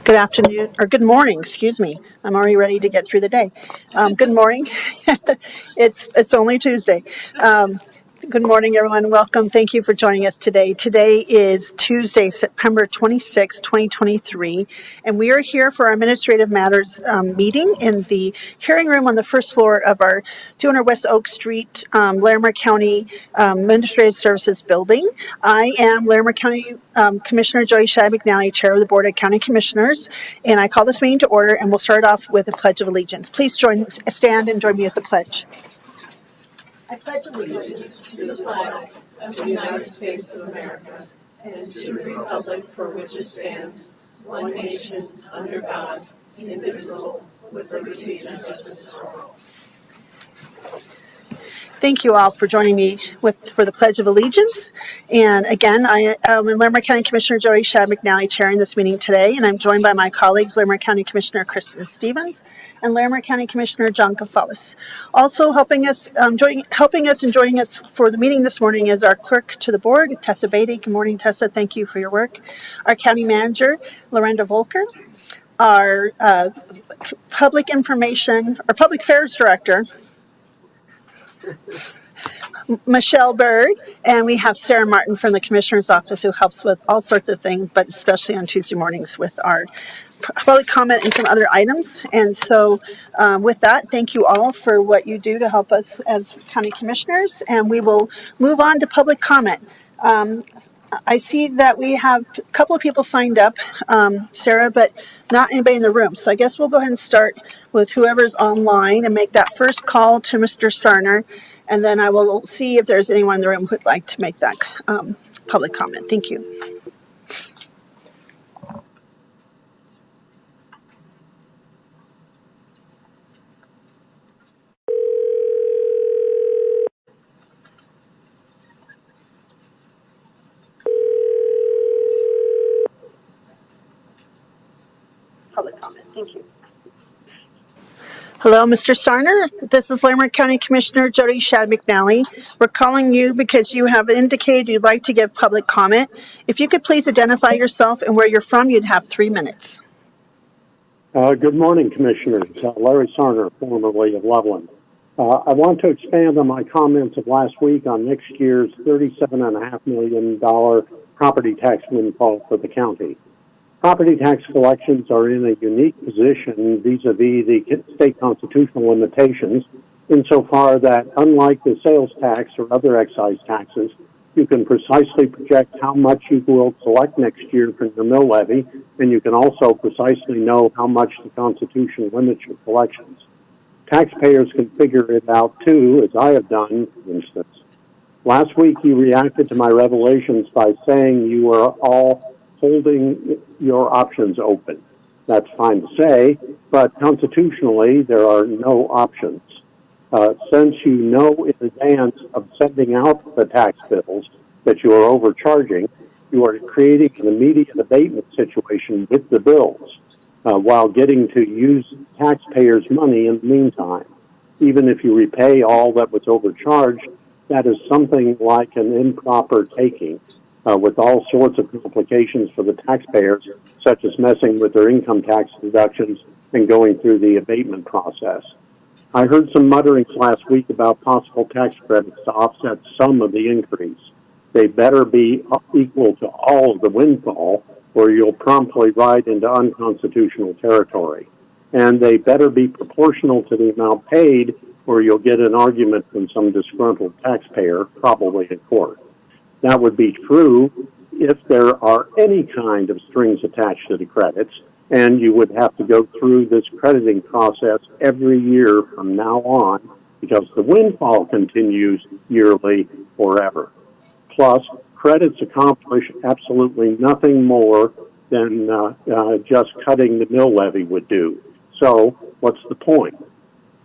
Good afternoon, or good morning, excuse me. I'm already ready to get through the day. Good morning. It's only Tuesday. Good morning, everyone. Welcome. Thank you for joining us today. Today is Tuesday, September 26, 2023, and we are here for our Administrative Matters meeting in the hearing room on the first floor of our 200 West Oak Street, Larimer County Administrative Services Building. I am Larimer County Commissioner Joey Shad McNally, Chair of the Board of County Commissioners, and I call this meeting to order, and we'll start off with the Pledge of Allegiance. Please stand and join me with the pledge. I pledge allegiance to the flag of the United States of America and to the republic for which it stands, one nation, under God, indivisible, with liberty and justice for all. Thank you all for joining me for the Pledge of Allegiance. And again, I am Larimer County Commissioner Joey Shad McNally chairing this meeting today, and I'm joined by my colleagues, Larimer County Commissioner Kristen Stevens and Larimer County Commissioner John Kafalis. Also helping us and joining us for the meeting this morning is our clerk to the board, Tessa Beatty. Good morning, Tessa. Thank you for your work. Our county manager, Lorenda Volker. Our public affairs director, Michelle Bird, and we have Sarah Martin from the Commissioner's Office who helps with all sorts of things, but especially on Tuesday mornings with our public comment and some other items. And so with that, thank you all for what you do to help us as county commissioners, and we will move on to public comment. I see that we have a couple of people signed up, Sarah, but not anybody in the room. So I guess we'll go ahead and start with whoever's online and make that first call to Mr. Sarner, and then I will see if there's anyone in the room who would like to make that public comment. Thank you. Public comment. Thank you. Hello, Mr. Sarner. This is Larimer County Commissioner Jody Shad McNally. We're calling you because you have indicated you'd like to give public comment. If you could please identify yourself and where you're from, you'd have 3 minutes. Good morning, Commissioners. Larry Sarner, formerly of Loveland. I want to expand on my comments of last week on next year's $37.5 million property tax windfall for the county. Property tax collections are in a unique position vis-a-vis the state constitutional limitations insofar that, unlike the sales tax or other excise taxes, you can precisely project how much you will collect next year from your mill levy, and you can also precisely know how much the Constitution limits your collections. Taxpayers can figure it out too, as I have done, for instance. Last week you reacted to my revelations by saying you were all holding your options open. That's fine to say, but constitutionally there are no options. Since you know in advance of sending out the tax bills that you are overcharging, you are creating an immediate abatement situation with the bills while getting to use taxpayers' money in the meantime. Even if you repay all that was overcharged, that is something like an improper taking. With all sorts of complications for the taxpayers, such as messing with their income tax deductions and going through the abatement process. I heard some mutterings last week about possible tax credits to offset some of the increase. They better be equal to all of the windfall, or you'll promptly ride into unconstitutional territory. And they better be proportional to the amount paid, or you'll get an argument from some disgruntled taxpayer, probably in court. That would be true if there are any kind of strings attached to the credits, and you would have to go through this crediting process every year from now on because the windfall continues yearly forever. Plus, credits accomplish absolutely nothing more than just cutting the mill levy would do. So what's the point?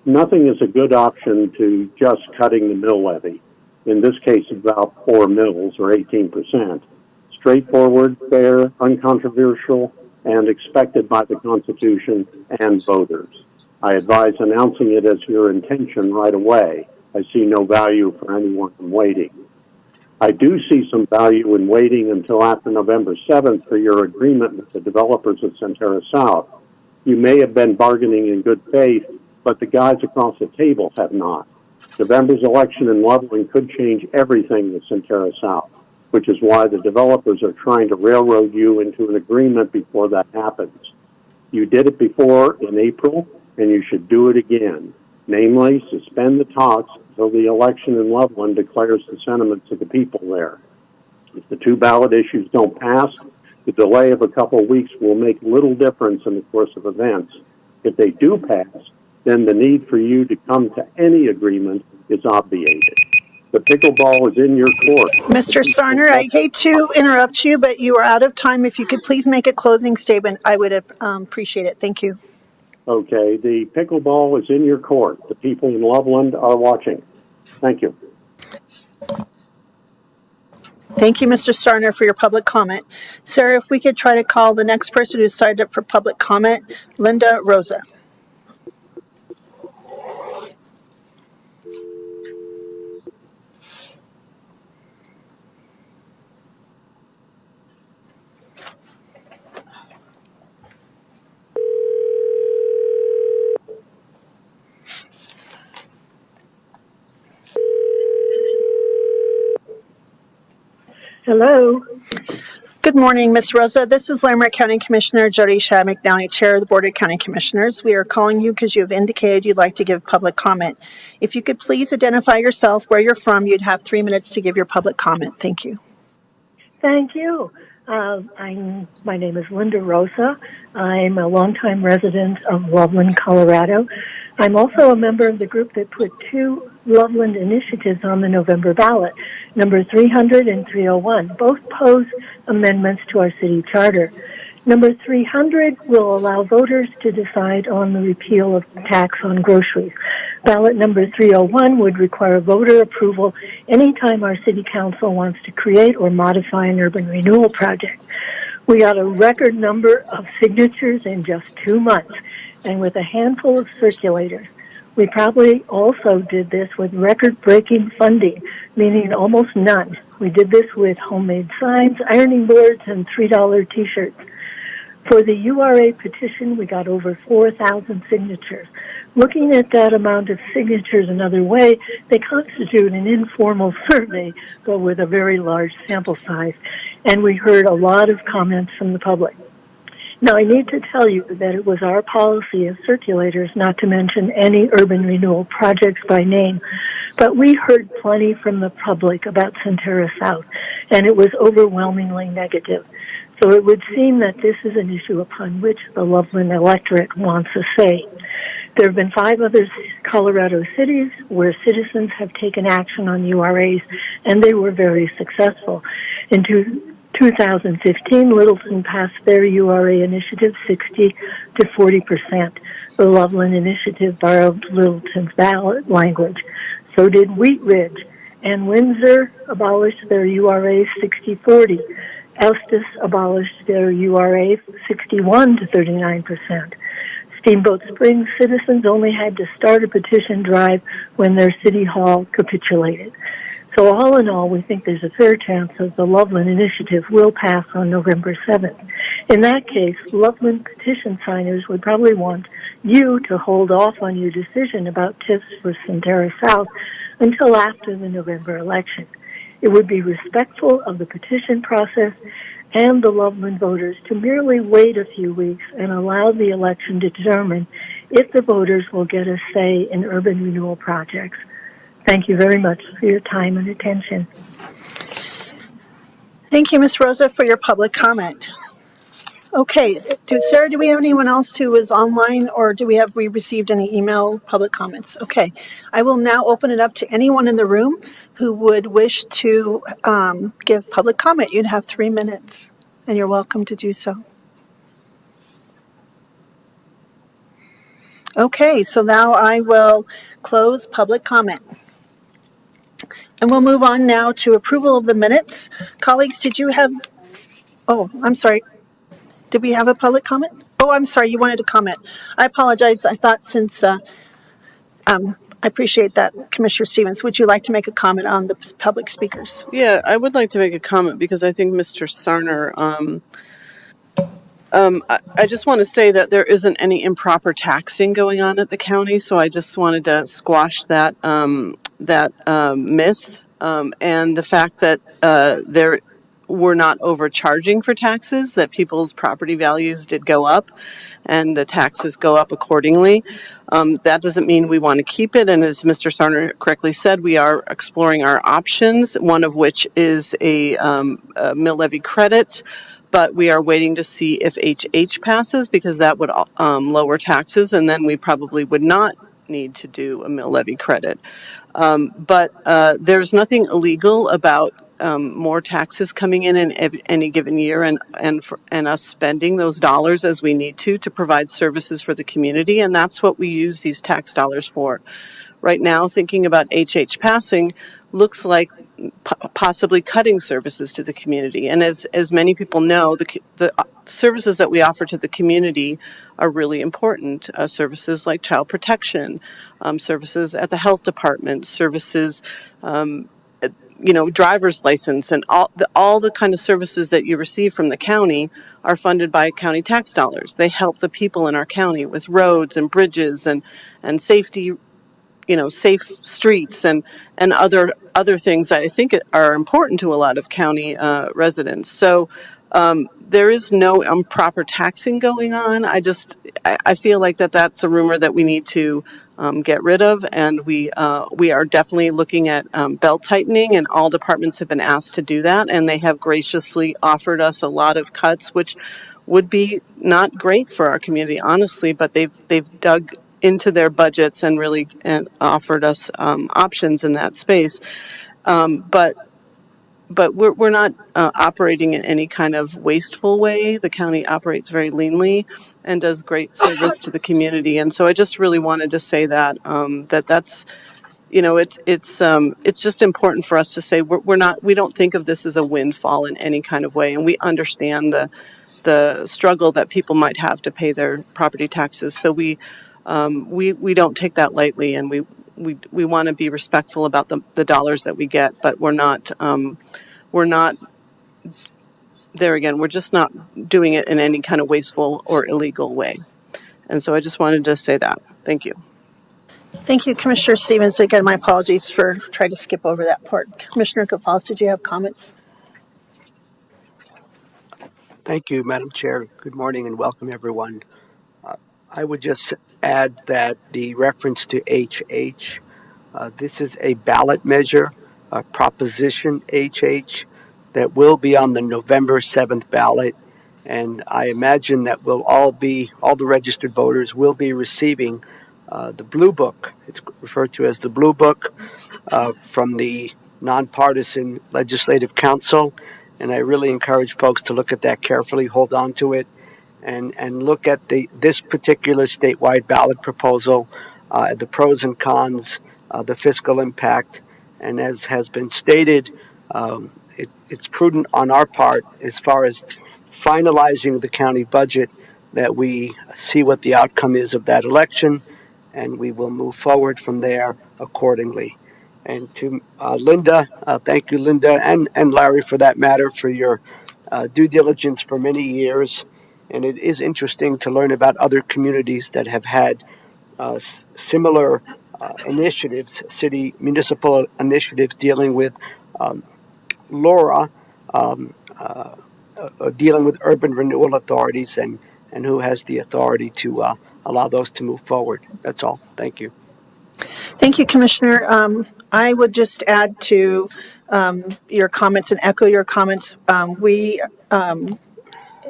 Nothing is a good option to just cutting the mill levy. In this case, about 4 mills, or 18%. Straightforward, fair, uncontroversial, and expected by the Constitution and voters. I advise announcing it as your intention right away. I see no value for anyone from waiting. I do see some value in waiting until after November 7th for your agreement with the developers of Centerra South. You may have been bargaining in good faith, but the guys across the table have not. November's election in Loveland could change everything with Centerra South, which is why the developers are trying to railroad you into an agreement before that happens. You did it before in April, and you should do it again. Namely, suspend the talks until the election in Loveland declares the sentiments of the people there. If the two ballot issues don't pass, the delay of a couple of weeks will make little difference in the course of events. If they do pass, then the need for you to come to any agreement is obviated. The pickleball is in your court. Mr. Sarner, I hate to interrupt you, but you are out of time. If you could please make a closing statement, I would appreciate it. Thank you. Okay, the pickleball is in your court. The people in Loveland are watching. Thank you. Thank you, Mr. Sarner, for your public comment. Sarah, if we could try to call the next person who signed up for public comment, Linda Rosa. Hello. Good morning, Ms. Rosa. This is Larimer County Commissioner Jody Shad McNally, Chair of the Board of County Commissioners. We are calling you because you have indicated you'd like to give public comment. If you could please identify yourself, where you're from, you'd have 3 minutes to give your public comment. Thank you. Thank you. My name is Linda Rosa. I'm a longtime resident of Loveland, Colorado. I'm also a member of the group that put two Loveland initiatives on the November ballot, number 300 and 301. Both pose amendments to our city charter. Number 300 will allow voters to decide on the repeal of tax on groceries. Ballot number 301 would require voter approval anytime our city council wants to create or modify an urban renewal project. We got a record number of signatures in just 2 months, and with a handful of circulators. We probably also did this with record-breaking funding, meaning almost none. We did this with homemade signs, ironing boards, and $3 T-shirts. For the URA petition, we got over 4,000 signatures. Looking at that amount of signatures another way, they constitute an informal survey, but with a very large sample size. And we heard a lot of comments from the public. Now, I need to tell you that it was our policy as circulators not to mention any urban renewal projects by name, but we heard plenty from the public about Centerra South, and it was overwhelmingly negative. So it would seem that this is an issue upon which the Loveland electorate wants a say. There have been 5 other Colorado cities where citizens have taken action on URAs, and they were very successful. In 2015, Littleton passed their URA initiative 60 to 40%. The Loveland initiative borrowed Littleton's ballot language. So did Wheat Ridge, and Windsor abolished their URA 60-40. Eustis abolished their URA 61 to 39%. Steamboat Springs citizens only had to start a petition drive when their city hall capitulated. So all in all, we think there's a fair chance that the Loveland initiative will pass on November 7th. In that case, Loveland petition signers would probably want you to hold off on your decision about TIFs for Centerra South until after the November election. It would be respectful of the petition process and the Loveland voters to merely wait a few weeks and allow the election to determine if the voters will get a say in urban renewal projects. Thank you very much for your time and attention. Thank you, Ms. Rosa, for your public comment. Okay, Sarah, do we have anyone else who is online, or do we received any email public comments? Okay, I will now open it up to anyone in the room who would wish to give public comment. You'd have 3 minutes, and you're welcome to do so. Okay, so now I will close public comment. And we'll move on now to approval of the minutes. Colleagues, did you have, oh, I'm sorry. Did we have a public comment? Oh, I'm sorry, you wanted to comment. I apologize. I thought since I appreciate that, Commissioner Stevens. Would you like to make a comment on the public speakers? Yeah, I would like to make a comment because I think Mr. Sarner, I just want to say that there isn't any improper taxing going on at the county, so I just wanted to squash that myth, and the fact that we're not overcharging for taxes, that people's property values did go up and the taxes go up accordingly. That doesn't mean we want to keep it, and as Mr. Sarner correctly said, we are exploring our options, one of which is a mill levy credit, but we are waiting to see if HH passes because that would lower taxes, and then we probably would not need to do a mill levy credit. But there's nothing illegal about more taxes coming in any given year, and us spending those dollars as we need to provide services for the community, and that's what we use these tax dollars for. Right now, thinking about HH passing looks like possibly cutting services to the community. And as many people know, the services that we offer to the community are really important. Services like child protection, services at the health department, services, driver's license, and all the kind of services that you receive from the county are funded by county tax dollars. They help the people in our county with roads and bridges and safety, safe streets and other things that I think are important to a lot of county residents. So there is no improper taxing going on. I feel like that's a rumor that we need to get rid of, and we are definitely looking at belt tightening, and all departments have been asked to do that, and they have graciously offered us a lot of cuts, which would be not great for our community, honestly, but they've dug into their budgets and really offered us options in that space. But we're not operating in any kind of wasteful way. The county operates very leanly and does great service to the community. And so I just really wanted to say that that's it's just important for us to say we don't think of this as a windfall in any kind of way, and we understand the struggle that people might have to pay their property taxes. So we don't take that lightly, and we want to be respectful about the dollars that we get, but we're not there again. We're just not doing it in any kind of wasteful or illegal way. And so I just wanted to say that. Thank you. Thank you, Commissioner Stevens. Again, my apologies for trying to skip over that part. Commissioner Gonzalez, did you have comments? Thank you, Madam Chair. Good morning and welcome, everyone. I would just add that the reference to HH, this is a ballot measure, Proposition HH, that will be on the November 7th ballot. And I imagine that all the registered voters will be receiving the Blue Book. It's referred to as the Blue Book from the Nonpartisan Legislative Council. And I really encourage folks to look at that carefully, hold on to it, and look at this particular statewide ballot proposal, the pros and cons, the fiscal impact. And as has been stated, it's prudent on our part as far as finalizing the county budget that we see what the outcome is of that election, and we will move forward from there accordingly. And to Linda, thank you, Linda, and Larry, for that matter, for your due diligence for many years. And it is interesting to learn about other communities that have had similar initiatives, municipal initiatives dealing with LoRa, dealing with urban renewal authorities, and who has the authority to allow those to move forward. That's all. Thank you. Thank you, Commissioner. I would just add to your comments and echo your comments.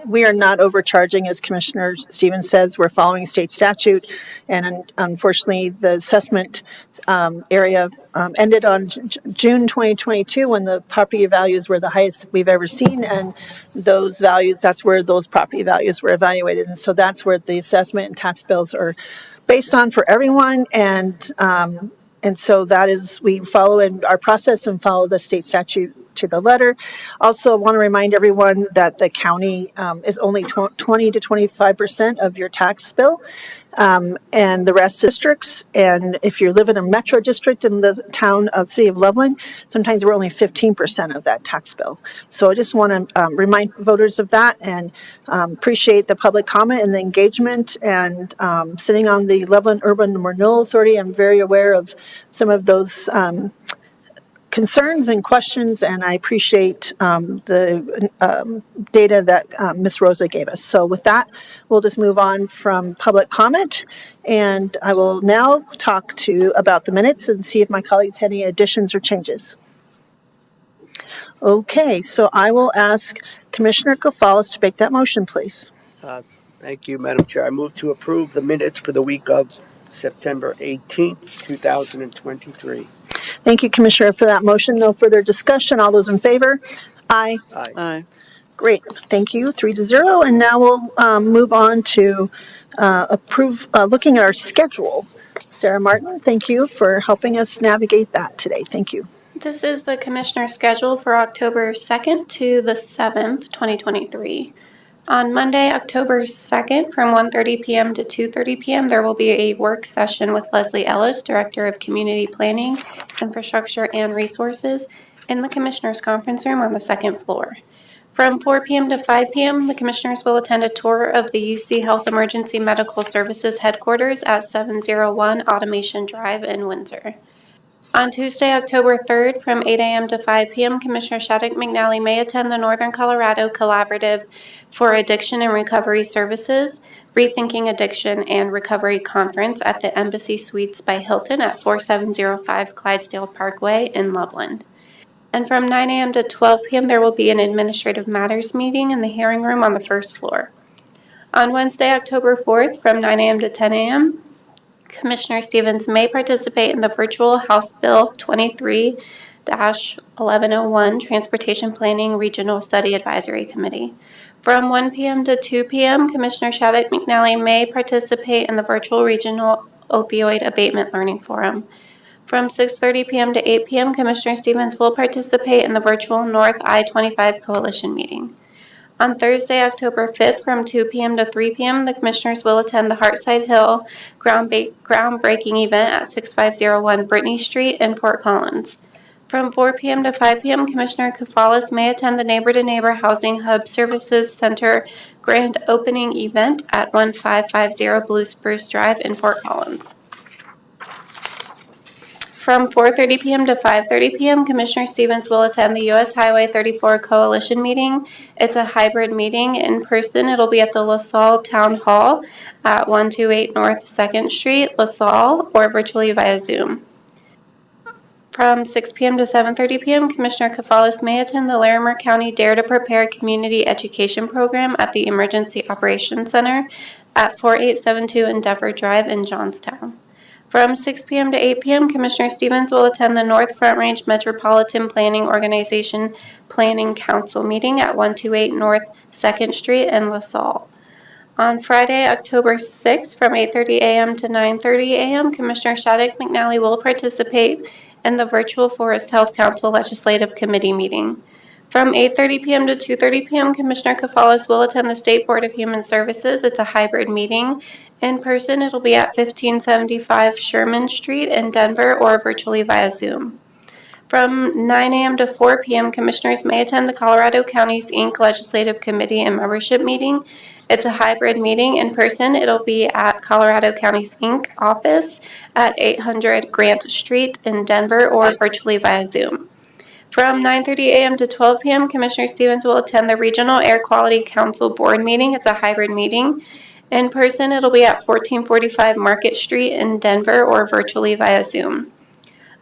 We are not overcharging, as Commissioner Stevens says. We're following state statute, and unfortunately, the assessment area ended on June 2022 when the property values were the highest we've ever seen, and that's where those property values were evaluated, and so that's where the assessment and tax bills are based on for everyone, and so that is, we follow in our process and follow the state statute to the letter. Also, I want to remind everyone that the county is only 20 to 25% of your tax bill, and the rest districts. And if you live in a metro district in the town of City of Loveland, sometimes we're only 15% of that tax bill. So I just want to remind voters of that, and appreciate the public comment and the engagement. And sitting on the Loveland Urban Renewal Authority, I'm very aware of some of those concerns and questions, and I appreciate the data that Ms. Rosa gave us. So with that, we'll just move on from public comment, and I will now talk about the minutes and see if my colleagues had any additions or changes. Okay, so I will ask Commissioner Gonzalez to make that motion, please. Thank you, Madam Chair. I move to approve the minutes for the week of September 18th, 2023. Thank you, Commissioner, for that motion. No further discussion. All those in favor? Aye. Aye. Aye. Great, thank you, 3-0. And now we'll move on to looking at our schedule. Sarah Martin, thank you for helping us navigate that today. Thank you. This is the Commissioner schedule for October 2nd to the 7th, 2023. On Monday, October 2nd, from 1:30 p.m. to 2:30 p.m., there will be a work session with Leslie Ellis, Director of Community Planning, Infrastructure, and Resources, in the Commissioners' Conference Room on the second floor. From 4 p.m. to 5 p.m., the Commissioners will attend a tour of the UC Health Emergency Medical Services headquarters at 701 Automation Drive in Windsor. On Tuesday, October 3rd, from 8 a.m. to 5 p.m., Commissioner Shattuck McNally may attend the Northern Colorado Collaborative for Addiction and Recovery Services, Rethinking Addiction and Recovery Conference at the Embassy Suites by Hilton at 4705 Clydesdale Parkway in Loveland. And from 9 a.m. to 12 p.m., there will be an Administrative Matters meeting in the hearing room on the first floor. On Wednesday, October 4th, from 9 a.m. to 10 a.m., Commissioner Stevens may participate in the virtual House Bill 23-1101 Transportation Planning Regional Study Advisory Committee. From 1 p.m. to 2 p.m., Commissioner Shattuck McNally may participate in the virtual Regional Opioid Abatement Learning Forum. From 6:30 p.m. to 8 p.m., Commissioner Stevens will participate in the virtual North I-25 Coalition meeting. On Thursday, October 5th, from 2 p.m. to 3 p.m., the Commissioners will attend the Heartside Hill groundbreaking event at 6501 Brittany Street in Fort Collins. From 4 p.m. to 5 p.m., Commissioner Koufalis may attend the Neighbor to Neighbor Housing Hub Services Center grand opening event at 1550 Blue Spruce Drive in Fort Collins. From 4:30 p.m. to 5:30 p.m., Commissioner Stevens will attend the U.S. Highway 34 Coalition meeting. It's a hybrid meeting. In person, it'll be at the LaSalle Town Hall at 128 North 2nd Street, LaSalle, or virtually via Zoom. From 6 p.m. to 7:30 p.m., Commissioner Koufalis may attend the Larimer County Dare to Prepare Community Education Program at the Emergency Operations Center at 4872 Endeavor Drive in Johnstown. From 6 p.m. to 8 p.m., Commissioner Stevens will attend the North Front Range Metropolitan Planning Organization Planning Council meeting at 128 North 2nd Street in LaSalle. On Friday, October 6th, from 8:30 a.m. to 9:30 a.m., Commissioner Shattuck McNally will participate in the virtual Forest Health Council Legislative Committee meeting. From 8:30 p.m. to 2:30 p.m., Commissioner Koufalis will attend the State Board of Human Services. It's a hybrid meeting. In person, it'll be at 1575 Sherman Street in Denver or virtually via Zoom. From 9 a.m. to 4 p.m., Commissioners may attend the Colorado Counties, Inc. Legislative Committee and Membership meeting. It's a hybrid meeting. In person, it'll be at Colorado Counties, Inc. office at 800 Grant Street in Denver or virtually via Zoom. From 9:30 a.m. to 12 p.m., Commissioner Stevens will attend the Regional Air Quality Council Board meeting. It's a hybrid meeting. In person, it'll be at 1445 Market Street in Denver or virtually via Zoom.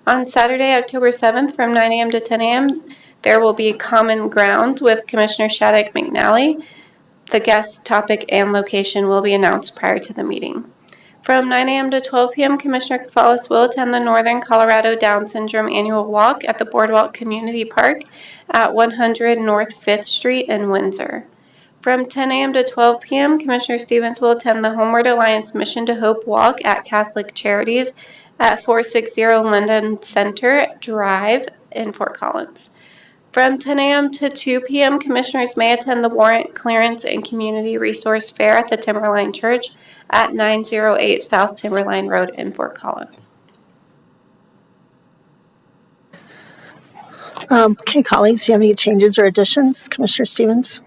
On Saturday, October 7th, from 9 a.m. to 10 a.m., there will be Common Ground with Commissioner Shattuck McNally. The guest topic and location will be announced prior to the meeting. From 9 a.m. to 12 p.m., Commissioner Koufalis will attend the Northern Colorado Down Syndrome Annual Walk at the Boardwalk Community Park at 100 North 5th Street in Windsor. From 10 a.m. to 12 p.m., Commissioner Stevens will attend the Homeward Alliance Mission to Hope Walk at Catholic Charities at 460 Linden Center Drive in Fort Collins. From 10 a.m. to 2 p.m., commissioners may attend the Warrant Clearance and Community Resource Fair at the Timberline Church at 908 South Timberline Road in Fort Collins. Okay, colleagues, do you have any changes or additions? Commissioner Stevens?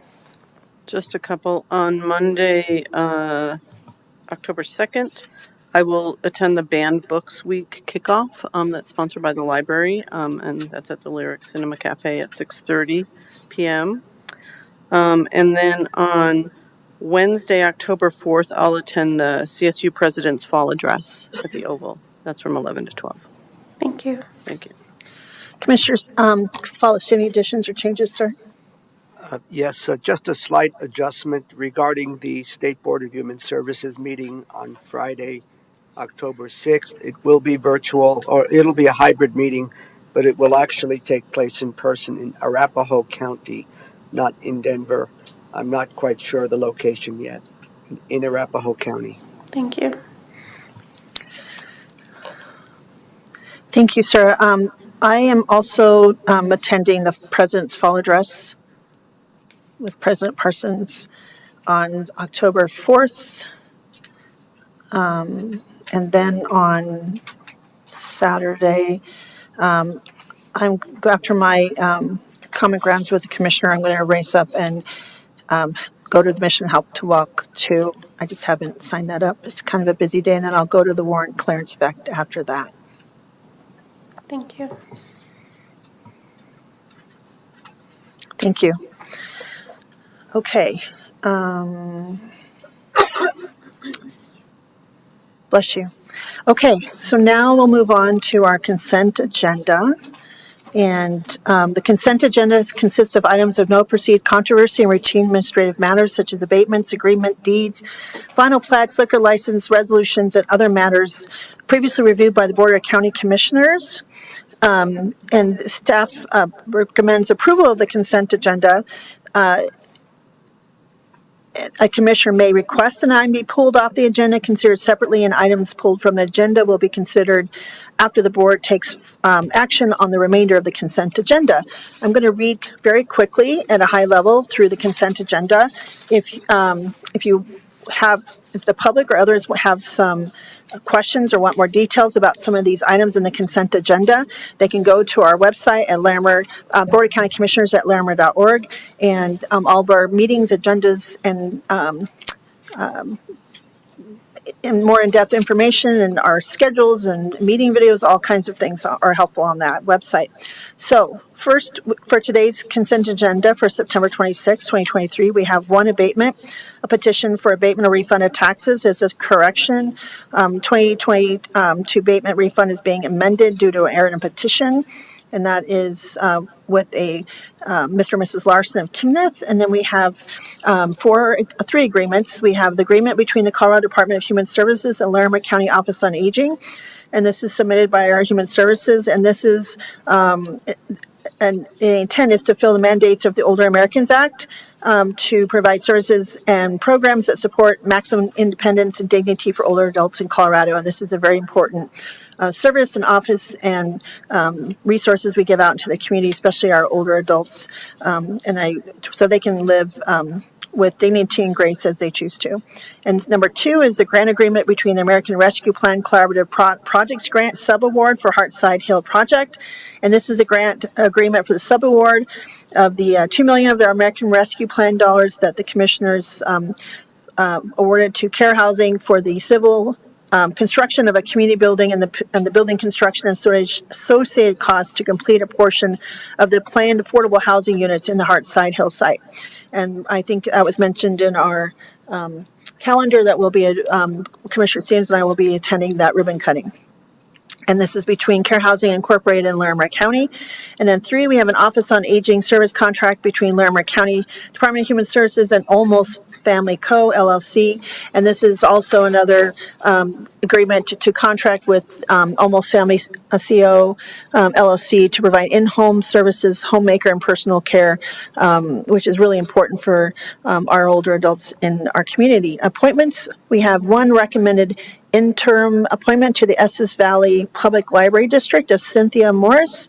Just a couple. On Monday, October 2nd, I will attend the Banned Books Week kickoff that's sponsored by the library, and that's at the Lyric Cinema Cafe at 6:30 p.m. And then on Wednesday, October 4th, I'll attend the CSU President's Fall Address at the Oval. That's from 11 to 12. Thank you. Thank you. Commissioners, Follis, any additions or changes, sir? Yes, just a slight adjustment regarding the State Board of Human Services meeting on Friday, October 6th. It will be virtual, or it'll be a hybrid meeting, but it will actually take place in person in Arapahoe County, not in Denver. I'm not quite sure the location yet, in Arapahoe County. Thank you. Thank you, sir. I am also attending the President's Fall Address with President Parsons on October 4th. And then on Saturday, after my common grounds with the commissioner, I'm going to race up and go to the Mission Help to Walk too. I just haven't signed that up. It's kind of a busy day, and then I'll go to the Warrant Clearance back after that. Thank you. Thank you. Okay. Bless you. Okay, so now we'll move on to our consent agenda. And the consent agenda consists of items of no perceived controversy and routine administrative matters such as abatements, agreement, deeds, final plats, liquor license, resolutions, and other matters previously reviewed by the Board of County Commissioners. And staff recommends approval of the consent agenda. A commissioner may request an item be pulled off the agenda, considered separately, and items pulled from the agenda will be considered after the board takes action on the remainder of the consent agenda. I'm going to read very quickly at a high level through the consent agenda. If the public or others have some questions or want more details about some of these items in the consent agenda, they can go to our website at Larimer, Board of County Commissioners at larimer.org, and all of our meetings, agendas, and more in-depth information and our schedules and meeting videos, all kinds of things are helpful on that website. So first, for today's consent agenda for September 26, 2023, we have one abatement, a petition for abatement or refund of taxes. There's a correction. 2022 abatement refund is being amended due to an error in petition. And that is with a Mr. and Mrs. Larson of Timnath. And then we have three agreements. We have the agreement between the Colorado Department of Human Services and Larimer County Office on Aging. And this is submitted by our Human Services. And this is, and the intent is to fill the mandates of the Older Americans Act to provide services and programs that support maximum independence and dignity for older adults in Colorado. And this is a very important service and office and resources we give out to the community, especially our older adults, so they can live with dignity and grace as they choose to. And number two is the grant agreement between the American Rescue Plan Collaborative Projects Grant Subaward for Heartside Hill Project. And this is the grant agreement for the subaward of the $2 million of the American Rescue Plan dollars that the commissioners awarded to Care Housing for the civil construction of a community building and the building construction and storage associated costs to complete a portion of the planned affordable housing units in the Heartside Hill site. And I think that was mentioned in our calendar that will be, Commissioner Stevens and I will be attending that ribbon cutting. And this is between Care Housing Incorporated and Larimer County. And then three, we have an Office on Aging service contract between Larimer County Department of Human Services and Almost Family Co. LLC. And this is also another agreement to contract with Almost Family CO LLC to provide in-home services, homemaker, and personal care, which is really important for our older adults in our community. Appointments, we have one recommended interim appointment to the Estes Valley Public Library District of Cynthia Morris.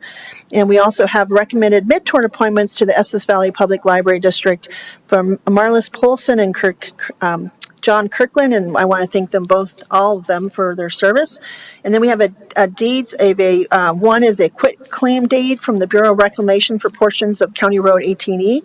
And we also have recommended midterm appointments to the Estes Valley Public Library District from Marlis Polson and John Kirkland, and I want to thank them both, all of them, for their service. And then we have a deeds. One is a quit claim deed from the Bureau of Reclamation for portions of County Road 18E.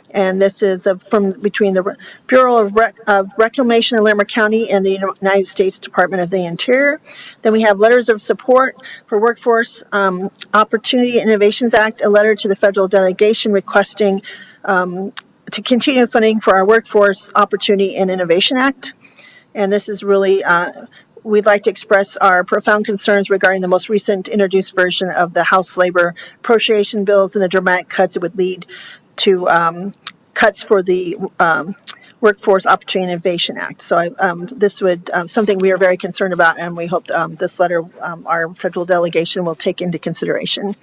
And this is from between the Bureau of Reclamation in Larimer County and the United States Department of the Interior. Then we have letters of support for Workforce Opportunity Innovations Act, a letter to the federal delegation requesting to continue funding for our Workforce Opportunity and Innovation Act. And this is really, we'd like to express our profound concerns regarding the most recent introduced version of the House Labor Appropriation Bills and the dramatic cuts it would lead to cuts for the Workforce Opportunity and Innovation Act. So this would something we are very concerned about, and we hope this letter our federal delegation will take into consideration.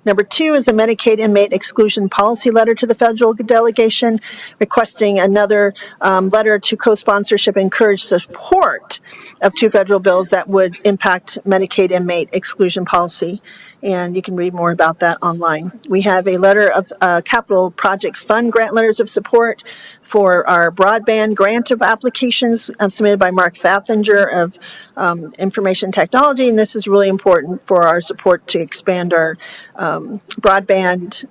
Number 2 is a Medicaid inmate exclusion policy letter to the federal delegation, requesting another letter to co-sponsorship and encourage support of 2 federal bills that would impact Medicaid inmate exclusion policy. And you can read more about that online. We have a letter of capital project fund grant letters of support for our broadband grant of applications submitted by Mark Fathinger of Information Technology. And this is really important for our support to expand our broadband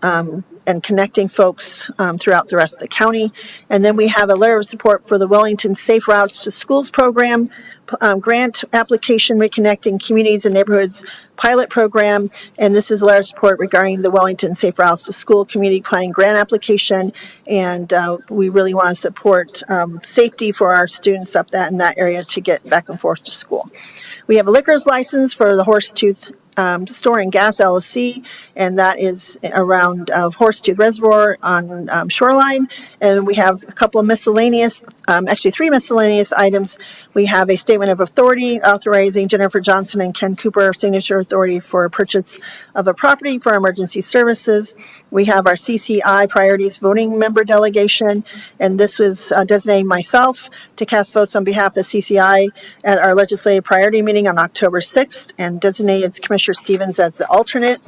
and connecting folks throughout the rest of the county. And then we have a letter of support for the Wellington Safe Routes to Schools program, grant application reconnecting communities and neighborhoods pilot program. And this is a letter of support regarding the Wellington Safe Routes to School community planning grant application. And we really want to support safety for our students up in that area to get back and forth to school. We have a liquor's license for the Horsetooth Store and Gas LLC, and that is around Horsetooth Reservoir on Shoreline. And we have a couple of miscellaneous, actually 3 miscellaneous items. We have a statement of authority authorizing Jennifer Johnson and Ken Cooper signature authority for purchase of a property for emergency services. We have our CCI priorities voting member delegation, and this was designating myself to cast votes on behalf of the CCI at our legislative priority meeting on October 6th, and designated Commissioner Stevens as the alternate.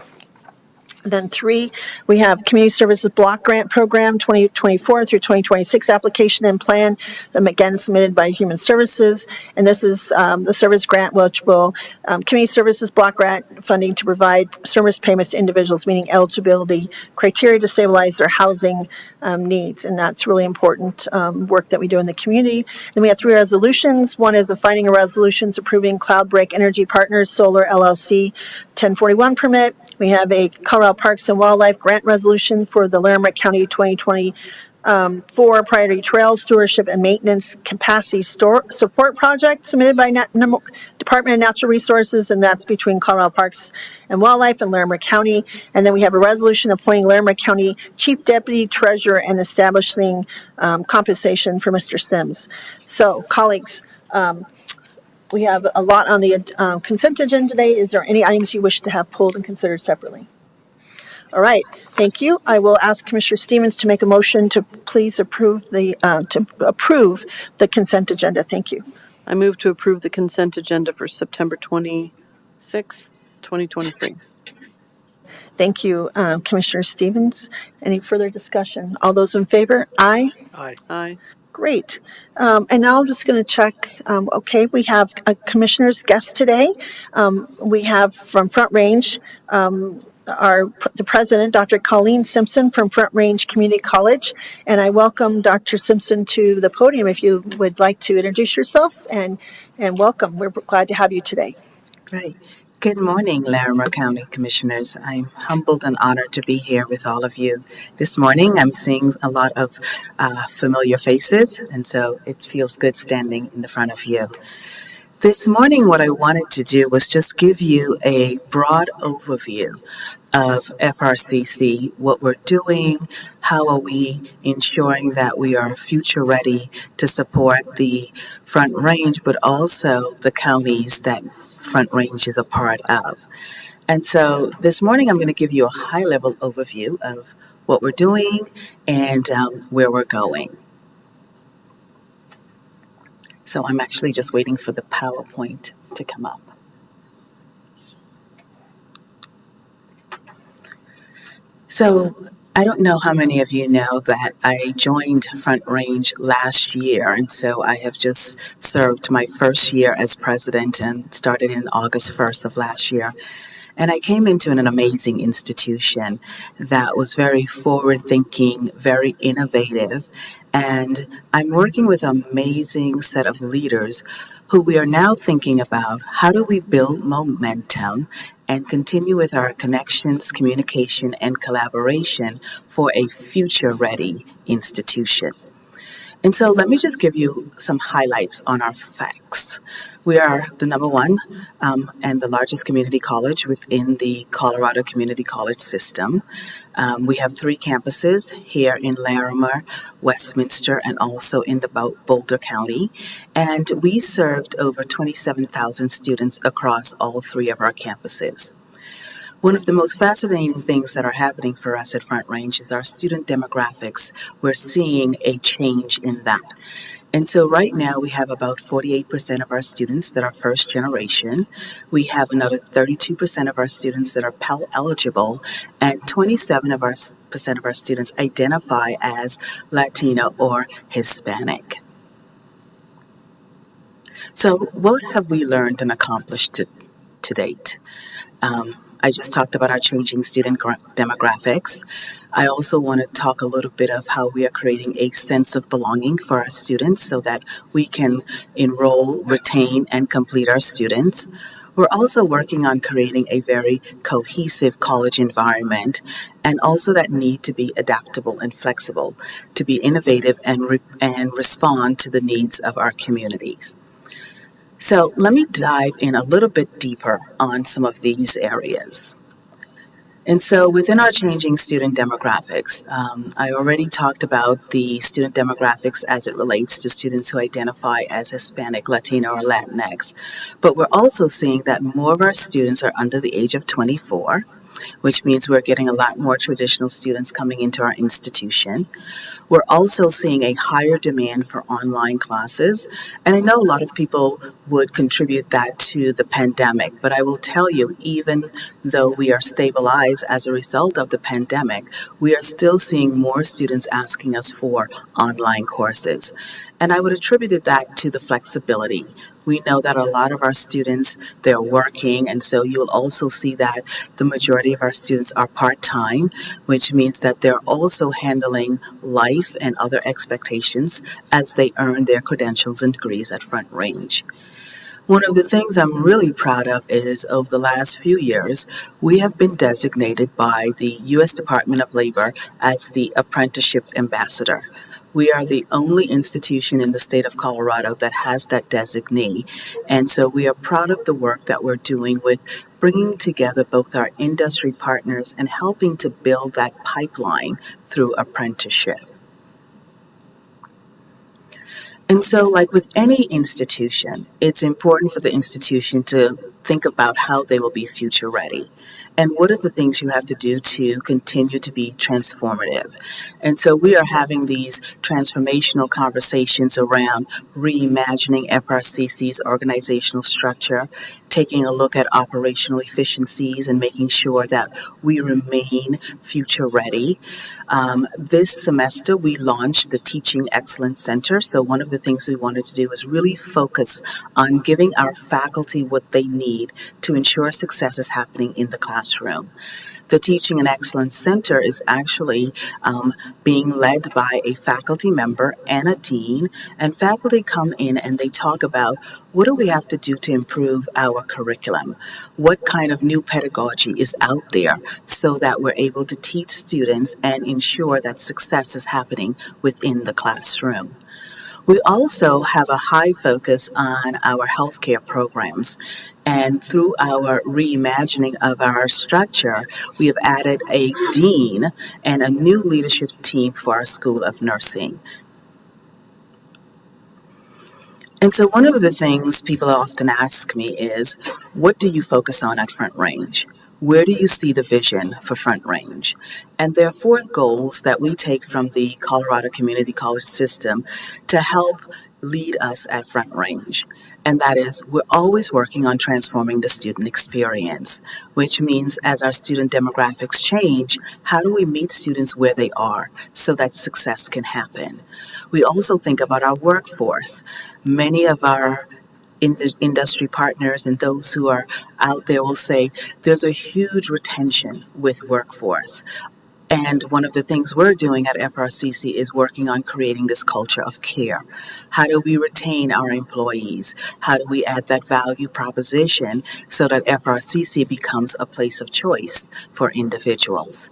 Then 3, we have Community Services Block Grant Program 2024 through 2026 application and plan, again submitted by Human Services. And this is the service grant, which will Community Services Block Grant funding to provide service payments to individuals meeting eligibility criteria to stabilize their housing needs. And that's really important work that we do in the community. Then we have 3 resolutions. One is a finding of resolutions approving Cloudbreak Energy Partners Solar LLC 1041 permit. We have a Colorado Parks and Wildlife grant resolution for the Larimer County 2024 Priority Trail Stewardship and Maintenance Capacity Support Project submitted by Department of Natural Resources, and that's between Colorado Parks and Wildlife and Larimer County. And then we have a resolution appointing Larimer County Chief Deputy Treasurer and establishing compensation for Mr. Sims. So, colleagues, we have a lot on the consent agenda today. Is there any items you wish to have pulled and considered separately? All right, thank you. I will ask Commissioner Stevens to make a motion to please approve the consent agenda. Thank you. I move to approve the consent agenda for September 26th, 2023. Thank you, Commissioner Stevens. Any further discussion? All those in favor? Aye. Aye. Aye. Great. And now I'm just going to check. Okay, we have a commissioner's guest today. We have from Front Range, the president, Dr. Colleen Simpson from Front Range Community College. And I welcome Dr. Simpson to the podium if you would like to introduce yourself and welcome. We're glad to have you today. Great. Good morning, Larimer County Commissioners. I'm humbled and honored to be here with all of you. This morning, I'm seeing a lot of familiar faces, and so it feels good standing in the front of you. This morning, what I wanted to do was just give you a broad overview of FRCC, what we're doing, how are we ensuring that we are future ready to support the Front Range, but also the counties that Front Range is a part of. And so this morning I'm going to give you a high-level overview of what we're doing and where we're going. So I'm actually just waiting for the PowerPoint to come up. So I don't know how many of you know that I joined Front Range last year, and so I have just served my first year as president and started in August 1st of last year. And I came into an amazing institution that was very forward-thinking, very innovative, and I'm working with an amazing set of leaders who we are now thinking about how do we build momentum and continue with our connections, communication, and collaboration for a future-ready institution. And so let me just give you some highlights on our facts. We are the number one and the largest community college within the Colorado Community College system. We have 3 campuses here in Larimer, Westminster, and also in the Boulder County. And we served over 27,000 students across all 3 of our campuses. One of the most fascinating things that are happening for us at Front Range is our student demographics. We're seeing a change in that. And so right now we have about 48% of our students that are first generation. We have another 32% of our students that are Pell eligible, and 27% of our students identify as Latino or Hispanic. So what have we learned and accomplished to date? I just talked about our changing student demographics. I also want to talk a little bit of how we are creating a sense of belonging for our students so that we can enroll, retain, and complete our students. We're also working on creating a very cohesive college environment and also that need to be adaptable and flexible, to be innovative and respond to the needs of our communities. So let me dive in a little bit deeper on some of these areas. And so within our changing student demographics, I already talked about the student demographics as it relates to students who identify as Hispanic, Latino, or Latinx. But we're also seeing that more of our students are under the age of 24, which means we're getting a lot more traditional students coming into our institution. We're also seeing a higher demand for online classes, and I know a lot of people would contribute that to the pandemic, but I will tell you, even though we are stabilized as a result of the pandemic, we are still seeing more students asking us for online courses. And I would attribute that to the flexibility. We know that a lot of our students, they're working, and so you will also see that the majority of our students are part-time, which means that they're also handling life and other expectations as they earn their credentials and degrees at Front Range. One of the things I'm really proud of is over the last few years, we have been designated by the U.S. Department of Labor as the Apprenticeship Ambassador. We are the only institution in the state of Colorado that has that designee, and so we are proud of the work that we're doing with bringing together both our industry partners and helping to build that pipeline through apprenticeship. And so, like with any institution, it's important for the institution to think about how they will be future ready. And what are the things you have to do to continue to be transformative? And so we are having these transformational conversations around reimagining FRCC's organizational structure, taking a look at operational efficiencies and making sure that we remain future ready. This semester, we launched the Teaching Excellence Center. So one of the things we wanted to do was really focus on giving our faculty what they need to ensure success is happening in the classroom. The Teaching and Excellence Center is actually being led by a faculty member and a dean, and faculty come in and they talk about what do we have to do to improve our curriculum? What kind of new pedagogy is out there so that we're able to teach students and ensure that success is happening within the classroom? We also have a high focus on our healthcare programs. And through our reimagining of our structure, we have added a dean and a new leadership team for our School of Nursing. And so one of the things people often ask me is, what do you focus on at Front Range? Where do you see the vision for Front Range? And there are 4 goals that we take from the Colorado Community College system to help lead us at Front Range. And that is, we're always working on transforming the student experience, which means as our student demographics change, how do we meet students where they are so that success can happen? We also think about our workforce. Many of our industry partners and those who are out there will say there's a huge retention with workforce. And one of the things we're doing at FRCC is working on creating this culture of care. How do we retain our employees? How do we add that value proposition so that FRCC becomes a place of choice for individuals?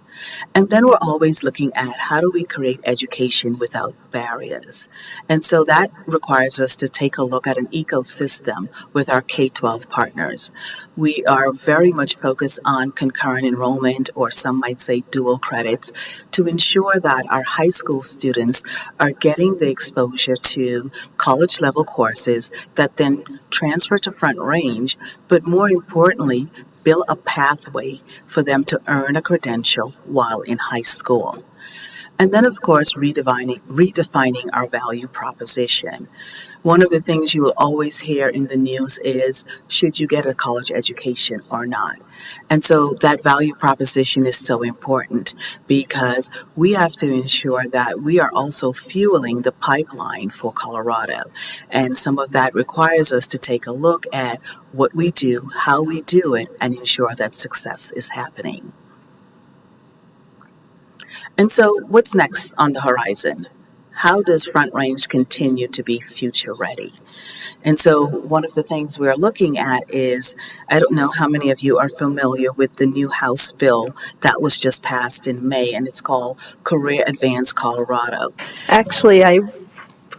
And then we're always looking at how do we create education without barriers. And so that requires us to take a look at an ecosystem with our K-12 partners. We are very much focused on concurrent enrollment, or some might say dual credits, to ensure that our high school students are getting the exposure to college level courses that then transfer to Front Range, but more importantly, build a pathway for them to earn a credential while in high school. And then, of course, redefining our value proposition. One of the things you will always hear in the news is, should you get a college education or not? And so that value proposition is so important because we have to ensure that we are also fueling the pipeline for Colorado. And some of that requires us to take a look at what we do, how we do it, and ensure that success is happening. And so what's next on the horizon? How does Front Range continue to be future ready? And so one of the things we're looking at is, I don't know how many of you are familiar with the new House bill that was just passed in May, and it's called Career Advance Colorado. Actually, I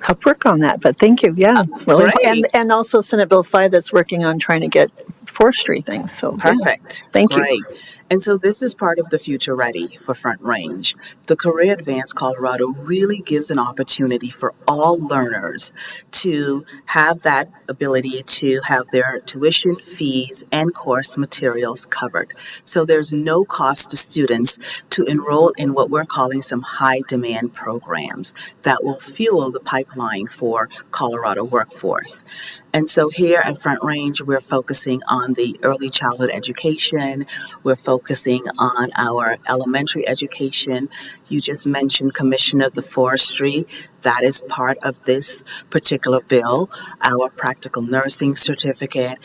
helped work on that, but thank you. Yeah, really. Great. And also Senate Bill 5 that's working on trying to get forestry things. So Perfect. Yeah. Thank Great. you. And so this is part of the future ready for Front Range. The Career Advance Colorado really gives an opportunity for all learners to have that ability to have their tuition, fees, and course materials covered. So there's no cost to students to enroll in what we're calling some high demand programs that will fuel the pipeline for Colorado workforce. And so here at Front Range, we're focusing on the early childhood education. We're focusing on our elementary education. You just mentioned Commissioner of the Forestry. That is part of this particular bill. Our practical nursing certificate,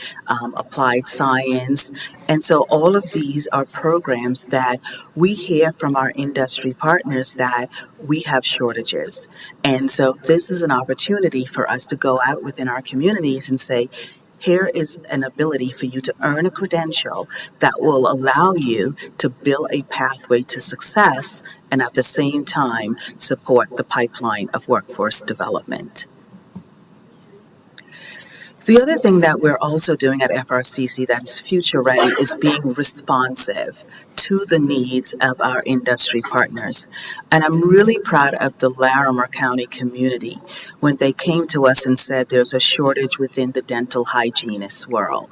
applied science. And so all of these are programs that we hear from our industry partners that we have shortages. And so this is an opportunity for us to go out within our communities and say, here is an ability for you to earn a credential that will allow you to build a pathway to success and at the same time support the pipeline of workforce development. The other thing that we're also doing at FRCC that is future ready is being responsive to the needs of our industry partners. And I'm really proud of the Larimer County community when they came to us and said there's a shortage within the dental hygienist world.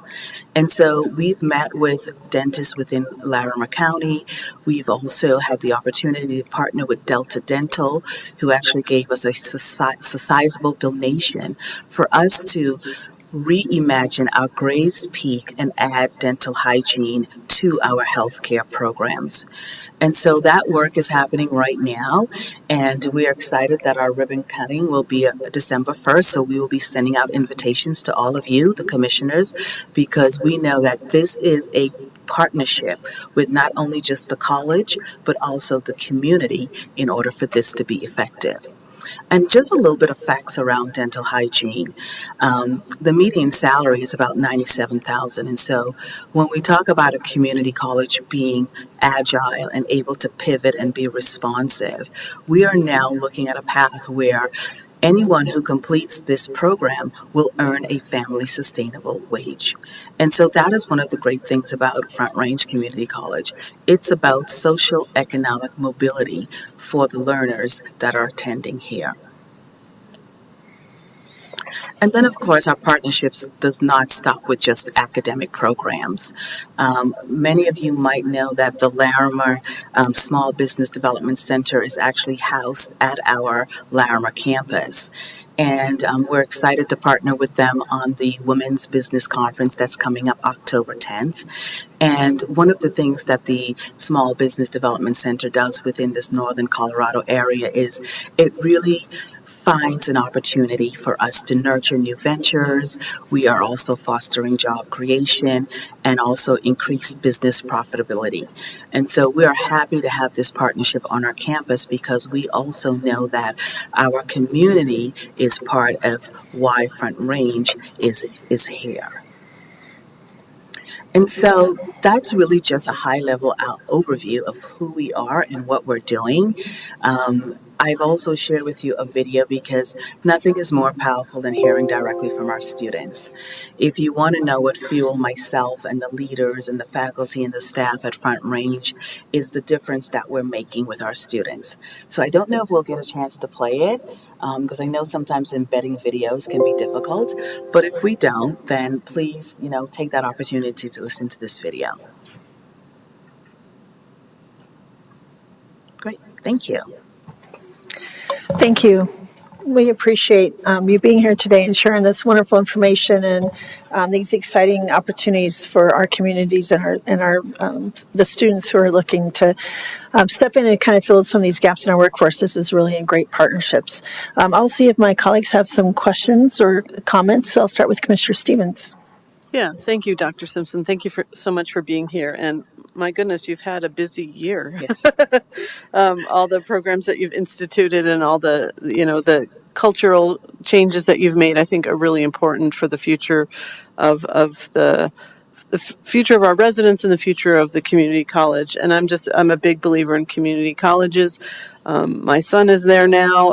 And so we've met with dentists within Larimer County. We've also had the opportunity to partner with Delta Dental, who actually gave us a sizable donation for us to reimagine our Gray's Peak and add dental hygiene to our healthcare programs. And so that work is happening right now, and we are excited that our ribbon cutting will be December 1st, so we will be sending out invitations to all of you, the commissioners, because we know that this is a partnership with not only just the college, but also the community in order for this to be effective. And just a little bit of facts around dental hygiene. The median salary is about $97,000. And so when we talk about a community college being agile and able to pivot and be responsive, we are now looking at a path where anyone who completes this program will earn a family sustainable wage. And so that is one of the great things about Front Range Community College. It's about social economic mobility for the learners that are attending here. And then, of course, our partnerships does not stop with just academic programs. Many of you might know that the Larimer Small Business Development Center is actually housed at our Larimer campus. And we're excited to partner with them on the Women's Business Conference that's coming up October 10th. And one of the things that the Small Business Development Center does within this northern Colorado area is it really finds an opportunity for us to nurture new ventures. We are also fostering job creation and also increase business profitability. And so we are happy to have this partnership on our campus because we also know that our community is part of why Front Range is here. And so that's really just a high-level overview of who we are and what we're doing. I've also shared with you a video because nothing is more powerful than hearing directly from our students. If you want to know what fueled myself and the leaders and the faculty and the staff at Front Range is the difference that we're making with our students. So I don't know if we'll get a chance to play it because I know sometimes embedding videos can be difficult. But if we don't, then please, take that opportunity to listen to this video. Great. Thank you. Thank you. We appreciate you being here today and sharing this wonderful information and these exciting opportunities for our communities and our the students who are looking to step in and kind of fill some of these gaps in our workforce. This is really in great partnerships. I'll see if my colleagues have some questions or comments. I'll start with Commissioner Stevens. Yeah, thank you, Dr. Simpson. Thank you so much for being here. And my goodness, you've had a busy year. Yes. All the programs that you've instituted and all the cultural changes that you've made, I think, are really important for the future of the future of our residents and the future of the community college. And I'm a big believer in community colleges. My son is there now.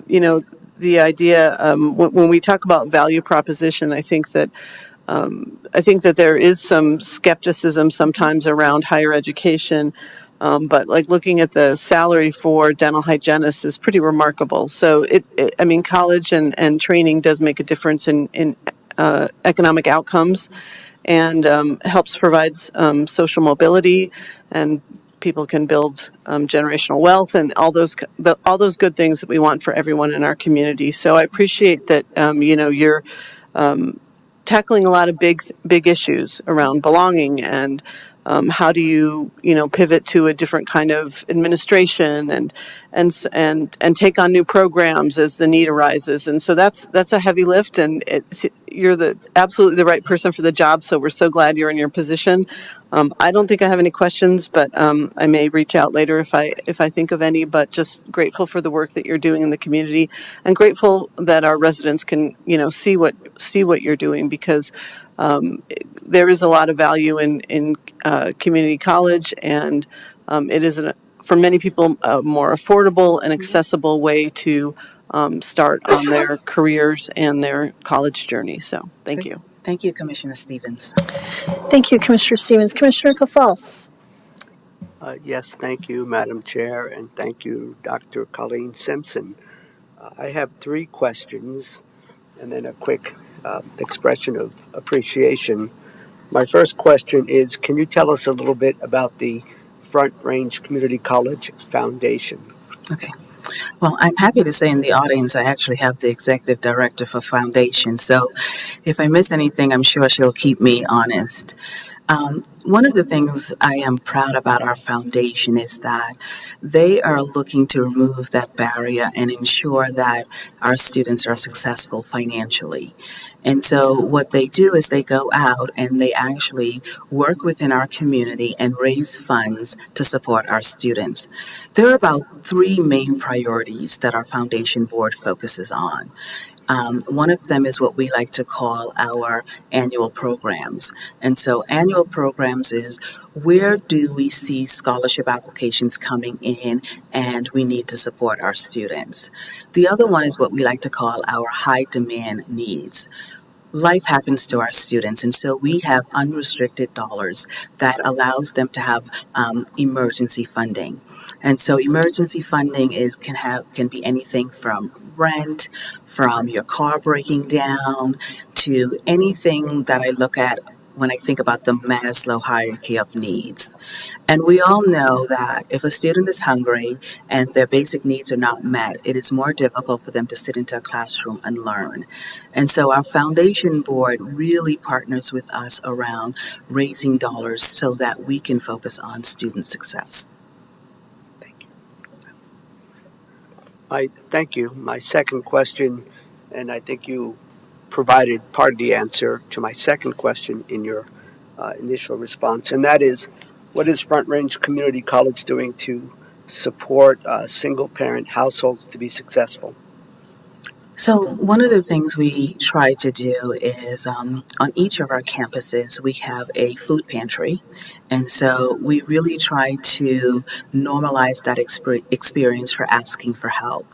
The idea when we talk about value proposition, I think that there is some skepticism sometimes around higher education, but like looking at the salary for dental hygienists is pretty remarkable. So college and training does make a difference in economic outcomes, and helps provide social mobility, and people can build generational wealth and all those good things that we want for everyone in our community. So I appreciate that you're tackling a lot of big issues around belonging and how do you pivot to a different kind of administration and take on new programs as the need arises. And so that's a heavy lift, and you're absolutely the right person for the job. So we're so glad you're in your position. I don't think I have any questions, but I may reach out later if I think of any. But just grateful for the work that you're doing in the community, and grateful that our residents can see what you're doing, because there is a lot of value in community college, and it is for many people a more affordable and accessible way to start on their careers and their college journey. So thank you. Thank you, Commissioner Stevens. Thank you, Commissioner Stevens. Commissioner Kafals. Yes, thank you, Madam Chair, and thank you, Dr. Colleen Simpson. I have 3 questions and then a quick expression of appreciation. My first question is, can you tell us a little bit about the Front Range Community College Foundation? Okay. Well, I'm happy to say in the audience, I actually have the executive director for Foundation. So if I miss anything, I'm sure she'll keep me honest. One of the things I am proud about our foundation is that they are looking to remove that barrier and ensure that our students are successful financially. And so what they do is they go out and they actually work within our community and raise funds to support our students. There are about 3 main priorities that our foundation board focuses on. One of them is what we like to call our annual programs. And so annual programs is, where do we see scholarship applications coming in and we need to support our students? The other one is what we like to call our high demand needs. Life happens to our students, and so we have unrestricted dollars that allows them to have emergency funding. And so emergency funding can be anything from rent, from your car breaking down, to anything that I look at when I think about the Maslow hierarchy of needs. And we all know that if a student is hungry and their basic needs are not met, it is more difficult for them to sit into a classroom and learn. And so our foundation board really partners with us around raising dollars so that we can focus on student success. Thank you. My second question, and I think you provided part of the answer to my second question in your initial response, and that is, what is Front Range Community College doing to support single-parent households to be successful? So one of the things we try to do is on each of our campuses, we have a food pantry. And so we really try to normalize that experience for asking for help.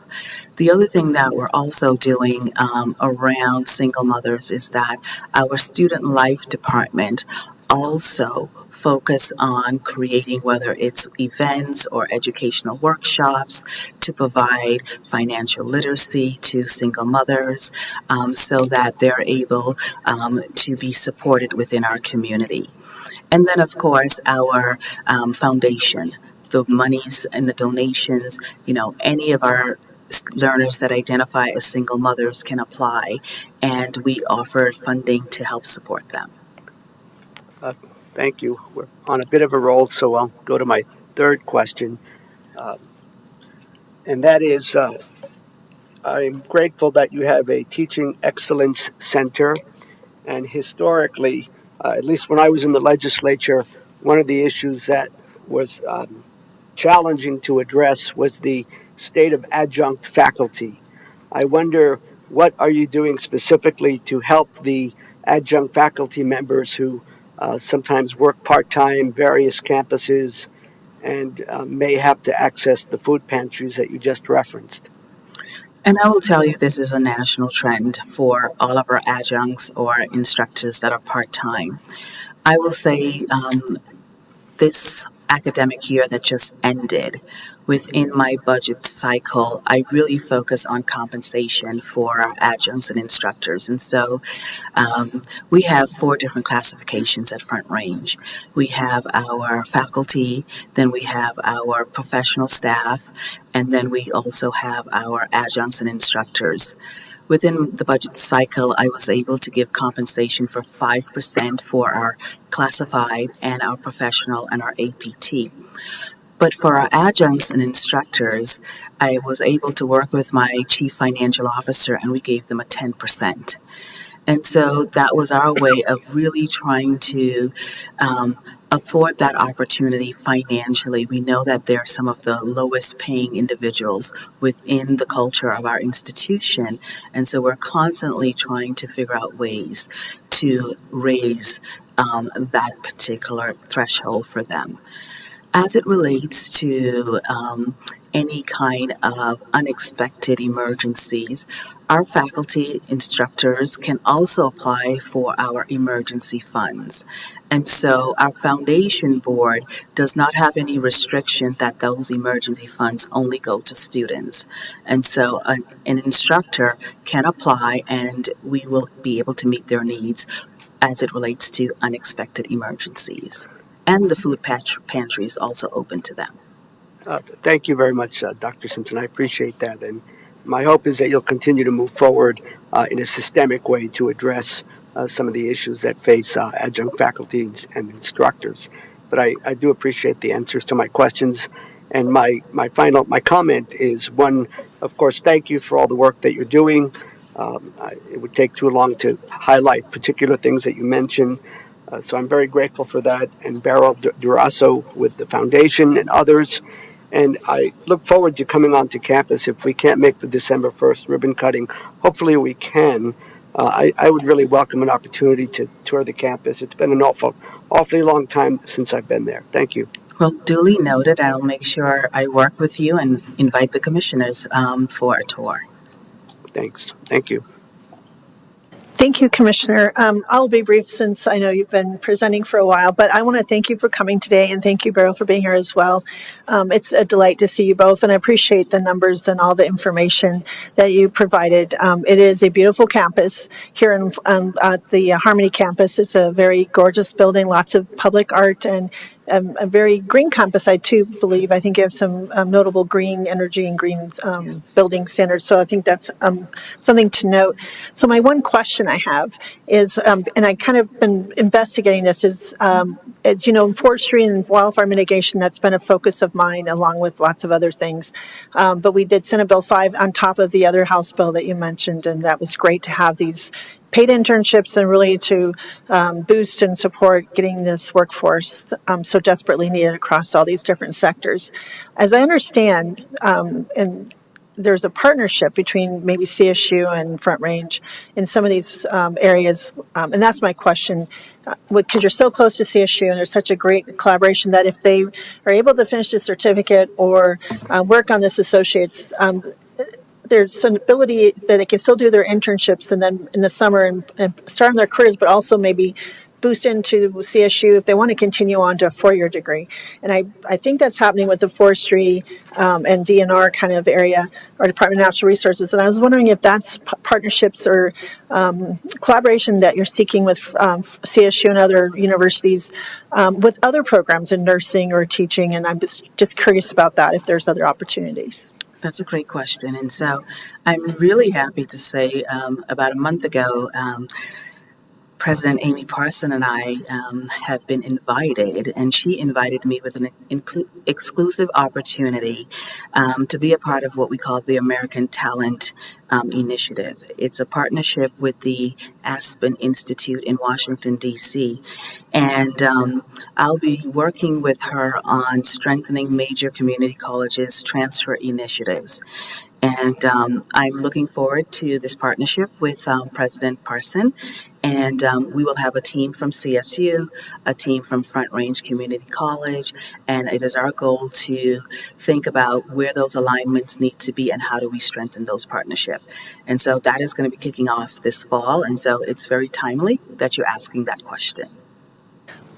The other thing that we're also doing around single mothers is that our student life department also focus on creating, whether it's events or educational workshops, to provide financial literacy to single mothers so that they're able to be supported within our community. And then, of course, our foundation, the monies and the donations, any of our learners that identify as single mothers can apply, and we offer funding to help support them. Thank you. We're on a bit of a roll, so I'll go to my third question. And that is, I'm grateful that you have a teaching excellence center. And historically, at least when I was in the legislature, one of the issues that was challenging to address was the state of adjunct faculty. I wonder, what are you doing specifically to help the adjunct faculty members who sometimes work part-time, various campuses, and may have to access the food pantries that you just referenced? And I will tell you, this is a national trend for all of our adjuncts or instructors that are part-time. I will say this academic year that just ended, within my budget cycle, I really focus on compensation for our adjuncts and instructors. And so we have 4 different classifications at Front Range. We have our faculty, then we have our professional staff, and then we also have our adjuncts and instructors. Within the budget cycle, I was able to give compensation for 5% for our classified and our professional and our APT. But for our adjuncts and instructors, I was able to work with my chief financial officer, and we gave them a 10%. And so that was our way of really trying to afford that opportunity financially. We know that they're some of the lowest paying individuals within the culture of our institution. And so we're constantly trying to figure out ways to raise that particular threshold for them. As it relates to any kind of unexpected emergencies, our faculty instructors can also apply for our emergency funds. And so our foundation board does not have any restriction that those emergency funds only go to students. And so an instructor can apply, and we will be able to meet their needs as it relates to unexpected emergencies. And the food pantry is also open to them. Thank you very much, Dr. Simpson. I appreciate that. And my hope is that you'll continue to move forward in a systemic way to address some of the issues that face adjunct faculty and instructors. But I do appreciate the answers to my questions. And my comment is one, of course, thank you for all the work that you're doing. It would take too long to highlight particular things that you mentioned. So I'm very grateful for that, and Beryl Durasso with the foundation and others. And I look forward to coming onto campus. If we can't make the December 1st ribbon cutting, hopefully we can. I would really welcome an opportunity to tour the campus. It's been an awfully long time since I've been there. Thank you. Well, duly noted. I'll make sure I work with you and invite the commissioners for a tour. Thanks. Thank you. Thank you, Commissioner. I'll be brief since I know you've been presenting for a while, but I want to thank you for coming today, and thank you, Beryl, for being here as well. It's a delight to see you both, and I appreciate the numbers and all the information that you provided. It is a beautiful campus here at the Harmony campus. It's a very gorgeous building, lots of public art, and a very green campus, I too believe. I think you have some notable green energy and green building standards. So I think that's something to note. So my one question I have is, and I kind of been investigating this, is as you know, forestry and wildfire mitigation, that's been a focus of mine along with lots of other things. But we did Senate Bill 5 on top of the other House bill that you mentioned, and that was great to have these paid internships and really to boost and support getting this workforce so desperately needed across all these different sectors. As I understand, and there's a partnership between maybe CSU and Front Range in some of these areas, and that's my question, because you're so close to CSU and there's such a great collaboration that if they are able to finish the certificate or work on this associate's, there's an ability that they can still do their internships and then in the summer and start on their careers, but also maybe boost into CSU if they want to continue on to a four-year degree. And I think that's happening with the forestry and DNR kind of area, or Department of Natural Resources. And I was wondering if that's partnerships or collaboration that you're seeking with CSU and other universities with other programs in nursing or teaching. And I'm just curious about that, if there's other opportunities. That's a great question. And so I'm really happy to say about a month ago, President Amy Parson and I have been invited, and she invited me with an exclusive opportunity to be a part of what we call the American Talent Initiative. It's a partnership with the Aspen Institute in Washington, D.C., and I'll be working with her on strengthening major community colleges' transfer initiatives. And I'm looking forward to this partnership with President Parson. And we will have a team from CSU, a team from Front Range Community College, and it is our goal to think about where those alignments need to be and how do we strengthen those partnerships. And so that is going to be kicking off this fall. And so it's very timely that you're asking that question.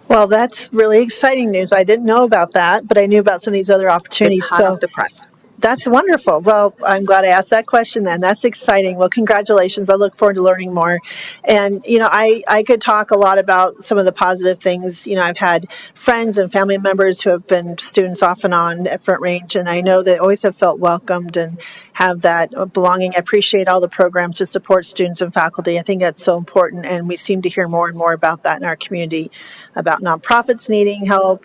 Well, that's really exciting news. I didn't know about that, but I knew about some of these other opportunities. It's hot off the press. That's wonderful. Well, I'm glad I asked that question then. That's exciting. Well, congratulations. I look forward to learning more. And, you know, I could talk a lot about some of the positive things. You know, I've had friends and family members who have been students off and on at Front Range, and I know they always have felt welcomed and have that belonging. I appreciate all the programs to support students and faculty. I think that's so important, and we seem to hear more and more about that in our community, about nonprofits needing help,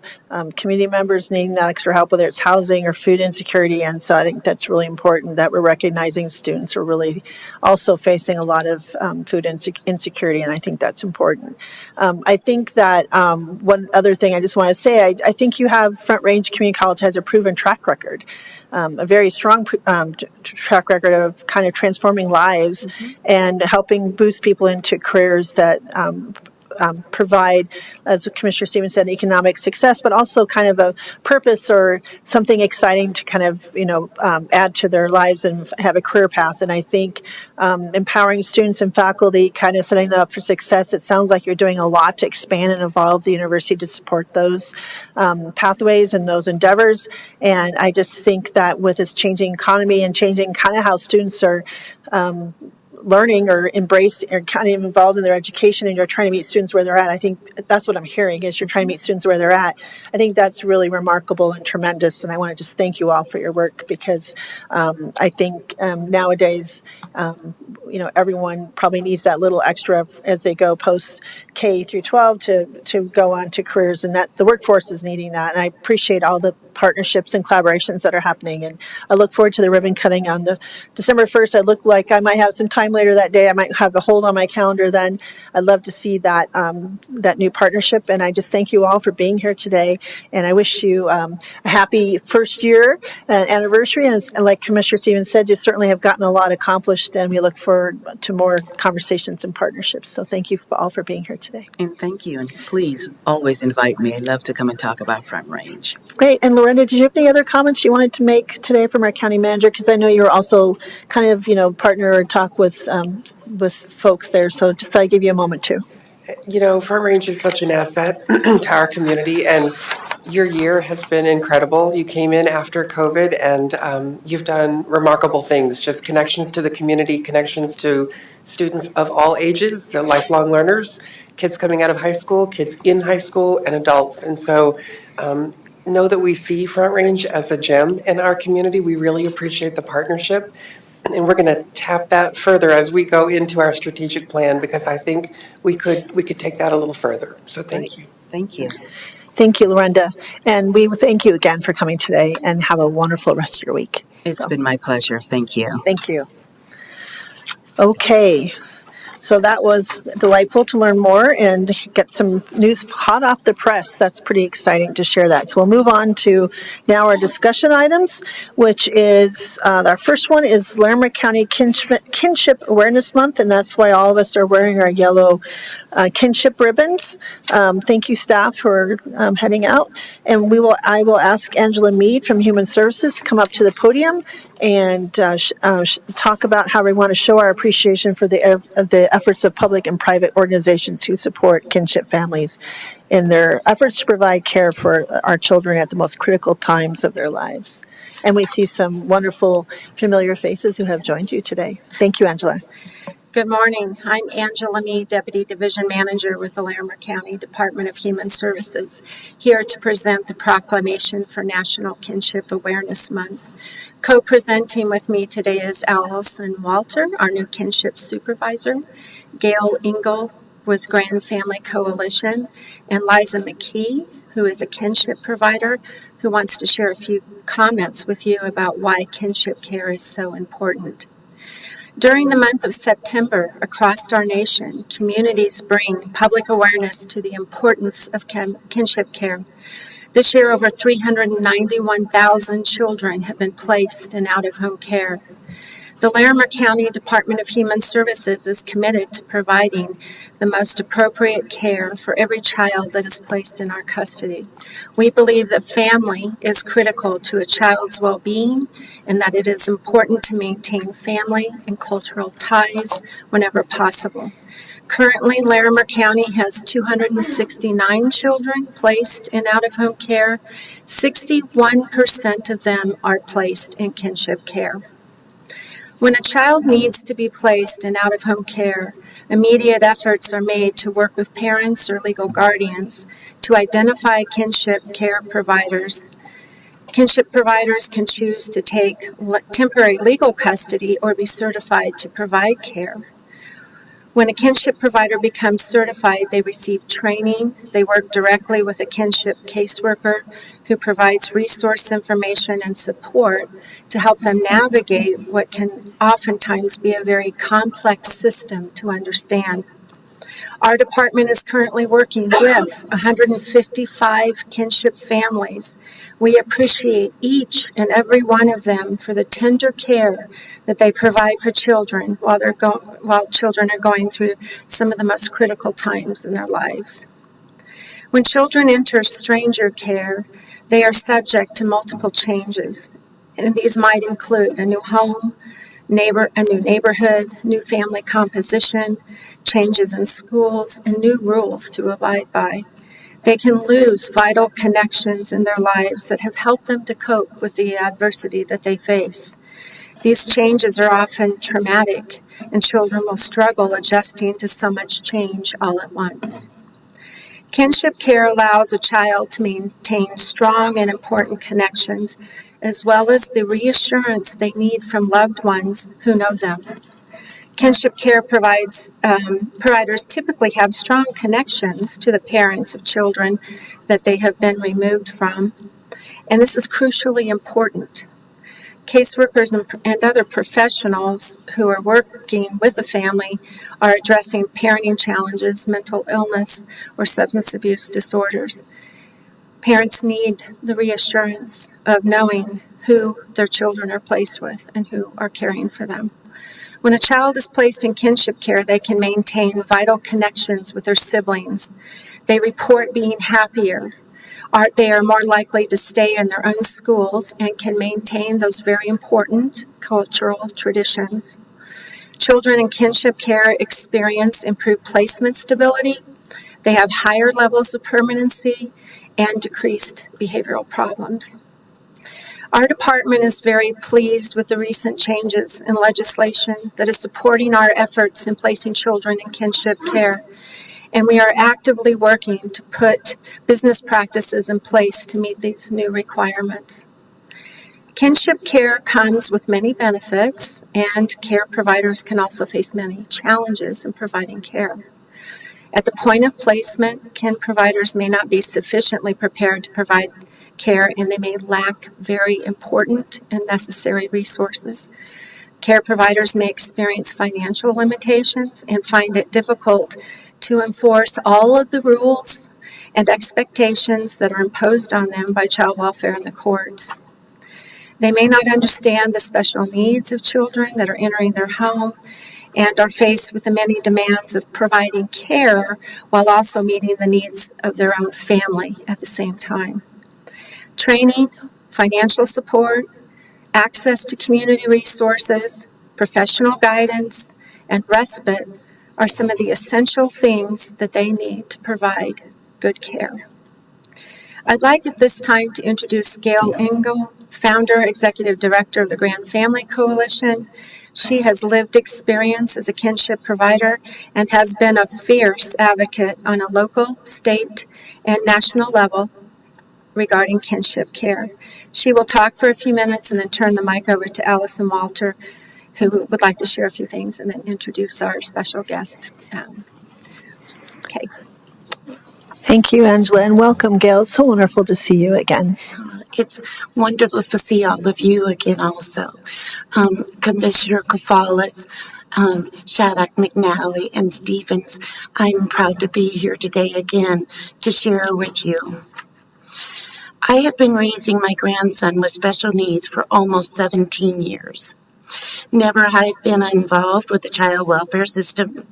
community members needing that extra help, whether it's housing or food insecurity. And so I think that's really important that we're recognizing students are really also facing a lot of food insecurity, and I think that's important. I think that one other thing I just want to say, I think you have Front Range Community College has a proven track record, a very strong track record of kind of transforming lives and helping boost people into careers that provide, as Commissioner Stevens said, economic success, but also kind of a purpose or something exciting to kind of, you know, add to their lives and have a career path. And I think empowering students and faculty, kind of setting them up for success, it sounds like you're doing a lot to expand and evolve the university to support those pathways and those endeavors. And I just think that with this changing economy and changing kind of how students are learning or embracing or kind of involved in their education, and you're trying to meet students where they're at. I think that's what I'm hearing is you're trying to meet students where they're at. I think that's really remarkable and tremendous, and I want to just thank you all for your work, because I think nowadays, you know, everyone probably needs that little extra as they go post K through 12 to go on to careers, and that the workforce is needing that. And I appreciate all the partnerships and collaborations that are happening, and I look forward to the ribbon cutting on the December 1st. I look like I might have some time later that day. I might have a hold on my calendar then. I'd love to see that that new partnership, and I just thank you all for being here today, and I wish you a happy first year anniversary, and like Commissioner Stevens said, you certainly have gotten a lot accomplished, and we look forward forward to more conversations and partnerships. So thank you all for being here today. And thank you. And please always invite me. I'd love to come and talk about Front Range. Great. And Lorenda, did you have any other comments you wanted to make today from our county manager? Because I know you're also kind of, partner or talk with folks there. So just thought I'd give you a moment too. Front Range is such an asset to our community, and your year has been incredible. You came in after COVID, and you've done remarkable things, just connections to the community, connections to students of all ages, the lifelong learners, kids coming out of high school, kids in high school, and adults. And so know that we see Front Range as a gem in our community. We really appreciate the partnership. And we're going to tap that further as we go into our strategic plan, because I think we could take that a little further. So thank you. Thank you. Thank you, Lorenda. And we thank you again for coming today, and have a wonderful rest of your week. It's been my pleasure. Thank you. Thank you. Okay. So that was delightful to learn more and get some news hot off the press. That's pretty exciting to share that. So we'll move on to now our discussion items, which is our first one is Larimer County Kinship Awareness Month, and that's why all of us are wearing our yellow kinship ribbons. Thank you, staff, for heading out. And I will ask Angela Mead from Human Services to come up to the podium and talk about how we want to show our appreciation for the efforts of public and private organizations who support kinship families in their efforts to provide care for our children at the most critical times of their lives. And we see some wonderful, familiar faces who have joined you today. Thank you, Angela. Good morning. I'm Angela Mead, Deputy Division Manager with the Larimer County Department of Human Services, here to present the proclamation for National Kinship Awareness Month. Co-presenting with me today is Allison Walter, our new Kinship Supervisor, Gail Engel with Grand Family Coalition, and Liza McKee, who is a kinship provider, who wants to share a few comments with you about why kinship care is so important. During the month of September, across our nation, communities bring public awareness to the importance of kinship care. This year, over 391,000 children have been placed in out-of-home care. The Larimer County Department of Human Services is committed to providing the most appropriate care for every child that is placed in our custody. We believe that family is critical to a child's well-being, and that it is important to maintain family and cultural ties whenever possible. Currently, Larimer County has 269 children placed in out-of-home care. 61% of them are placed in kinship care. When a child needs to be placed in out-of-home care, immediate efforts are made to work with parents or legal guardians to identify kinship care providers. Kinship providers can choose to take temporary legal custody or be certified to provide care. When a kinship provider becomes certified, they receive training. They work directly with a kinship caseworker who provides resource information and support to help them navigate what can oftentimes be a very complex system to understand. Our department is currently working with 155 kinship families. We appreciate each and every one of them for the tender care that they provide for children while children are going through some of the most critical times in their lives. When children enter stranger care, they are subject to multiple changes, and these might include a new home, a new neighborhood, new family composition, changes in schools, and new rules to abide by. They can lose vital connections in their lives that have helped them to cope with the adversity that they face. These changes are often traumatic, and children will struggle adjusting to so much change all at once. Kinship care allows a child to maintain strong and important connections, as well as the reassurance they need from loved ones who know them. Kinship care providers typically have strong connections to the parents of children that they have been removed from, and this is crucially important. Caseworkers and other professionals who are working with the family are addressing parenting challenges, mental illness, or substance abuse disorders. Parents need the reassurance of knowing who their children are placed with and who are caring for them. When a child is placed in kinship care, they can maintain vital connections with their siblings. They report being happier. They are more likely to stay in their own schools and can maintain those very important cultural traditions. Children in kinship care experience improved placement stability. They have higher levels of permanency and decreased behavioral problems. Our department is very pleased with the recent changes in legislation that is supporting our efforts in placing children in kinship care, and we are actively working to put business practices in place to meet these new requirements. Kinship care comes with many benefits, and care providers can also face many challenges in providing care. At the point of placement, kin providers may not be sufficiently prepared to provide care, and they may lack very important and necessary resources. Care providers may experience financial limitations and find it difficult to enforce all of the rules and expectations that are imposed on them by child welfare and the courts. They may not understand the special needs of children that are entering their home and are faced with the many demands of providing care while also meeting the needs of their own family at the same time. Training, financial support, access to community resources, professional guidance, and respite are some of the essential things that they need to provide good care. I'd like at this time to introduce Gail Engel, founder, executive director of the Grand Family Coalition. She has lived experience as a kinship provider and has been a fierce advocate on a local, state, and national level regarding kinship care. She will talk for a few minutes and then turn the mic over to Allison Walter, who would like to share a few things and then introduce our special guest. Okay. Thank you, Angela, and welcome, Gail. It's so wonderful to see you again. It's wonderful to see all of you again also. Commissioner Kafalis, Shattuck, McNally, and Stevens, I'm proud to be here today again to share with you. I have been raising my grandson with special needs for almost 17 years. Never have I been involved with the child welfare system.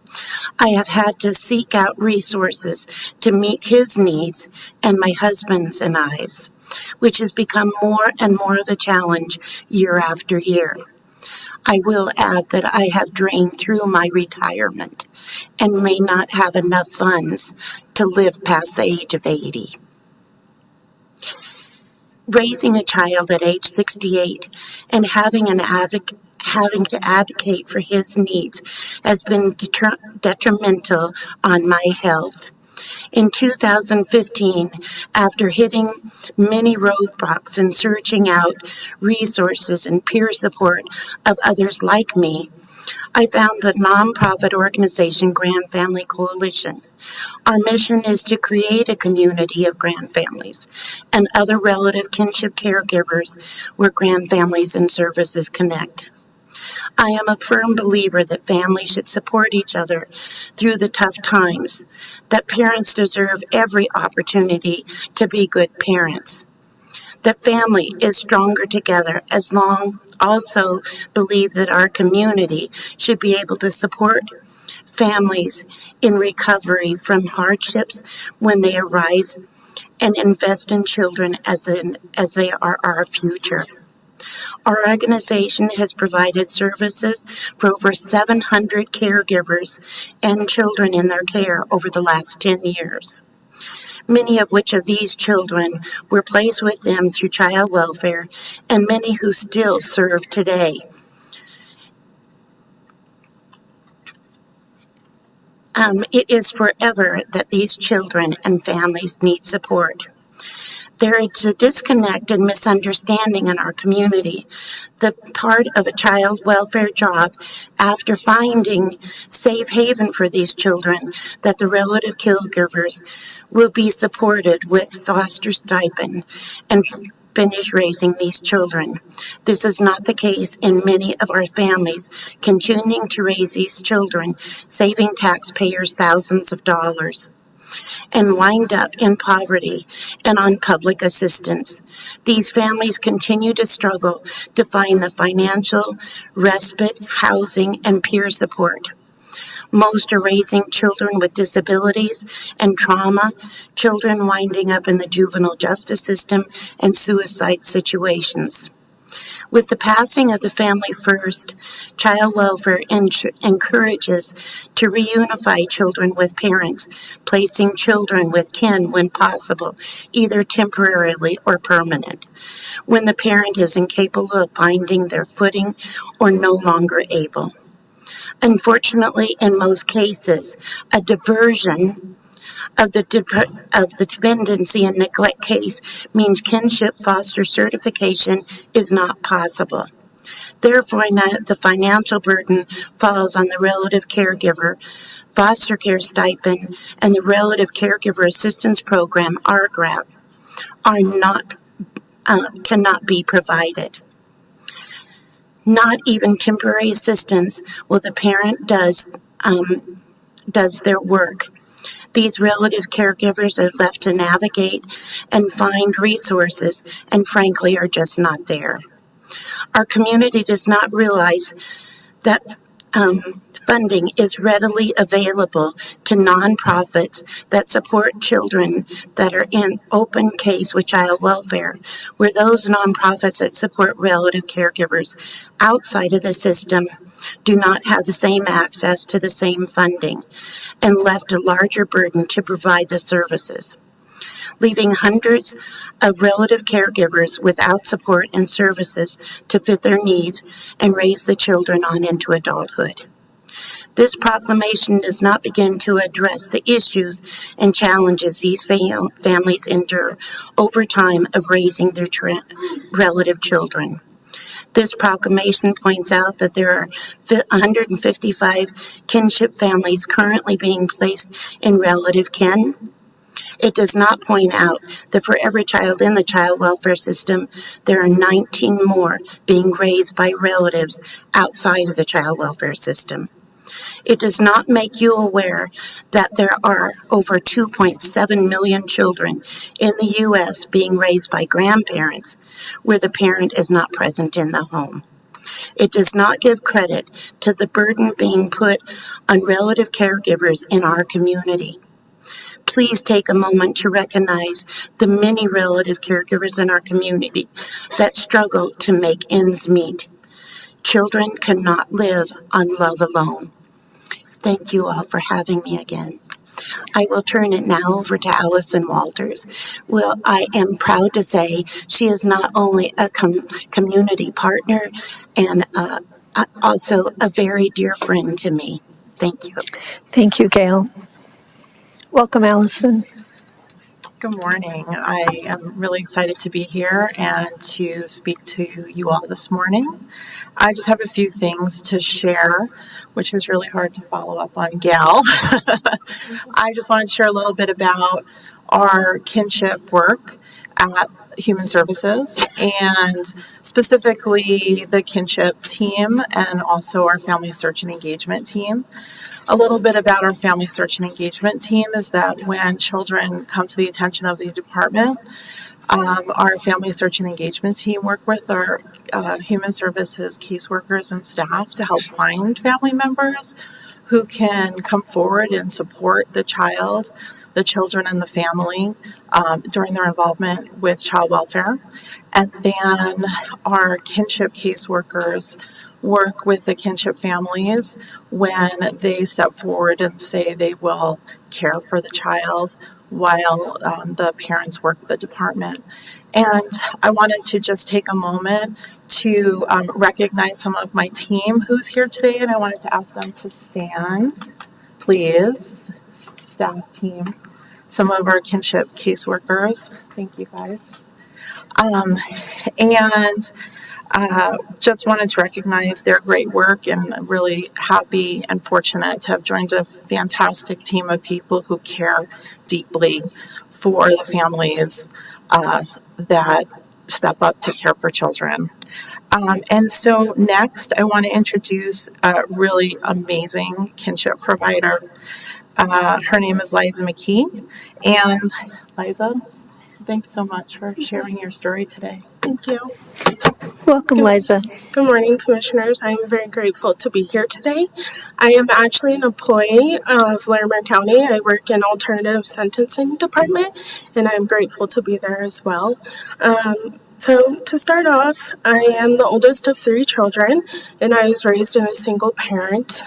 I have had to seek out resources to meet his needs and my husband's and I's, which has become more and more of a challenge year after year. I will add that I have drained through my retirement and may not have enough funds to live past the age of 80. Raising a child at age 68 and having to advocate for his needs has been detrimental on my health. In 2015, after hitting many roadblocks and searching out resources and peer support of others like me, I found the nonprofit organization Grand Family Coalition. Our mission is to create a community of grand families and other relative kinship caregivers where grand families and services connect. I am a firm believer that families should support each other through the tough times, that parents deserve every opportunity to be good parents, that family is stronger together also believe that our community should be able to support families in recovery from hardships when they arise and invest in children as they are our future. Our organization has provided services for over 700 caregivers and children in their care over the last 10 years. Many of which of these children were placed with them through child welfare, and many who still serve today. It is forever that these children and families need support. There is a disconnect and misunderstanding in our community. The part of a child welfare job, after finding safe haven for these children, that the relative caregivers will be supported with foster stipend and finish raising these children. This is not the case in many of our families continuing to raise these children, saving taxpayers thousands of dollars. and wind up in poverty and on public assistance. These families continue to struggle to find the financial, respite, housing, and peer support. Most are raising children with disabilities and trauma, children winding up in the juvenile justice system, and suicide situations. With the passing of the Family First, child welfare encourages to reunify children with parents, placing children with kin when possible, either temporarily or permanent, when the parent is incapable of finding their footing or no longer able. Unfortunately, in most cases, a diversion of the dependency and neglect case means kinship foster certification is not possible. Therefore, the financial burden falls on the relative caregiver, foster care stipend, and the relative caregiver assistance program (RGRAP) cannot be provided. Not even temporary assistance while the parent does their work. These relative caregivers are left to navigate and find resources, and frankly are just not there. Our community does not realize that funding is readily available to nonprofits that support children that are in open case with child welfare, where those nonprofits that support relative caregivers outside of the system do not have the same access to the same funding and left a larger burden to provide the services, leaving hundreds of relative caregivers without support and services to fit their needs and raise the children on into adulthood. This proclamation does not begin to address the issues and challenges these families endure over time of raising their relative children. This proclamation points out that there are 155 kinship families currently being placed in relative kin. It does not point out that for every child in the child welfare system, there are 19 more being raised by relatives outside of the child welfare system. It does not make you aware that there are over 2.7 million children in the U.S. being raised by grandparents where the parent is not present in the home. It does not give credit to the burden being put on relative caregivers in our community. Please take a moment to recognize the many relative caregivers in our community that struggle to make ends meet. Children cannot live on love alone. Thank you all for having me again. I will turn it now over to Allison Walters. Well, I am proud to say she is not only a community partner and also a very dear friend to me. Thank you. Thank you, Gail. Welcome, Allison. Good morning. I am really excited to be here and to speak to you all this morning. I just have a few things to share, which is really hard to follow up on Gail. I just wanted to share a little bit about our kinship work at Human Services and specifically the kinship team and also our family search and engagement team. A little bit about our family search and engagement team is that when children come to the attention of the department, our family search and engagement team work with our human services caseworkers and staff to help find family members who can come forward and support the children and the family during their involvement with child welfare. And then our kinship caseworkers work with the kinship families when they step forward and say they will care for the child while the parents work with the department. And I wanted to just take a moment to recognize some of my team who's here today, and I wanted to ask them to stand, please. Staff team, some of our kinship caseworkers. Thank you, guys. Just wanted to recognize their great work and really happy and fortunate to have joined a fantastic team of people who care deeply for the families that step up to care for children. And so next, I want to introduce a really amazing kinship provider. Her name is Liza McKee. And Liza, thanks so much for sharing your story today. Thank you. Welcome, Liza. Good morning, Commissioners. I'm very grateful to be here today. I am actually an employee of Larimer County. I work in alternative sentencing department, and I'm grateful to be there as well. So to start off, I am the oldest of 3 children, and I was raised in a single parent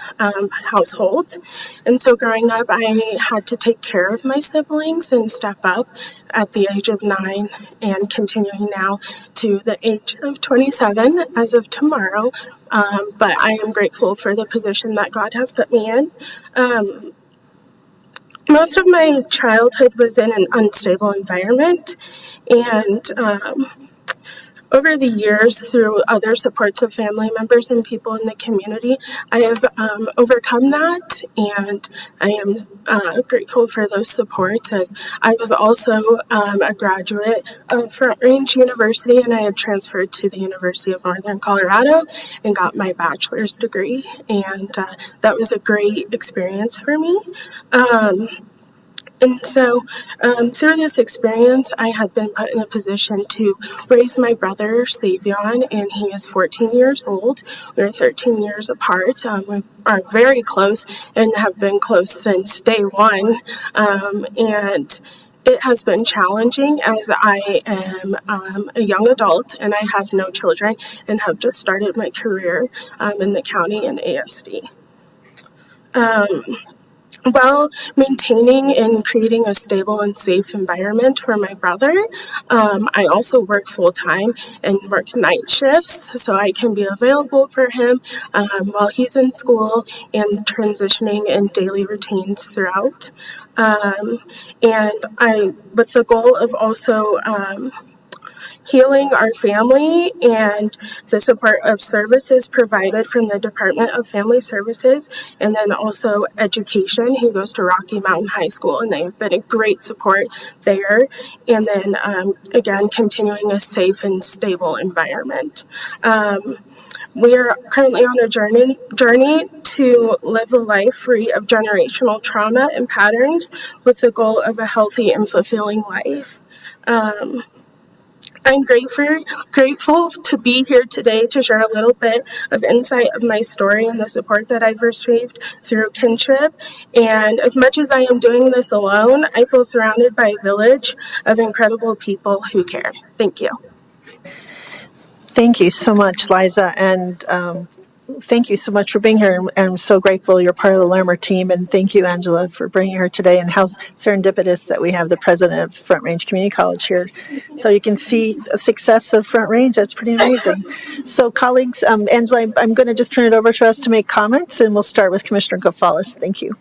household. And so growing up, I had to take care of my siblings and step up at the age of 9 and continuing now to the age of 27 as of tomorrow. But I am grateful for the position that God has put me in. Most of my childhood was in an unstable environment, and over the years, through other supports of family members and people in the community, I have overcome that, and I am grateful for those supports, as I was also a graduate of Front Range University, and I had transferred to the University of Northern Colorado and got my bachelor's degree, and that was a great experience for me. And so through this experience, I had been put in a position to raise my brother, Savion, and he is 14 years old. We're 13 years apart. We are very close and have been close since day one. And it has been challenging, as I am a young adult and I have no children and have just started my career in the county in ASD. While maintaining and creating a stable and safe environment for my brother, I also work full-time and work night shifts, so I can be available for him while he's in school and transitioning in daily routines throughout. And with the goal of also healing our family and the support of services provided from the Department of Family Services, and then also education. He goes to Rocky Mountain High School, and they have been a great support there. And then again, continuing a safe and stable environment. We are currently on a journey to live a life free of generational trauma and patterns, with the goal of a healthy and fulfilling life. I'm grateful to be here today to share a little bit of insight of my story and the support that I've received through Kinship. And as much as I am doing this alone, I feel surrounded by a village of incredible people who care. Thank you. Thank you so much, Liza, and thank you so much for being here. And I'm so grateful you're part of the Larimer team, and thank you, Angela, for bringing her today, and how serendipitous that we have the president of Front Range Community College here. So you can see the success of Front Range. That's pretty amazing. So colleagues, Angela, I'm going to just turn it over to us to make comments, and we'll start with Commissioner Gonzalez. Thank you.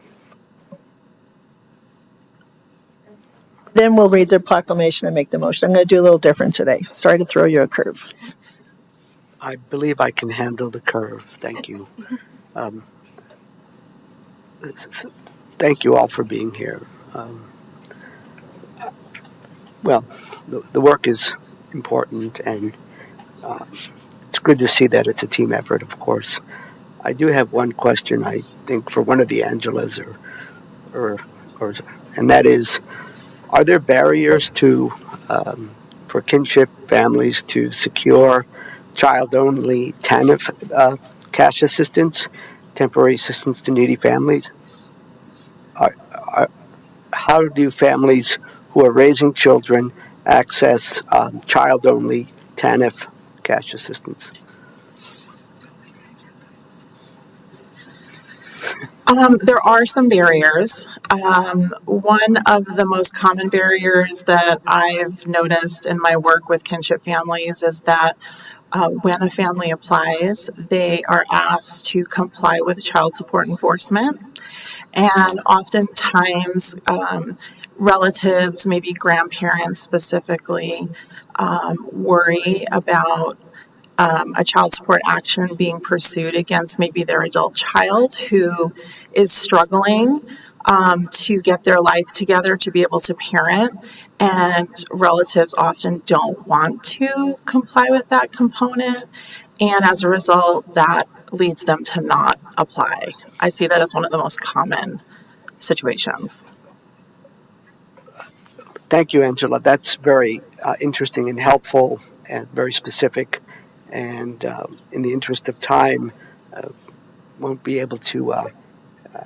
Then we'll read the proclamation and make the motion. I'm going to do a little different today. Sorry to throw you a curve. I believe I can handle the curve. Thank you. Thank you all for being here. Well, the work is important, and it's good to see that it's a team effort, of course. I do have one question, I think, for one of the Angelas, and that is, are there barriers for kinship families to secure child-only TANF cash assistance, temporary assistance to needy families? How do families who are raising children access child-only TANF cash assistance? There are some barriers. One of the most common barriers that I've noticed in my work with kinship families is that when a family applies, they are asked to comply with child support enforcement. And oftentimes, relatives, maybe grandparents specifically, worry about a child support action being pursued against maybe their adult child who is struggling to get their life together to be able to parent, and relatives often don't want to comply with that component, and as a result that leads them to not apply. I see that as one of the most common situations. Thank you, Angela. That's very interesting and helpful and very specific. And in the interest of time, won't be able to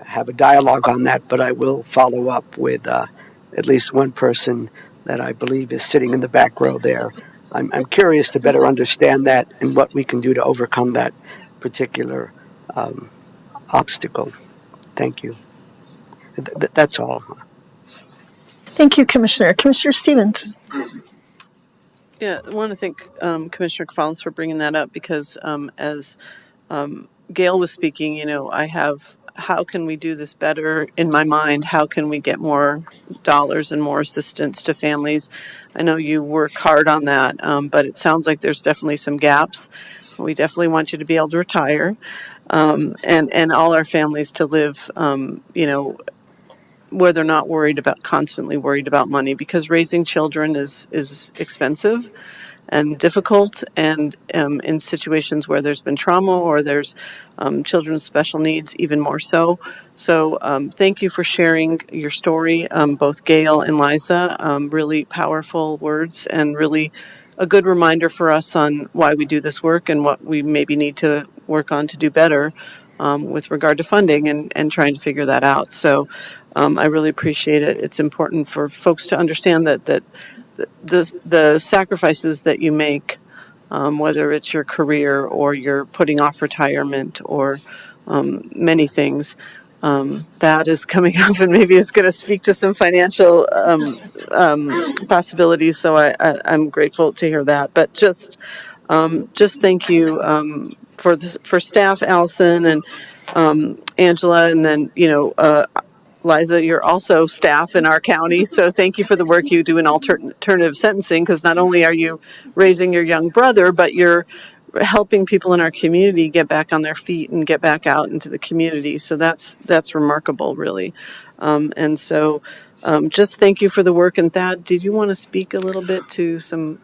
have a dialogue on that, but I will follow up with at least one person that I believe is sitting in the back row there. I'm curious to better understand that and what we can do to overcome that particular obstacle. Thank you. That's all. Thank you, Commissioner. Commissioner Stevens. Yeah, I want to thank Commissioner Gonzalez for bringing that up because as Gail was speaking, I have how can we do this better in my mind? How can we get more dollars and more assistance to families? I know you work hard on that, but it sounds like there's definitely some gaps. We definitely want you to be able to retire and all our families to live, where they're not constantly worried about money, because raising children is expensive and difficult, and in situations where there's been trauma or there's children with special needs, even more so. So thank you for sharing your story, both Gail and Liza. Really powerful words and really a good reminder for us on why we do this work and what we maybe need to work on to do better with regard to funding and trying to figure that out. So I really appreciate it. It's important for folks to understand that the sacrifices that you make, whether it's your career or you're putting off retirement or many things, that is coming up and maybe it's going to speak to some financial possibilities. So I'm grateful to hear that. But just thank you for staff, Allison and Angela, and then Liza, you're also staff in our county, so thank you for the work you do in alternative sentencing, because not only are you raising your young brother, but you're helping people in our community get back on their feet and get back out into the community. So that's remarkable, really. And so just thank you for the work. And Thad, did you want to speak a little bit to some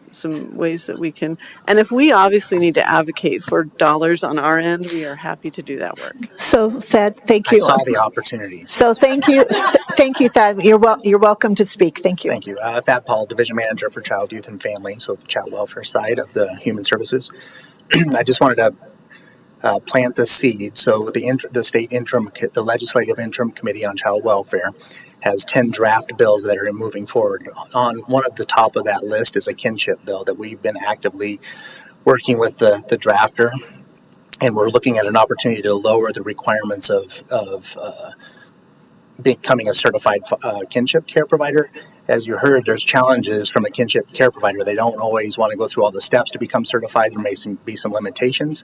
ways that we can, and if we obviously need to advocate for dollars on our end, we are happy to do that work. So, Thad, thank you. I saw the opportunities. So thank you. Thank you, Thad. You're welcome to speak. Thank you. Thank you. Thad Paul, Division Manager for Child, Youth, and Family, so the child welfare side of the Human Services. I just wanted to plant the seed. So the Legislative Interim Committee on Child Welfare has 10 draft bills that are moving forward. On one of the top of that list is a kinship bill that we've been actively working with the drafter, and we're looking at an opportunity to lower the requirements of becoming a certified kinship care provider. As you heard, there's challenges from a kinship care provider. They don't always want to go through all the steps to become certified. There may be some limitations.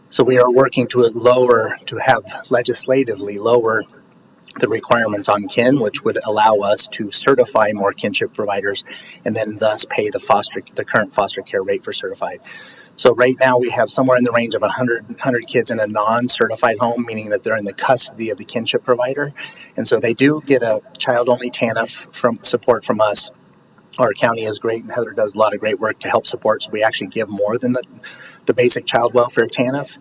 So we are working to have legislatively lower the requirements on kin, which would allow us to certify more kinship providers and then thus pay the current foster care rate for certified. So right now we have somewhere in the range of 100 kids in a non-certified home, meaning that they're in the custody of the kinship provider. And so they do get a child-only TANF from support from us. Our county is great, and Heather does a lot of great work to help support, so we actually give more than the basic child welfare TANF,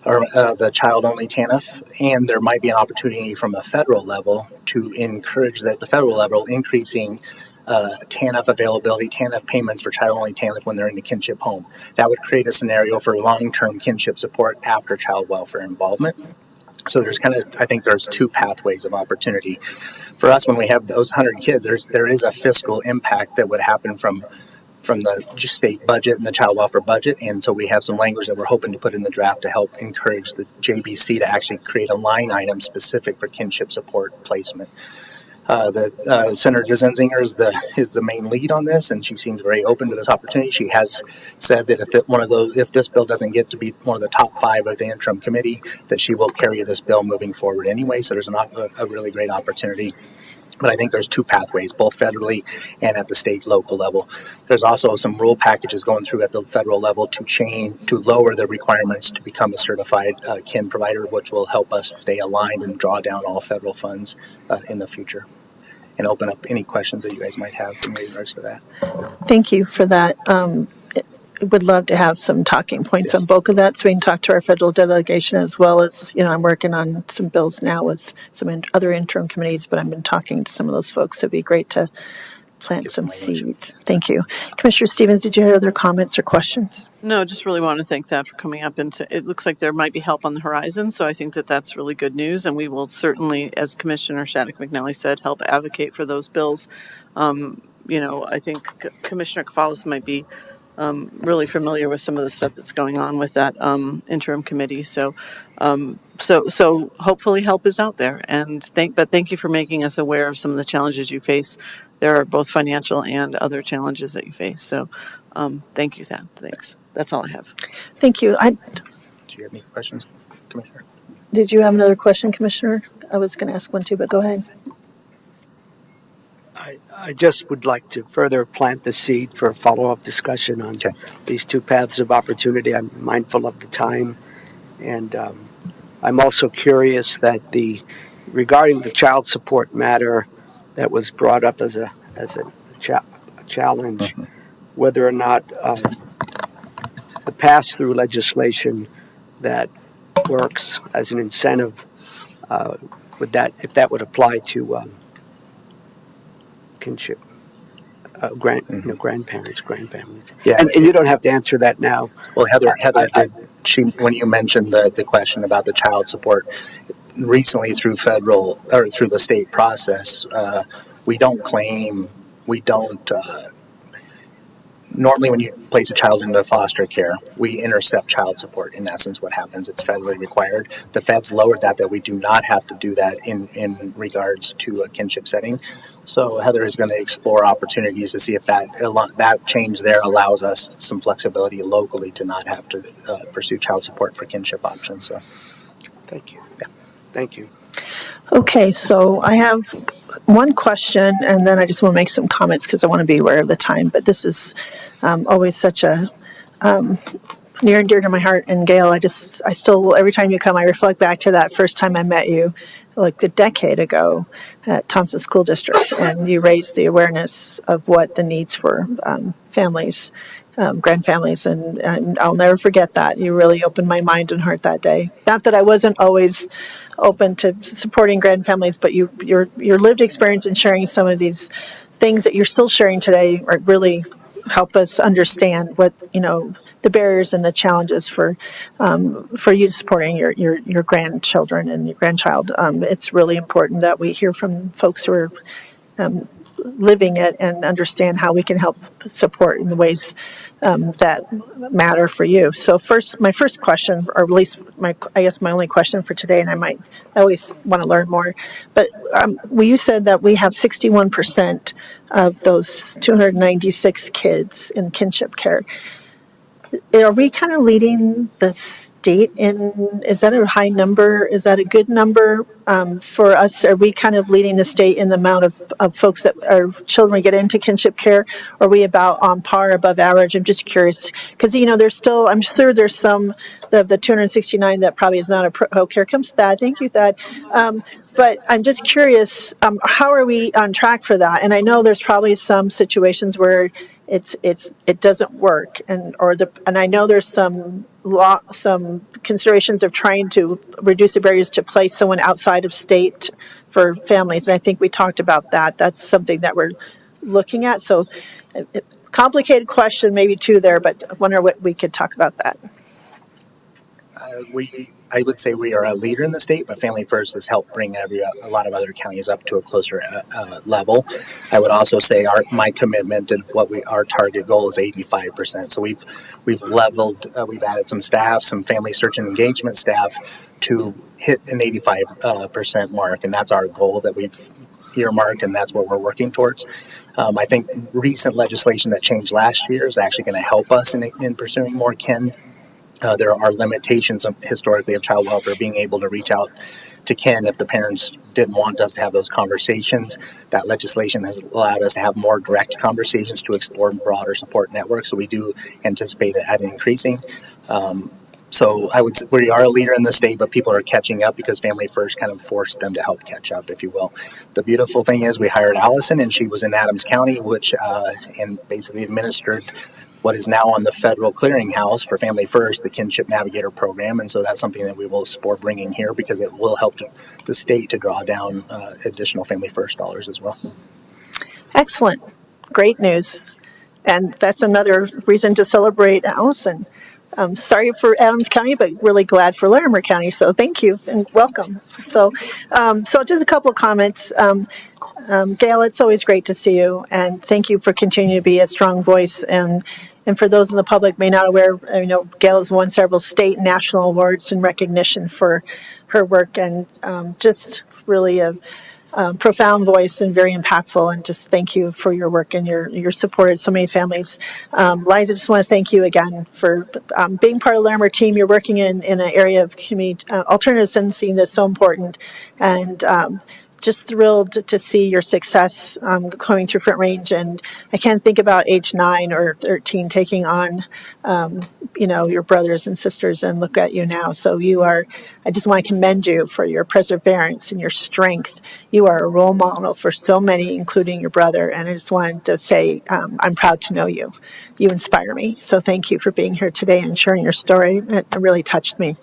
or the child-only TANF, and there might be an opportunity from a federal level to encourage that the federal level increasing TANF availability, TANF payments for child-only TANF when they're in the kinship home. That would create a scenario for long-term kinship support after child welfare involvement. So I think there's two pathways of opportunity. For us, when we have those 100 kids, there is a fiscal impact that would happen from the state budget and the child welfare budget. And so we have some language that we're hoping to put in the draft to help encourage the JBC to actually create a line item specific for kinship support placement. Senator Zenzinger is the main lead on this, and she seems very open to this opportunity. She has said that if this bill doesn't get to be one of the top 5 of the interim committee, that she will carry this bill moving forward anyway. So there's a really great opportunity. But I think there's two pathways, both federally and at the state local level. There's also some rule packages going through at the federal level to lower the requirements to become a certified kin provider, which will help us stay aligned and draw down all federal funds in the future. And open up any questions that you guys might have in regards to that. Thank you for that. would love to have some talking points on both of that, so we can talk to our federal delegation, as well as, I'm working on some bills now with some other interim committees, but I've been talking to some of those folks. It'd be great to plant some seeds. Thank you. Commissioner Stevens, did you have other comments or questions? No, just really want to thank that for coming up. And it looks like there might be help on the horizon. So I think that that's really good news. And we will certainly, as Commissioner Shattuck McNally said, help advocate for those bills. I think Commissioner Kafalis might be really familiar with some of the stuff that's going on with that interim committee. So hopefully help is out there. And thank you for making us aware of some of the challenges you face. There are both financial and other challenges that you face. So thank you. Thanks. That's all I have. Thank you. Do you have any questions, Commissioner? Did you have another question, Commissioner? I was going to ask one too, but go ahead. I just would like to further plant the seed for follow-up discussion on these two paths of opportunity. I'm mindful of the time, and I'm also curious that regarding the child support matter that was brought up as a challenge, whether or not the pass-through legislation that works as an incentive if that would apply to kinship, grandparents. Yeah, and you don't have to answer that now. Well, Heather when you mentioned the question about the child support, recently through the state process, normally when you place a child into foster care, we intercept child support. In essence, what happens, it's federally required. The feds lowered that we do not have to do that in regards to a kinship setting. So Heather is going to explore opportunities to see if that change there allows us some flexibility locally to not have to pursue child support for kinship options. So, thank you. Yeah. Thank you. Okay, so I have one question, and then I just want to make some comments because I want to be aware of the time. But this is always such a near and dear to my heart. And Gail, I still, every time you come, I reflect back to that first time I met you, like a decade ago at Thompson School District, and you raised the awareness of what the needs for families, grandfamilies, and I'll never forget that. You really opened my mind and heart that day. Not that I wasn't always open to supporting grandfamilies, but your lived experience in sharing some of these things that you're still sharing today are really help us understand what the barriers and the challenges for you supporting your grandchildren and your grandchild. It's really important that we hear from folks who are living it and understand how we can help support in the ways that matter for you. So my first question, or at least my only question for today, and I always want to learn more, but you said that we have 61% of those 296 kids in kinship care. Are we kind of leading the state is that a high number? Is that a good number for us? Are we kind of leading the state in the amount of folks that our children get into kinship care? Are we about on par, above average? I'm just curious because, there's still, I'm sure there's some of the 269 that probably is not here comes Thad. Thank you, Thad. But I'm just curious, how are we on track for that? And I know there's probably some situations where it doesn't work, and I know there's some considerations of trying to reduce the barriers to place someone outside of state for families, and I think we talked about that. That's something that we're looking at. So, complicated question, maybe two there, but I wonder what we could talk about that. I would say we are a leader in the state, but Family First has helped bring a lot of other counties up to a closer level. I would also say my commitment and our target goal is 85%. So we've leveled, we've added some staff, some family search and engagement staff to hit an 85% mark, and that's our goal that we've earmarked, and that's what we're working towards. I think recent legislation that changed last year is actually going to help us in pursuing more kin. There are limitations historically of child welfare being able to reach out to kin if the parents didn't want us to have those conversations. That legislation has allowed us to have more direct conversations to explore broader support networks. So we do anticipate that increasing. So we are a leader in the state, but people are catching up because Family First kind of forced them to help catch up, if you will. The beautiful thing is we hired Allison, and she was in Adams County, which and basically administered what is now on the federal clearinghouse for Family First, the Kinship Navigator program. And so that's something that we will support bringing here because it will help the state to draw down additional Family First dollars as well. Excellent. Great news. And that's another reason to celebrate Allison. Sorry for Adams County, but really glad for Larimer County. So thank you and welcome. So just a couple of comments. Gail, it's always great to see you, and thank you for continuing to be a strong voice. And for those in the public may not aware, Gail has won several state and national awards in recognition for her work, and just really a profound voice and very impactful, and just thank you for your work and your support of so many families. Liza, just want to thank you again for being part of the Larimer team. You're working in an area of community alternative sentencing that's so important, and just thrilled to see your success going through Front Range. And I can't think about age 9 or 13 taking on, your brothers and sisters, and look at you now. So I just want to commend you for your perseverance and your strength. You are a role model for so many, including your brother. And I just wanted to say, I'm proud to know you. You inspire me. So thank you for being here today and sharing your story. It really touched me.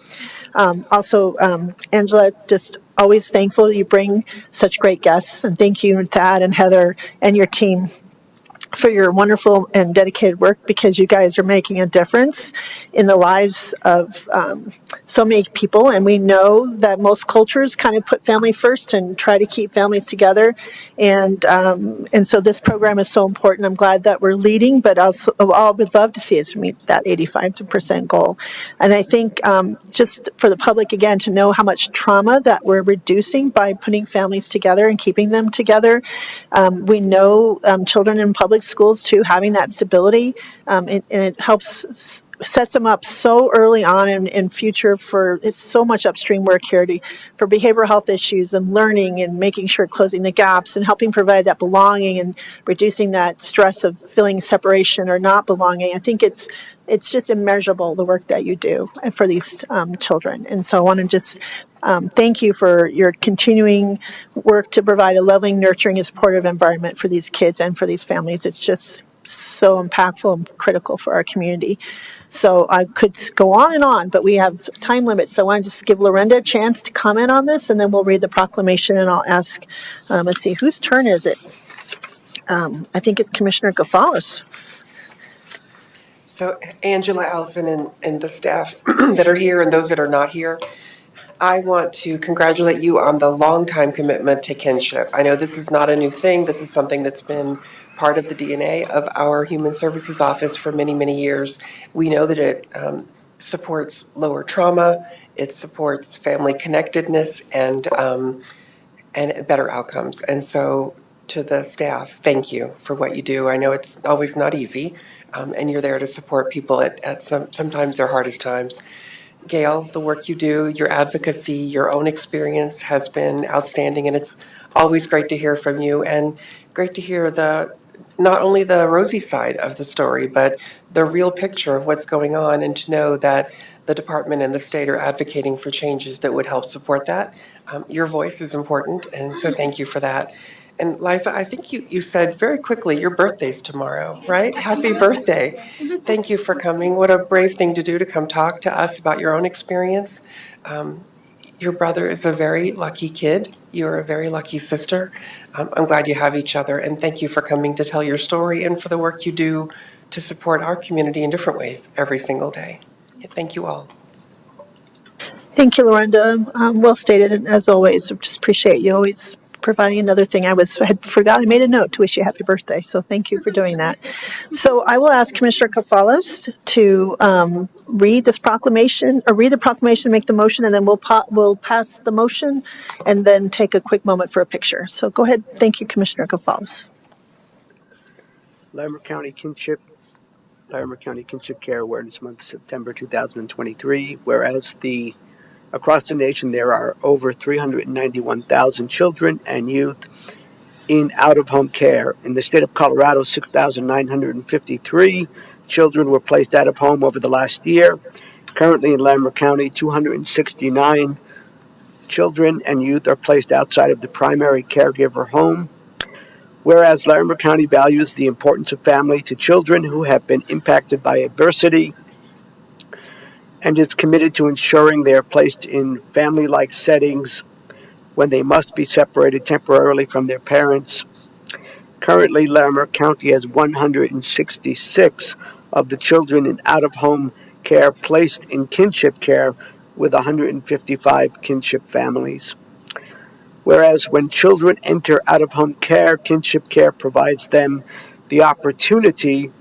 Also, Angela, just always thankful you bring such great guests, and thank you, Thad and Heather and your team, for your wonderful and dedicated work, because you guys are making a difference in the lives of so many people. And we know that most cultures kind of put family first and try to keep families together. And so this program is so important. I'm glad that we're leading, but also all we'd love to see is meet that 85% goal. And I think just for the public, again, to know how much trauma that we're reducing by putting families together and keeping them together. We know children in public schools too, having that stability, and it helps sets them up so early on in future for, it's so much upstream work here for behavioral health issues and learning and making sure closing the gaps and helping provide that belonging and reducing that stress of feeling separation or not belonging. I think it's just immeasurable, the work that you do for these children. And so I want to just thank you for your continuing work to provide a loving, nurturing, and supportive environment for these kids and for these families. It's just so impactful and critical for our community. So I could go on, but we have time limits. So I want to just give Lorinda a chance to comment on this, and then we'll read the proclamation, and I'll ask, let's see, whose turn is it? I think it's Commissioner Gafalis. So Angela, Allison, and the staff that are here and those that are not here, I want to congratulate you on the long-time commitment to kinship. I know this is not a new thing. This is something that's been part of the DNA of our Human Services Office for many, many years. We know that it supports lower trauma, it supports family connectedness, and better outcomes. And so to the staff, thank you for what you do. I know it's always not easy, and you're there to support people at sometimes their hardest times. Gail, the work you do, your advocacy, your own experience has been outstanding, and it's always great to hear from you, and great to hear not only the rosy side of the story, but the real picture of what's going on, and to know that the department and the state are advocating for changes that would help support that. Your voice is important, and so thank you for that. And Liza, I think you said very quickly, your birthday's tomorrow, right? Happy birthday. Thank you for coming. What a brave thing to do, to come talk to us about your own experience. Your brother is a very lucky kid. You're a very lucky sister. I'm glad you have each other, and thank you for coming to tell your story and for the work you do to support our community in different ways every single day. Thank you all. Thank you, Lorinda. Well stated, as always. Just appreciate you always providing another thing. I had forgot. I made a note to wish you happy birthday, so thank you for doing that. So I will ask Commissioner Kafalos to read this proclamation, or read the proclamation, make the motion, and then we'll pass the motion, and then take a quick moment for a picture. So go ahead. Thank you, Commissioner Kafalos. Larimer County Kinship Care Awareness Month, September 2023. Whereas across the nation, there are over 391,000 children and youth in out-of-home care. In the state of Colorado, 6,953 children were placed out of home over the last year. Currently in Larimer County, 269 children and youth are placed outside of the primary caregiver home. Whereas Larimer County values the importance of family to children who have been impacted by adversity and is committed to ensuring they are placed in family-like settings when they must be separated temporarily from their parents. Currently, Larimer County has 166 of the children in out-of-home care placed in kinship care with 155 kinship families. Whereas when children enter out-of-home care, kinship care provides them the opportunity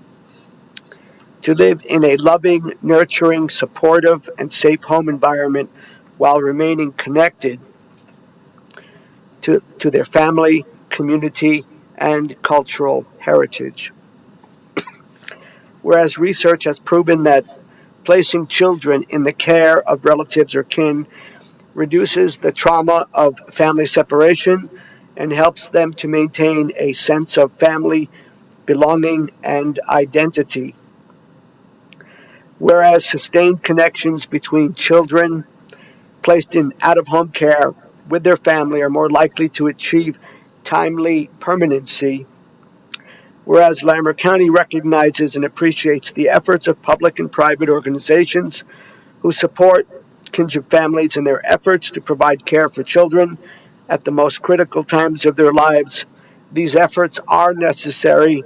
to live in a loving, nurturing, supportive, and safe home environment while remaining connected to their family, community, and cultural heritage. Whereas research has proven that placing children in the care of relatives or kin reduces the trauma of family separation and helps them to maintain a sense of family belonging and identity. Whereas sustained connections between children placed in out-of-home care with their family are more likely to achieve timely permanency. Whereas Larimer County recognizes and appreciates the efforts of public and private organizations who support kinship families in their efforts to provide care for children at the most critical times of their lives. These efforts are necessary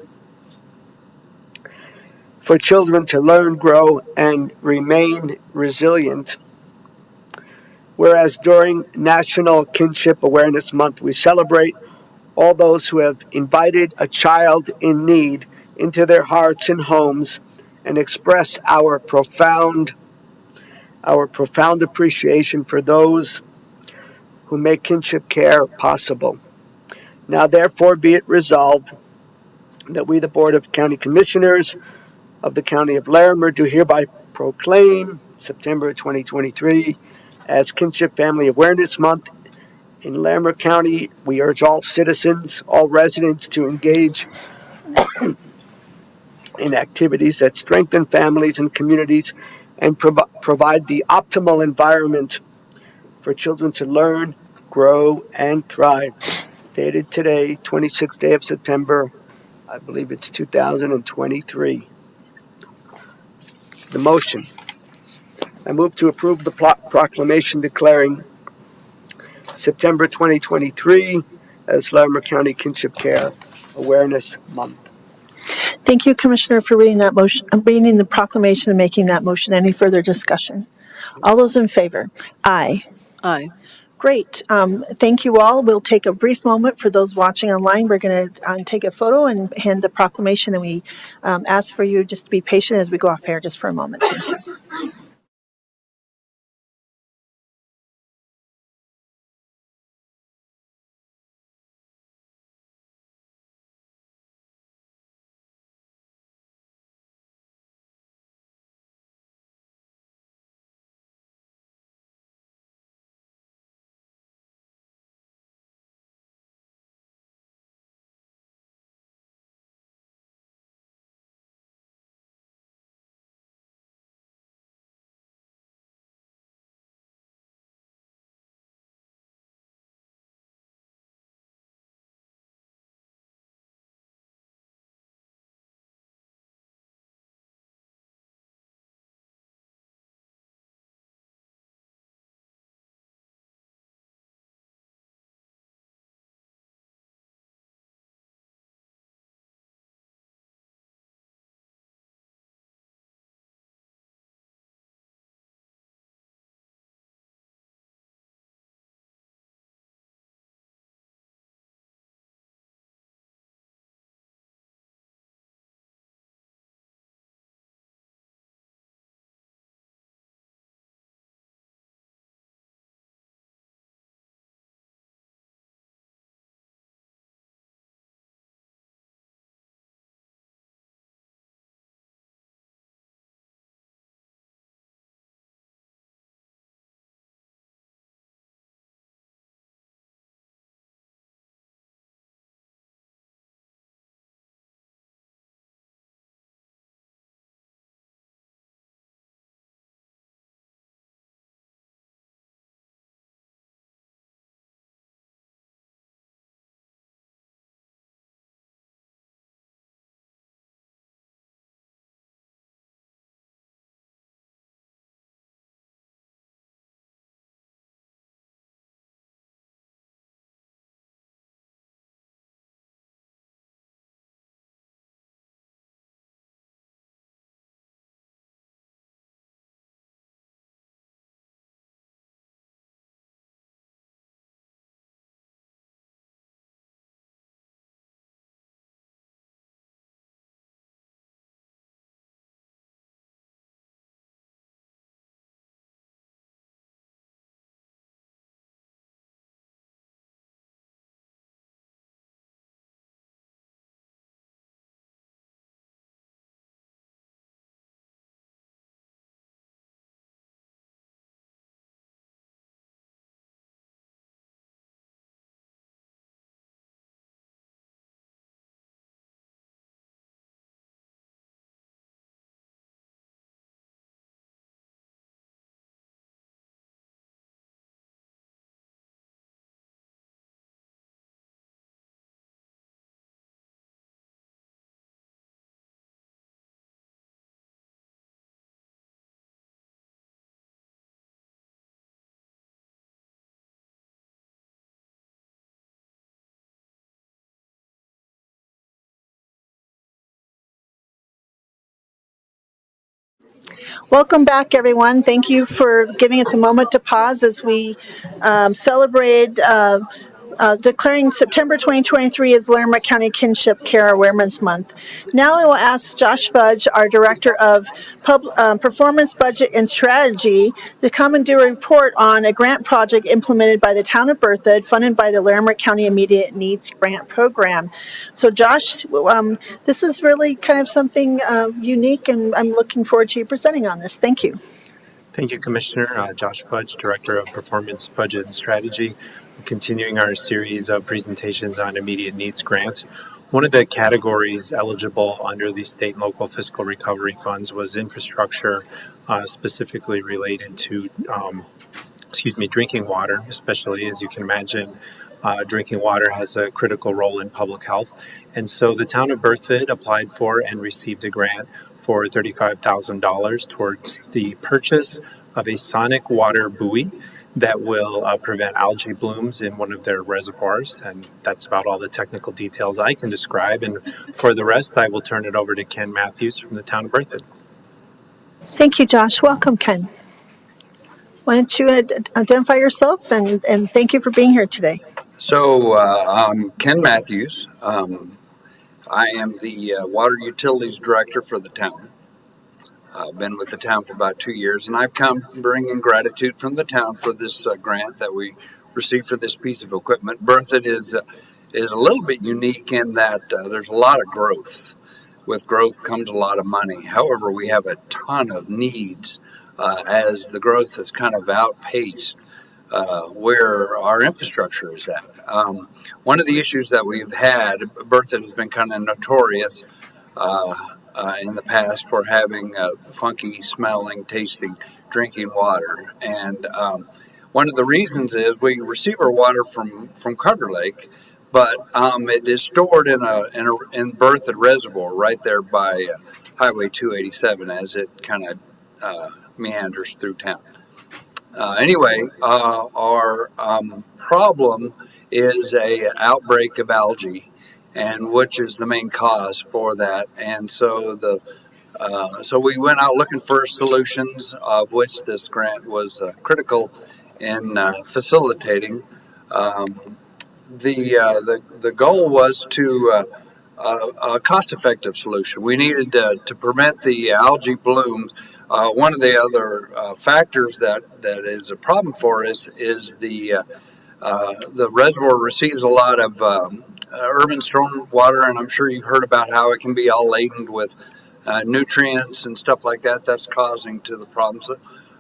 for children to learn, grow, and remain resilient. Whereas during National Kinship Awareness Month, we celebrate all those who have invited a child in need into their hearts and homes and express our profound appreciation for those who make kinship care possible. Now, therefore, be it resolved that we, the Board of County Commissioners of the County of Larimer, do hereby proclaim September 2023 as Kinship Family Awareness Month. In Larimer County, we urge all citizens, all residents to engage in activities that strengthen families and communities and provide the optimal environment for children to learn, grow, and thrive. Dated today, 26th day of September, I believe it's 2023. The motion. I move to approve the proclamation declaring September 2023 as Larimer County Kinship Care Awareness Month. Thank you, Commissioner, for reading that motion, reading the proclamation and making that motion. Any further discussion? All those in favor? Aye. Aye. Great. Thank you all. We'll take a brief moment for those watching online. We're going to take a photo and hand the proclamation, and we ask for you just to be patient as we go off air just for a moment. Thank you. Welcome back, everyone. Thank you for giving us a moment to pause as we celebrate declaring September 2023 as Larimer County Kinship Care Awareness Month. Now I will ask Josh Fudge, our Director of Performance, Budget, and Strategy, to come and do a report on a grant project implemented by the Town of Berthoud, funded by the Larimer County Immediate Needs Grant Program. So Josh, this is really kind of something unique, and I'm looking forward to you presenting on this. Thank you. Thank you, Commissioner. Josh Fudge, Director of Performance, Budget, and Strategy. Continuing our series of presentations on immediate needs grants. One of the categories eligible under the state and local fiscal recovery funds was infrastructure, specifically related to, drinking water, especially as you can imagine. Drinking water has a critical role in public health. And so the town of Berthoud applied for and received a grant for $35,000 towards the purchase of a sonic water buoy that will prevent algae blooms in one of their reservoirs. And that's about all the technical details I can describe. And for the rest, I will turn it over to Ken Matthews from the town of Berthoud. Thank you, Josh. Welcome, Ken. Why don't you identify yourself and thank you for being here today. So I'm Ken Matthews. I am the Water Utilities Director for the town. I've been with the town for about 2 years, and I've come bringing gratitude from the town for this grant that we received for this piece of equipment. Berthoud is a little bit unique in that there's a lot of growth. With growth comes a lot of money. However, we have a ton of needs as the growth has kind of outpaced where our infrastructure is at. One of the issues that we've had, Berthoud has been kind of notorious in the past for having funky smelling, tasting, drinking water. And one of the reasons is we receive our water from Carter Lake, but it is stored in Berthoud Reservoir right there by Highway 287 as it kind of meanders through town. Anyway, our problem is a outbreak of algae, and which is the main cause for that. And so so we went out looking for solutions, of which this grant was critical in facilitating. The goal was to a cost-effective solution. We needed to prevent the algae blooms. One of the other factors that is a problem for us is the reservoir receives a lot of urban storm water, and I'm sure you've heard about how it can be all laden with nutrients and stuff like that. That's causing to the problems.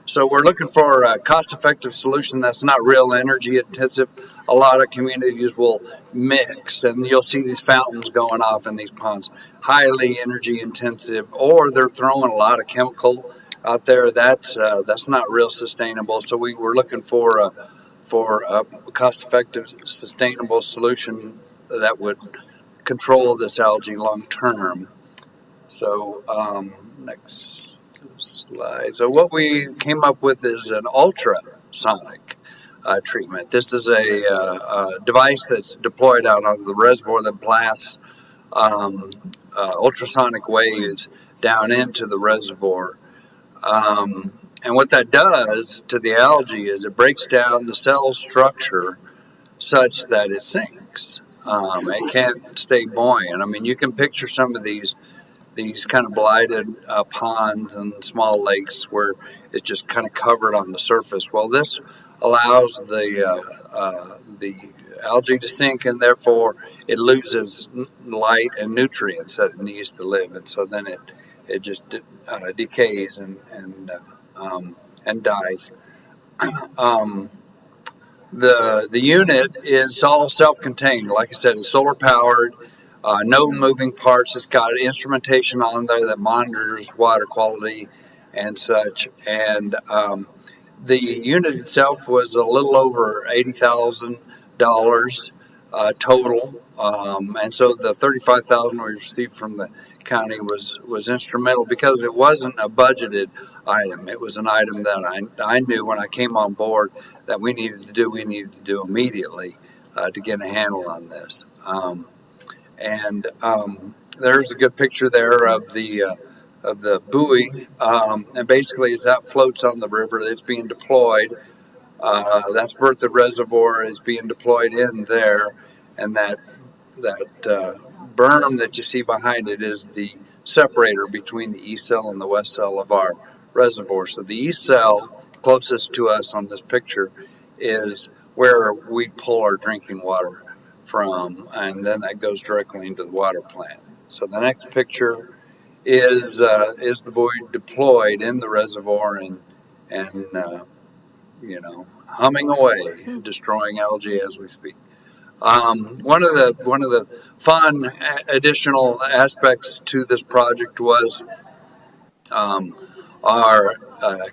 So we're looking for a cost-effective solution that's not real energy intensive. A lot of communities will mix, and you'll see these fountains going off in these ponds, highly energy intensive, or they're throwing a lot of chemical out there. That's not real sustainable. So we were looking for a cost-effective, sustainable solution that would control this algae long term. So next slide. So what we came up with is an ultrasonic treatment. This is a device that's deployed out on the reservoir that blasts ultrasonic waves down into the reservoir. And what that does to the algae is it breaks down the cell structure such that it sinks. It can't stay buoyant. I mean, you can picture some of these kind of blighted ponds and small lakes where it's just kind of covered on the surface. Well, this allows the algae to sink, and therefore it loses light and nutrients that it needs to live. And so then it just decays and dies. The unit is all self-contained. Like I said, it's solar powered, no moving parts. It's got instrumentation on there that monitors water quality and such. And the unit itself was a little over $80,000 total. And so the $35,000 we received from the county was instrumental because it wasn't a budgeted item. It was an item that I knew when I came on board that we needed to do immediately to get a handle on this. There's a good picture there of the the buoy, and basically as that floats on the river, it's being deployed. That's Berthoud Reservoir is being deployed in there, and that berm that you see behind it is the separator between the east cell and the west cell of our reservoir. So the east cell, closest to us on this picture, is where we pull our drinking water from, and then that goes directly into the water plant. So the next picture is the buoy deployed in the reservoir and humming away, destroying algae as we speak. One of the fun additional aspects to this project was our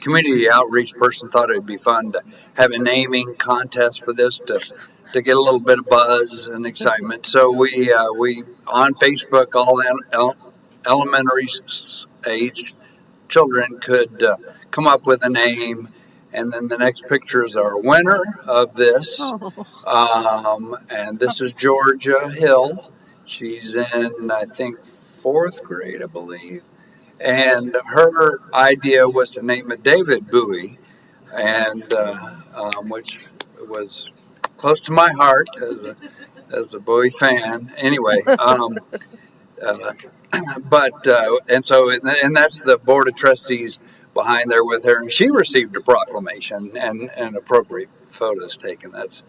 community outreach person thought it would be fun to have a naming contest for this to get a little bit of buzz and excitement. So we on Facebook, all elementary age children could come up with a name. And then the next picture is our winner of this. And this is Georgia Hill. She's in, I think, 4th grade, I believe. And her idea was to name it David Bowie, and which was close to my heart as a Bowie fan. Anyway, and that's the Board of Trustees behind there with her, and she received a proclamation and appropriate photos taken. That's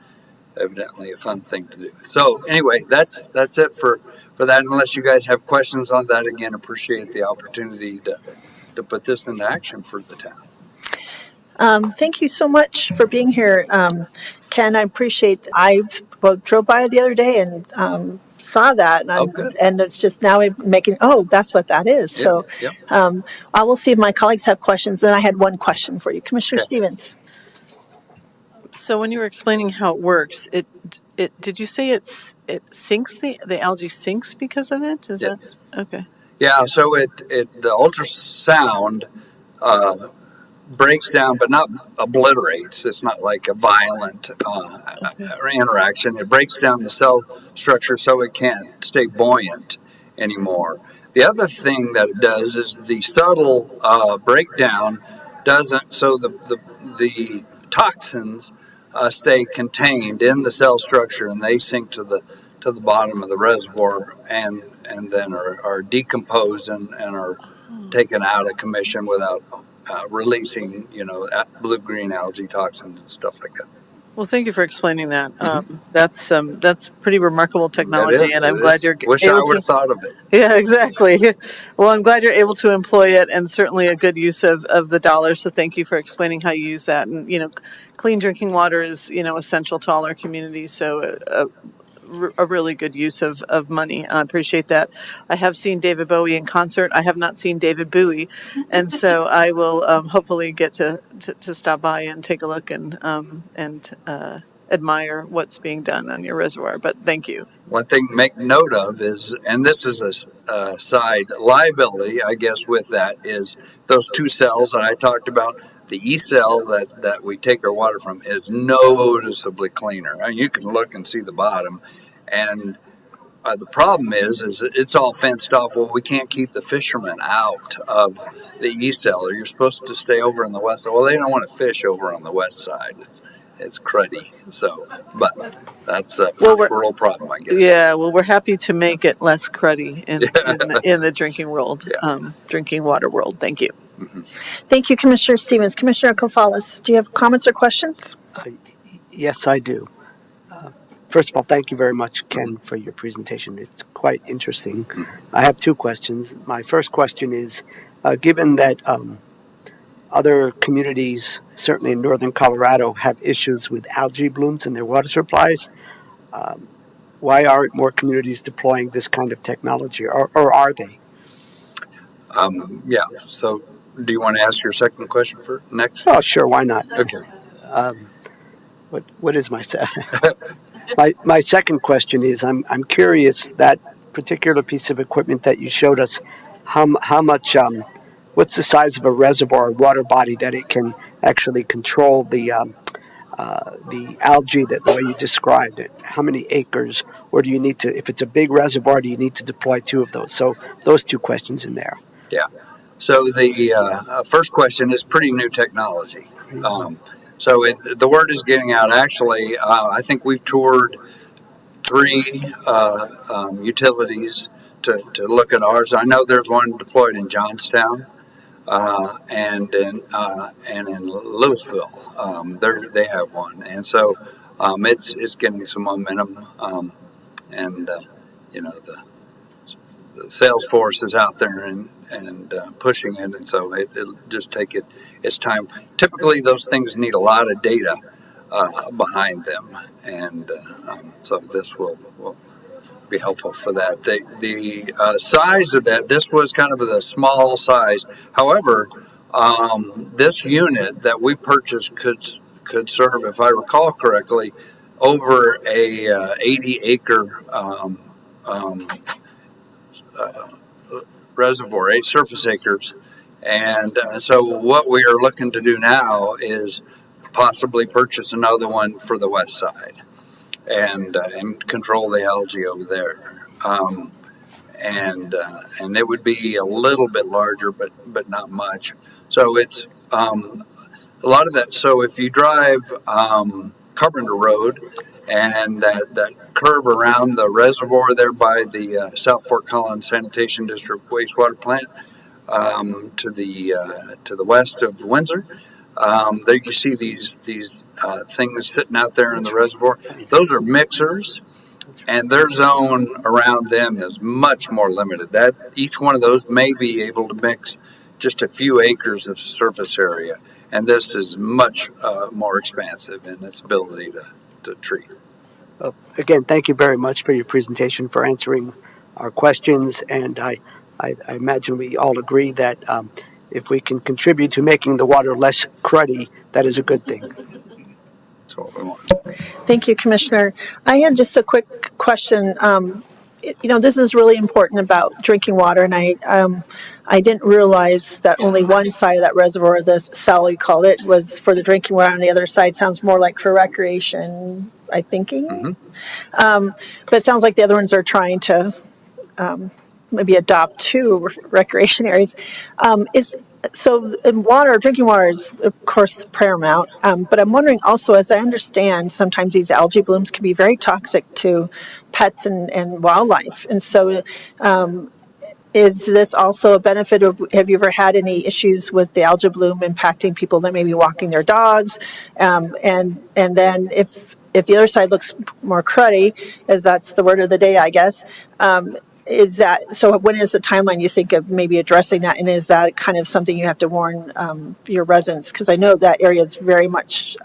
evidently a fun thing to do. So anyway, that's it for that. Unless you guys have questions on that, again, appreciate the opportunity to put this into action for the town. Thank you so much for being here, Ken. I appreciate. I drove by the other day and saw that, and it's just now making. Oh, that's what that is. So, I will see if my colleagues have questions. Then I had one question for you, Commissioner Stevens. So when you were explaining how it works, it did you say it sinks the algae sinks because of it? Is that okay? Yeah. So the ultrasound breaks down, but not obliterates. It's not like a violent interaction. It breaks down the cell structure so it can't stay buoyant anymore. The other thing that it does is the subtle breakdown doesn't, so the toxins stay contained in the cell structure, and they sink to the bottom of the reservoir and then are decomposed and are taken out of commission without releasing, blue-green algae toxins and stuff like that. Well, thank you for explaining that. That's pretty remarkable technology, and I'm glad you're Wish I would have thought of it. Yeah, exactly. Well, I'm glad you're able to employ it, and certainly a good use of the dollars. So thank you for explaining how you use that. And clean drinking water is essential to all our communities. So a really good use of money. I appreciate that. I have seen David Bowie in concert. I have not seen David Bowie, and so I will hopefully get to stop by and take a look and admire what's being done on your reservoir. But thank you. One thing to make note of is, and this is a side liability, I guess, with that is those two cells that I talked about. The E cell that we take our water from is noticeably cleaner. I mean, you can look and see the bottom, and the problem is it's all fenced off. Well, we can't keep the fishermen out of the E cell. You're supposed to stay over on the west side. Well, they don't want to fish over on the west side. It's cruddy. So, but that's a first world problem, I guess. Yeah, well, we're happy to make it less cruddy in the drinking world, drinking water world. Thank you. Mm-hmm. Thank you, Commissioner Stevens. Commissioner Kofalis, do you have comments or questions? Yes, I do. First of all, thank you very much, Ken, for your presentation. It's quite interesting. I have two questions. My first question is, given that other communities, certainly in northern Colorado, have issues with algae blooms in their water supplies, why aren't more communities deploying this kind of technology, or are they? So do you want to ask your second question for next? Oh, sure, why not? Okay. What is my my second question is, I'm curious, that particular piece of equipment that you showed us, how much what's the size of a reservoir or water body that it can actually control the algae that the way you described it? How many acres, or do you need to, if it's a big reservoir, do you need to deploy two of those? So those two questions in there. Yeah. So the first question is pretty new technology. The word is getting out. Actually, I think we've toured 3 utilities to look at ours. I know there's one deployed in Johnstown and in Louisville. They have one, and so it's getting some momentum. The sales force is out there and pushing it, and so it'll just take its time. Typically, those things need a lot of data behind them, and so this will be helpful for that. The size of that, this was kind of the small size. However, this unit that we purchased could serve, if I recall correctly, over a 80-acre reservoir, 8 surface acres. And so what we are looking to do now is possibly purchase another one for the west side and control the algae over there. And it would be a little bit larger, but not much. So it's a lot of that. So if you drive Carpenter Road and that curve around the reservoir there by the South Fort Collins Sanitation District wastewater plant to the west of Windsor, there you see these things sitting out there in the reservoir. Those are mixers, and their zone around them is much more limited. That each one of those may be able to mix just a few acres of surface area, and this is much more expansive in its ability to treat. Again, thank you very much for your presentation, for answering our questions, and I imagine we all agree that if we can contribute to making the water less cruddy, that is a good thing. That's what we want. Thank you, Commissioner. I had just a quick question. This is really important about drinking water, and I didn't realize that only one side of that reservoir, the Sally called it, was for the drinking water. On the other side sounds more like for recreation, I'm thinking. Mm-hmm. But it sounds like the other ones are trying to maybe adopt 2 recreation areas. Drinking water is, of course, paramount. But I'm wondering also, as I understand, sometimes these algae blooms can be very toxic to pets and wildlife. And so is this also a benefit, or have you ever had any issues with the algae bloom impacting people that may be walking their dogs? And then if the other side looks more cruddy, as that's the word of the day, I guess, is that, so when is the timeline you think of maybe addressing that, and is that kind of something you have to warn your residents? Because I know that area is very much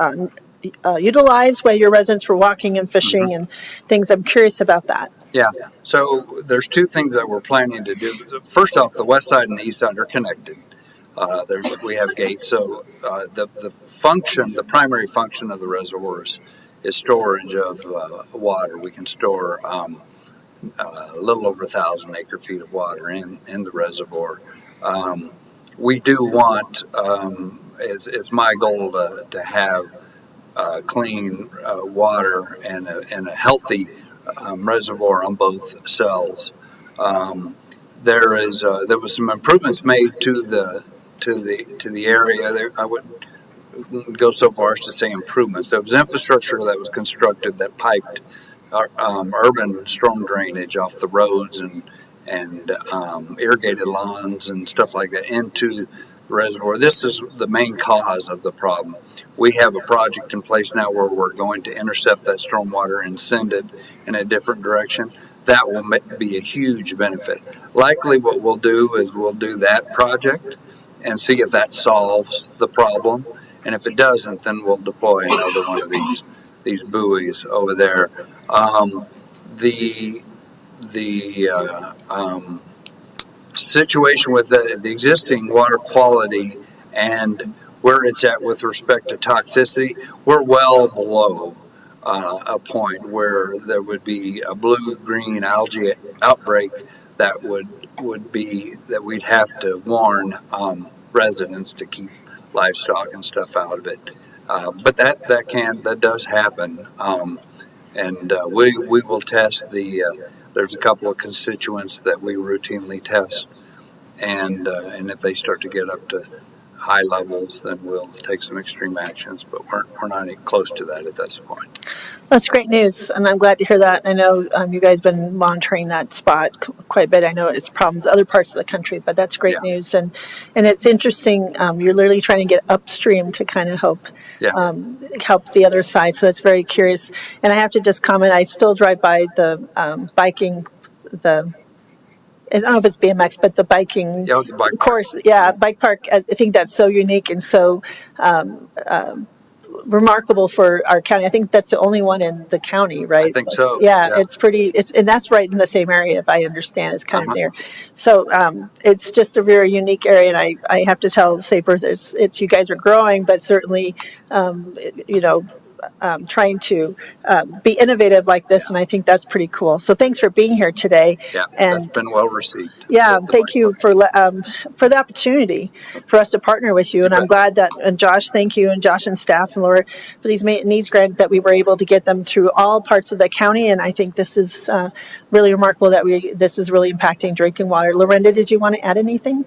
utilized by your residents for walking and fishing and things. I'm curious about that. Yeah, so there's 2 things that we're planning to do. First off, the west side and the east side are connected. We have gates, so the primary function of the reservoirs is storage of water. We can store a little over 1,000 acre-feet of water in the reservoir. We do want, it's my goal to have clean water and a healthy reservoir on both cells. There was some improvements made to the area. I wouldn't go so far as to say improvements. There was infrastructure that was constructed that piped urban storm drainage off the roads and irrigated lawns and stuff like that into the reservoir. This is the main cause of the problem. We have a project in place now where we're going to intercept that stormwater and send it in a different direction. That will be a huge benefit. Likely what we'll do is we'll do that project and see if that solves the problem. And if it doesn't, then we'll deploy another one of these buoys over there. The situation with the existing water quality and where it's at with respect to toxicity, we're well below a point where there would be a blue-green algae outbreak that we'd have to warn residents to keep livestock and stuff out of it. But that does happen. And we will test there's a couple of constituents that we routinely test and if they start to get up to high levels, then we'll take some extreme actions. But we're not any close to that at this point. That's great news, and I'm glad to hear that. I know you guys have been monitoring that spot quite a bit. I know it's problems in other parts of the country, but that's great news. And it's interesting. You're literally trying to get upstream to kind of help help the other side. So that's very curious. And I have to just comment. I still drive by the biking I don't know if it's BMX, but the biking course. Yeah, bike park. I think that's so unique and so remarkable for our county. I think that's the only one in the county, right? I think so. Yeah, it's pretty. And that's right in the same area, if I understand. It's kind of near. So it's just a very unique area, and I have to tell Safer, it's you guys are growing, but certainly, trying to be innovative like this, and I think that's pretty cool. So thanks for being here today. Yeah, and that's been well received. Yeah, thank you for the opportunity for us to partner with you. And I'm glad that, and Josh, thank you, and Josh and staff and Laura for these needs grant that we were able to get them through all parts of the county. And I think this is really remarkable that this is really impacting drinking water. Lorinda, did you want to add anything?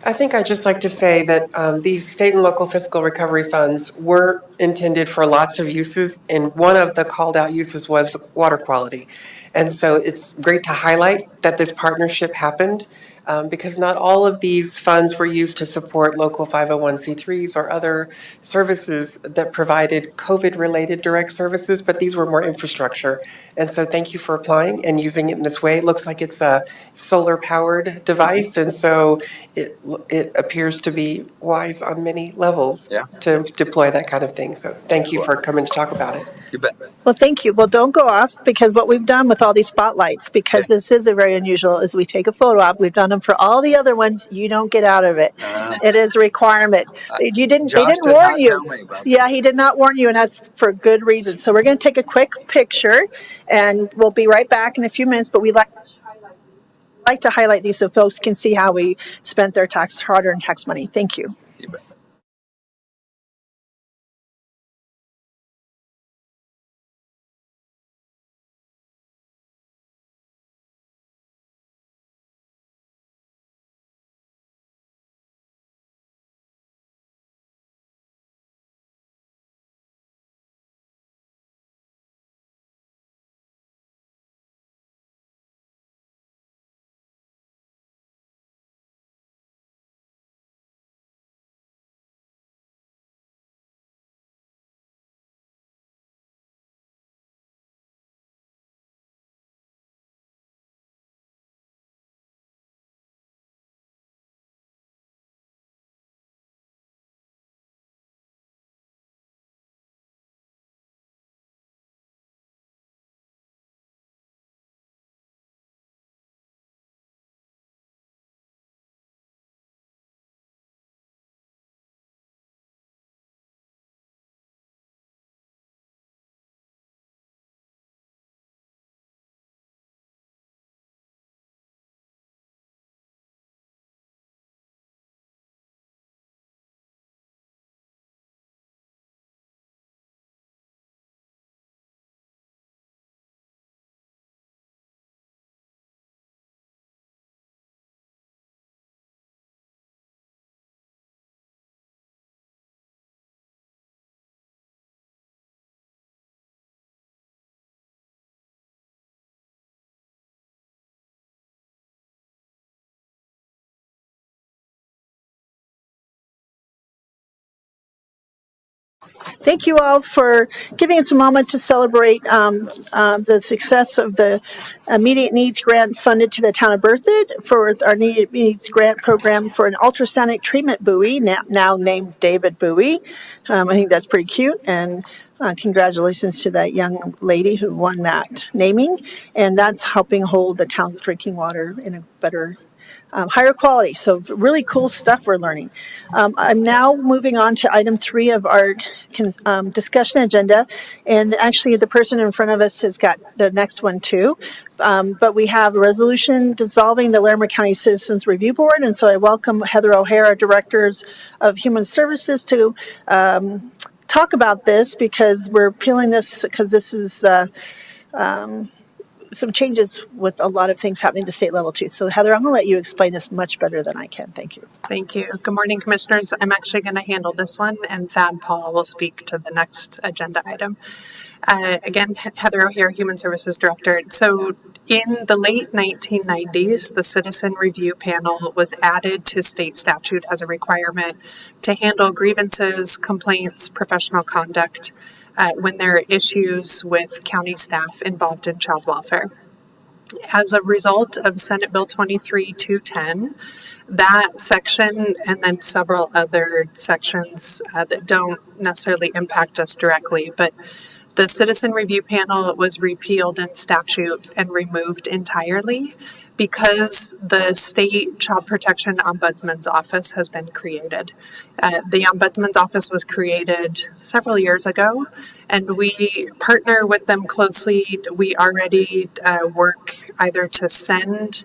I think I'd just like to say that these state and local fiscal recovery funds were intended for lots of uses, and one of the called out uses was water quality. And so it's great to highlight that this partnership happened because not all of these funds were used to support local 501c3s or other services that provided COVID-related direct services, but these were more infrastructure. And so thank you for applying and using it in this way. It looks like it's a solar-powered device, and so it appears to be wise on many levels to deploy that kind of thing. So thank you for coming to talk about it. You bet. Well, thank you. Well, don't go off, because what we've done with all these spotlights, because this is a very unusual, is we take a photo op. We've done them for all the other ones. You don't get out of it. It is a requirement. They didn't warn you. Yeah, he did not warn you, and that's for good reason. So we're going to take a quick picture, and we'll be right back in a few minutes, but we like to highlight these so folks can see how we spent their hard-earned tax money. Thank you. You bet. Thank you all for giving us a moment to celebrate the success of the Immediate Needs Grant funded to the Town of Berthoud for our Immediate Needs Grant program for an ultrasonic treatment buoy, now named David Buoy. I think that's pretty cute, and congratulations to that young lady who won that naming, and that's helping hold the town's drinking water in a better higher quality. So really cool stuff we're learning. I'm now moving on to item 3 of our discussion agenda. And actually the person in front of us has got the next one too. But we have a resolution dissolving the Larimer County Citizens Review Board. And so I welcome Heather O'Hara, Directors of Human Services, to talk about this, because we're appealing this because this is some changes with a lot of things happening at the state level too. So Heather, I'm going to let you explain this much better than I can. Thank you. Thank you. Good morning, Commissioners. I'm actually going to handle this one, and Thad Paul will speak to the next agenda item. Again, Heather O'Hare, Human Services Director. So in the late 1990s, the Citizen Review Panel was added to state statute as a requirement to handle grievances, complaints, professional conduct when there are issues with county staff involved in child welfare. As a result of Senate Bill 23-210, that section and then several other sections that don't necessarily impact us directly, but the Citizen Review Panel was repealed in statute and removed entirely because the State Child Protection Ombudsman's Office has been created. The Ombudsman's Office was created several years ago, and we partner with them closely. We already work either to send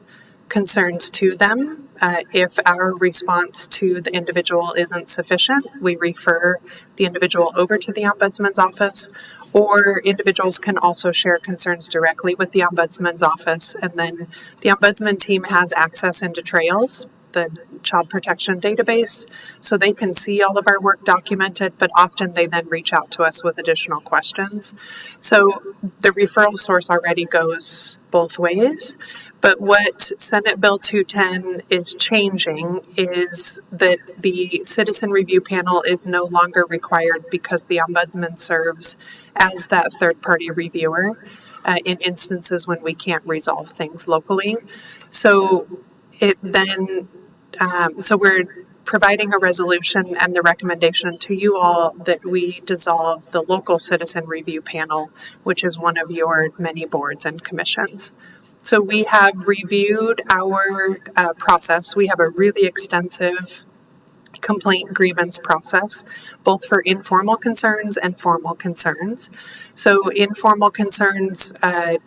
concerns to them. If our response to the individual isn't sufficient, we refer the individual over to the Ombudsman's Office, or individuals can also share concerns directly with the Ombudsman's Office. And then the Ombudsman team has access into Trails, the child protection database, so they can see all of our work documented, but often they then reach out to us with additional questions. So the referral source already goes both ways. But what Senate Bill 210 is changing is that the Citizen Review Panel is no longer required because the Ombudsman serves as that third-party reviewer in instances when we can't resolve things locally. So so we're providing a resolution and the recommendation to you all that we dissolve the local Citizen Review Panel, which is one of your many boards and commissions. So we have reviewed our process. We have a really extensive complaint grievance process, both for informal concerns and formal concerns. So informal concerns,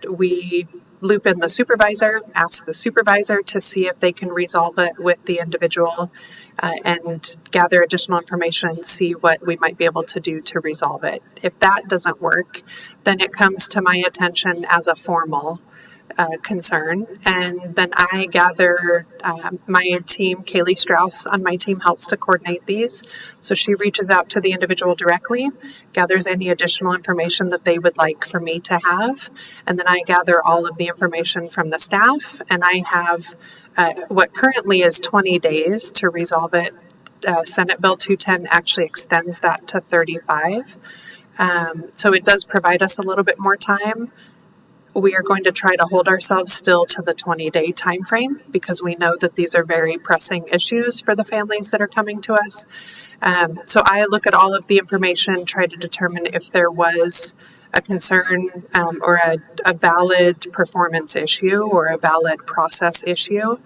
we loop in the supervisor, ask the supervisor to see if they can resolve it with the individual and gather additional information, see what we might be able to do to resolve it. If that doesn't work, then it comes to my attention as a formal concern, and then I gather my team, Kaylee Strauss on my team helps to coordinate these. So she reaches out to the individual directly, gathers any additional information that they would like for me to have, and then I gather all of the information from the staff, and I have what currently is 20 days to resolve it. Senate Bill 210 actually extends that to 35. So it does provide us a little bit more time. We are going to try to hold ourselves still to the 20-day time frame because we know that these are very pressing issues for the families that are coming to us. So I look at all of the information, try to determine if there was a concern or a valid performance issue or a valid process issue,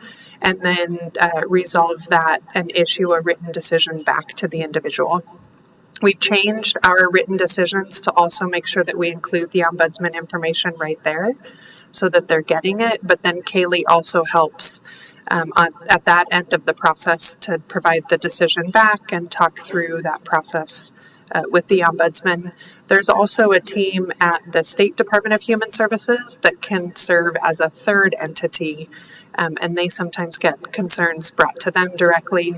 and then resolve that and issue a written decision back to the individual. We've changed our written decisions to also make sure that we include the ombudsman information right there so that they're getting it. But then Kaylee also helps at that end of the process to provide the decision back and talk through that process with the ombudsman. There's also a team at the State Department of Human Services that can serve as a third entity, and they sometimes get concerns brought to them directly.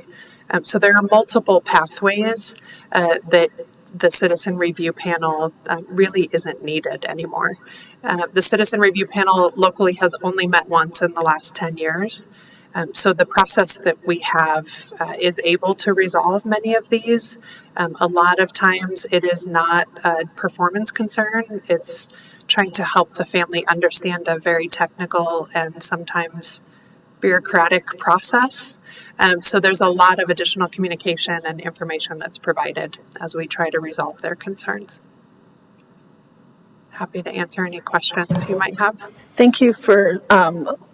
So there are multiple pathways that the Citizen Review Panel really isn't needed anymore. The Citizen Review Panel locally has only met once in the last 10 years. So the process that we have is able to resolve many of these. A lot of times it is not a performance concern. It's trying to help the family understand a very technical and sometimes bureaucratic process. So there's a lot of additional communication and information that's provided as we try to resolve their concerns. Happy to answer any questions you might have. Thank you for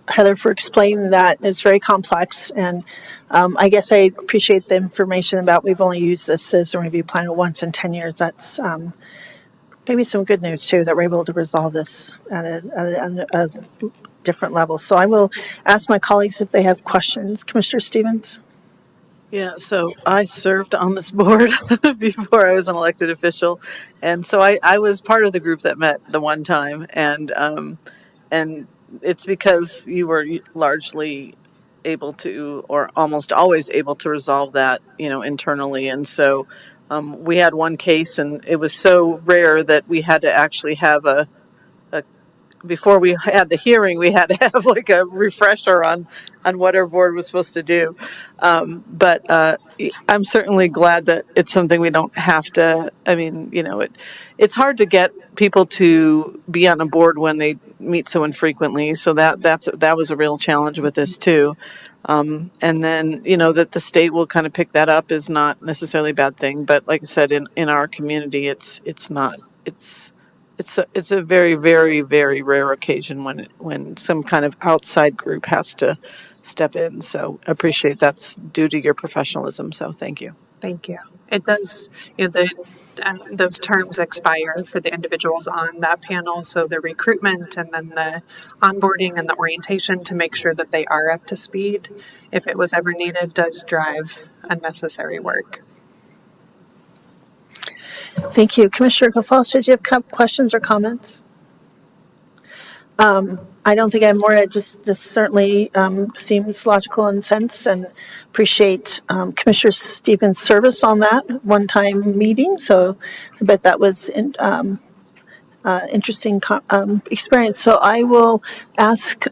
Heather for explaining that. It's very complex, and I guess I appreciate the information about we've only used this Citizen Review Plan once in 10 years. That's maybe some good news too, that we're able to resolve this at a different level. So I will ask my colleagues if they have questions. Commissioner Stevens? Yeah, so I served on this board before I was an elected official. And so I was part of the group that met the one time. And and it's because you were largely able to, or almost always able to, resolve that, internally. And so we had one case, and it was so rare that we had to actually have before we had the hearing, we had to have like a refresher on what our board was supposed to do. But I'm certainly glad that it's something we don't have to. I mean, it's hard to get people to be on a board when they meet so infrequently. So that was a real challenge with this too. And then, that the state will kind of pick that up is not necessarily a bad thing. But like I said, in our community, it's not. It's a very, very, very rare occasion when some kind of outside group has to step in. So appreciate that's due to your professionalism. So thank you. Thank you. It does, those terms expire for the individuals on that panel. So the recruitment and then the onboarding and the orientation to make sure that they are up to speed, if it was ever needed, does drive unnecessary work. Thank you. Commissioner Gonzalez, did you have questions or comments? I don't think I have more. This certainly seems logical in sense, and appreciate Commissioner Stevens' service on that one-time meeting. So I bet that was interesting experience. So I will ask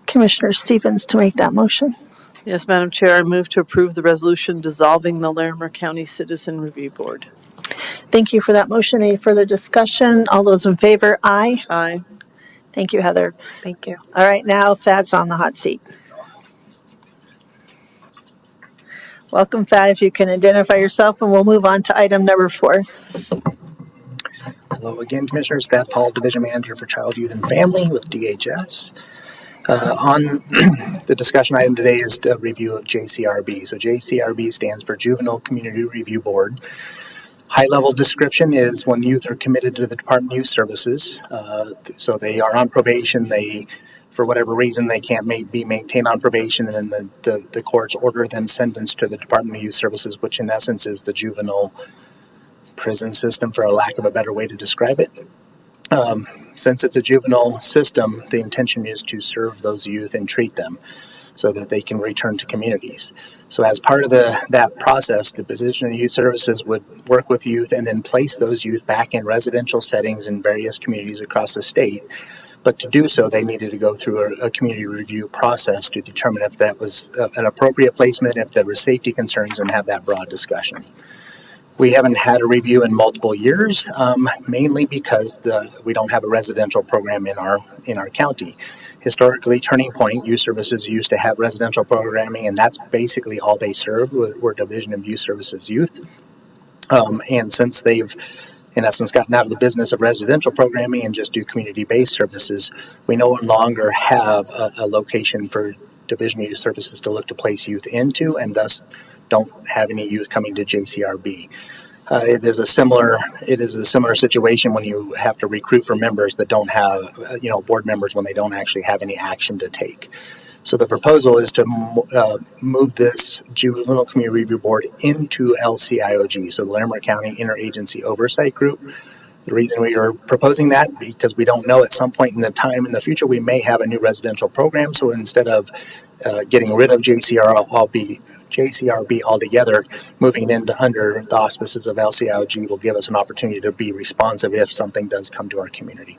Commissioner Stevens to make that motion. Yes, Madam Chair, I move to approve the resolution dissolving the Larimer County Citizen Review Board. Thank you for that motion. Any further discussion? All those in favor? Aye. Aye. Thank you, Heather. Thank you. All right, now Thad's on the hot seat. Welcome, Thad, if you can identify yourself, and we'll move on to item number 4. Hello again, Commissioners. Thad Paul, Division Manager for Child, Youth, and Family with DHS. On the discussion item today is a review of JCRB. So JCRB stands for Juvenile Community Review Board. High-level description is when youth are committed to the Department of Youth Services. So they are on probation. They, for whatever reason, they can't be maintained on probation, and then the courts order them sentenced to the Department of Youth Services, which in essence is the juvenile prison system, for a lack of a better way to describe it. Since it's a juvenile system, the intention is to serve those youth and treat them so that they can return to communities. So as part of that process, the Division of Youth Services would work with youth and then place those youth back in residential settings in various communities across the state. But to do so, they needed to go through a community review process to determine if that was an appropriate placement, if there were safety concerns, and have that broad discussion. We haven't had a review in multiple years, mainly because we don't have a residential program in our county. Historically, Turning Point Youth Services used to have residential programming, and that's basically all they served were Division of Youth Services youth. And since they've, in essence, gotten out of the business of residential programming and just do community-based services, we no longer have a location for Division of Youth Services to look to place youth into, and thus don't have any youth coming to JCRB. It is a similar situation when you have to recruit for members that don't have, board members, when they don't actually have any action to take. So the proposal is to move this Juvenile Community Review Board into LCIOG, so the Larimer County Interagency Oversight Group. The reason we are proposing that, because we don't know, at some point in the time in the future we may have a new residential program. So instead of getting rid of JCRB altogether, moving it into under the auspices of LCIOG will give us an opportunity to be responsive if something does come to our community.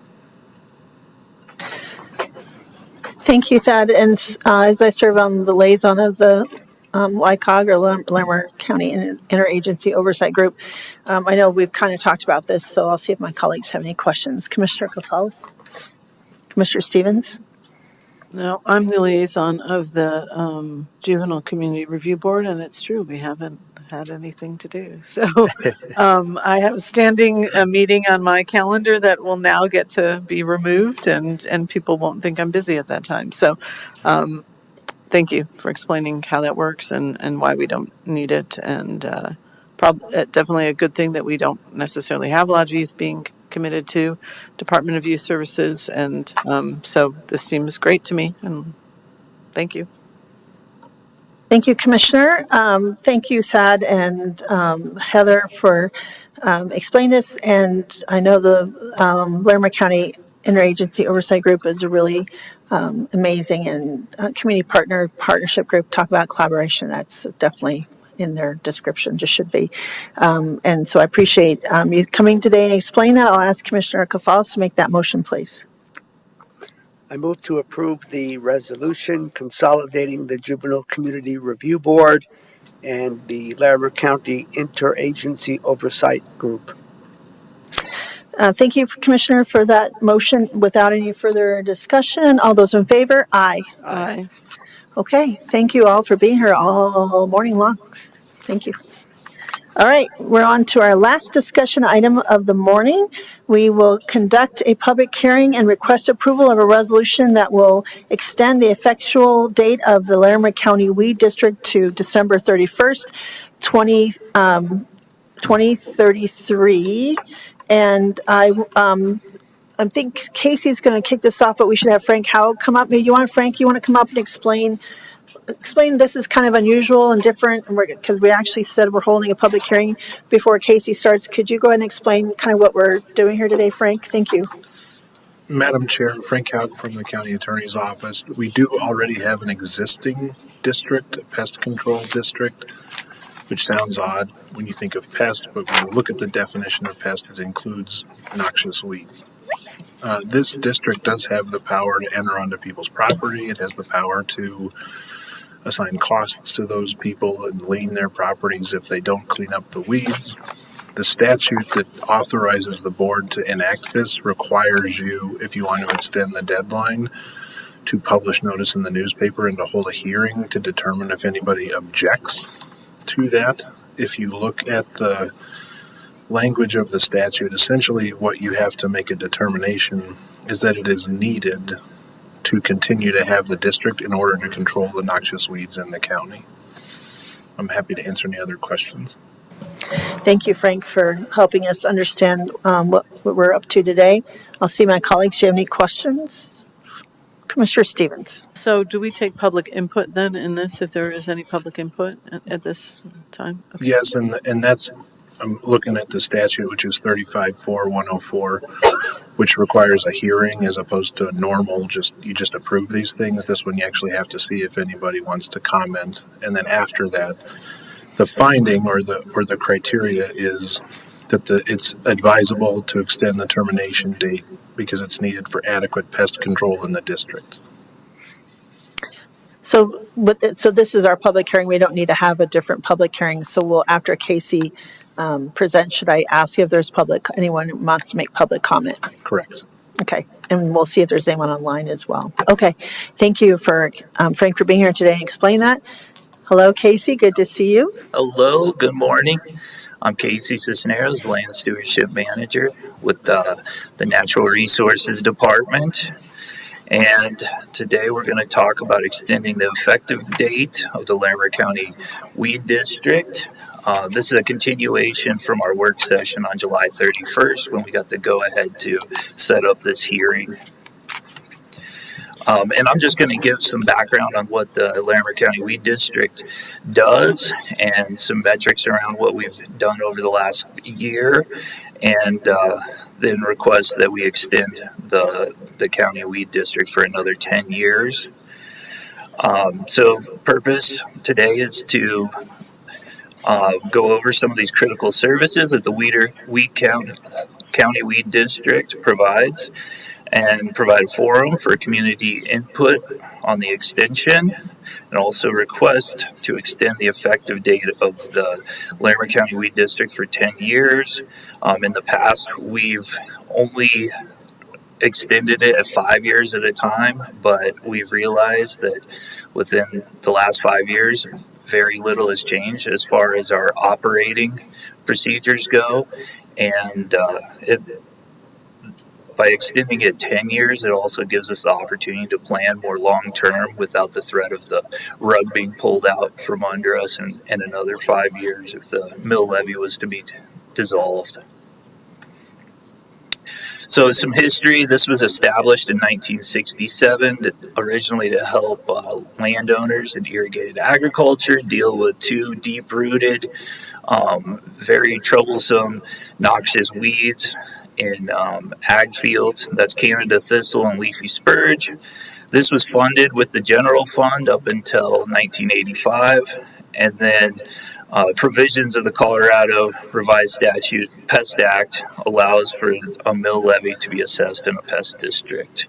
Thank you, Thad. And as I serve on the liaison of the LICOG, or Larimer County Interagency Oversight Group, I know we've kind of talked about this, so I'll see if my colleagues have any questions. Commissioner Gonzalez? Commissioner Stevens? No, I'm the liaison of the Juvenile Community Review Board, and it's true, we haven't had anything to do. So I have a standing meeting on my calendar that will now get to be removed, and people won't think I'm busy at that time. So thank you for explaining how that works and why we don't need it. And definitely a good thing that we don't necessarily have a lot of youth being committed to Department of Youth Services. And so this seems great to me. And thank you. Thank you, Commissioner. Thank you, Thad and Heather, for explaining this. And I know the Larimer County interagency oversight group is a really amazing and community partnership group. Talk about collaboration. That's definitely in their description, just should be. And so I appreciate you coming today and explaining that. I'll ask Commissioner Kafalis to make that motion, please. I move to approve the resolution consolidating the Juvenile Community Review Board and the Larimer County Interagency Oversight Group. Thank you, Commissioner, for that motion. Without any further discussion, all those in favor? Aye. Aye. Okay, thank you all for being here all morning long. Thank you. All right, we're on to our last discussion item of the morning. We will conduct a public hearing and request approval of a resolution that will extend the effectual date of the Larimer County Weed District to December 31st, 2033. And I think Casey's going to kick this off, but we should have Frank Howell come up. Maybe Frank, you want to come up and explain this is kind of unusual and different because we actually said we're holding a public hearing before Casey starts. Could you go ahead and explain kind of what we're doing here today, Frank? Thank you. Madam Chair, Frank Houghton from the County Attorney's Office. We do already have an existing district, a pest control district, which sounds odd when you think of pest, but when you look at the definition of pest, it includes noxious weeds. This district does have the power to enter onto people's property. It has the power to assign costs to those people and lien their properties if they don't clean up the weeds. The statute that authorizes the board to enact this requires you, if you want to extend the deadline, to publish notice in the newspaper and to hold a hearing to determine if anybody objects to that. If you look at the language of the statute, essentially what you have to make a determination is that it is needed to continue to have the district in order to control the noxious weeds in the county. I'm happy to answer any other questions. Thank you, Frank, for helping us understand what we're up to today. I'll see my colleagues. Do you have any questions? Commissioner Stevens. So do we take public input then in this, if there is any public input at this time? Okay. Yes, and that's, I'm looking at the statute, which is 35-4-104, which requires a hearing as opposed to a normal, you just approve these things. This one you actually have to see if anybody wants to comment. And then after that, the finding or the criteria is that it's advisable to extend the termination date because it's needed for adequate pest control in the district. So this is our public hearing. We don't need to have a different public hearing. So we'll, after Casey presents, should I ask if there's anyone who wants to make public comment? Correct. Okay, and we'll see if there's anyone online as well. Okay, thank you for Frank for being here today and explain that. Hello, Casey. Good to see you. Hello. Good morning. I'm Casey Cisneros, Land Stewardship Manager with the Natural Resources Department. And today we're going to talk about extending the effective date of the Larimer County Weed District. This is a continuation from our work session on July 31st when we got the go-ahead to set up this hearing. And I'm just going to give some background on what the Larimer County Weed District does and some metrics around what we've done over the last year, and then request that we extend the County Weed District for another 10 years. So purpose today is to go over some of these critical services that the County Weed District provides, and provide a forum for community input on the extension, and also request to extend the effective date of the Larimer County Weed District for 10 years. In the past, we've only extended it at 5 years at a time, but we've realized that within the last 5 years, very little has changed as far as our operating procedures go, and by extending it 10 years, it also gives us the opportunity to plan more long-term without the threat of the rug being pulled out from under us in another 5 years if the mill levy was to be dissolved. So some history. This was established in 1967 originally to help landowners in irrigated agriculture deal with two deep-rooted, very troublesome, noxious weeds. in ag fields. That's Canada thistle and leafy spurge. This was funded with the general fund up until 1985, and then provisions of the Colorado Revised Statute Pest Act allows for a mill levy to be assessed in a pest district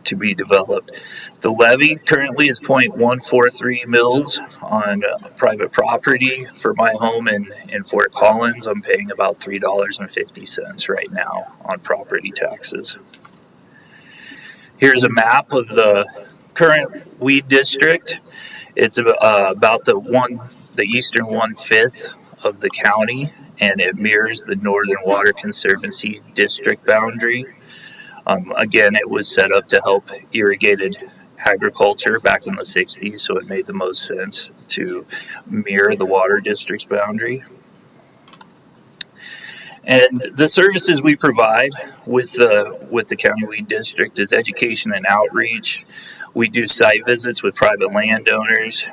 to be developed. The levy currently is 0.143 mils on private property. For my home in Fort Collins, I'm paying about $3.50 right now on property taxes. Here's a map of the current weed district. It's about the eastern 1/5 of the county, and it mirrors the Northern Water Conservancy district boundary. Again, it was set up to help irrigated agriculture back in the 60s, so it made the most sense to mirror the water district's boundary. And the services we provide with the County Weed District is education and outreach. We do site visits with private landowners.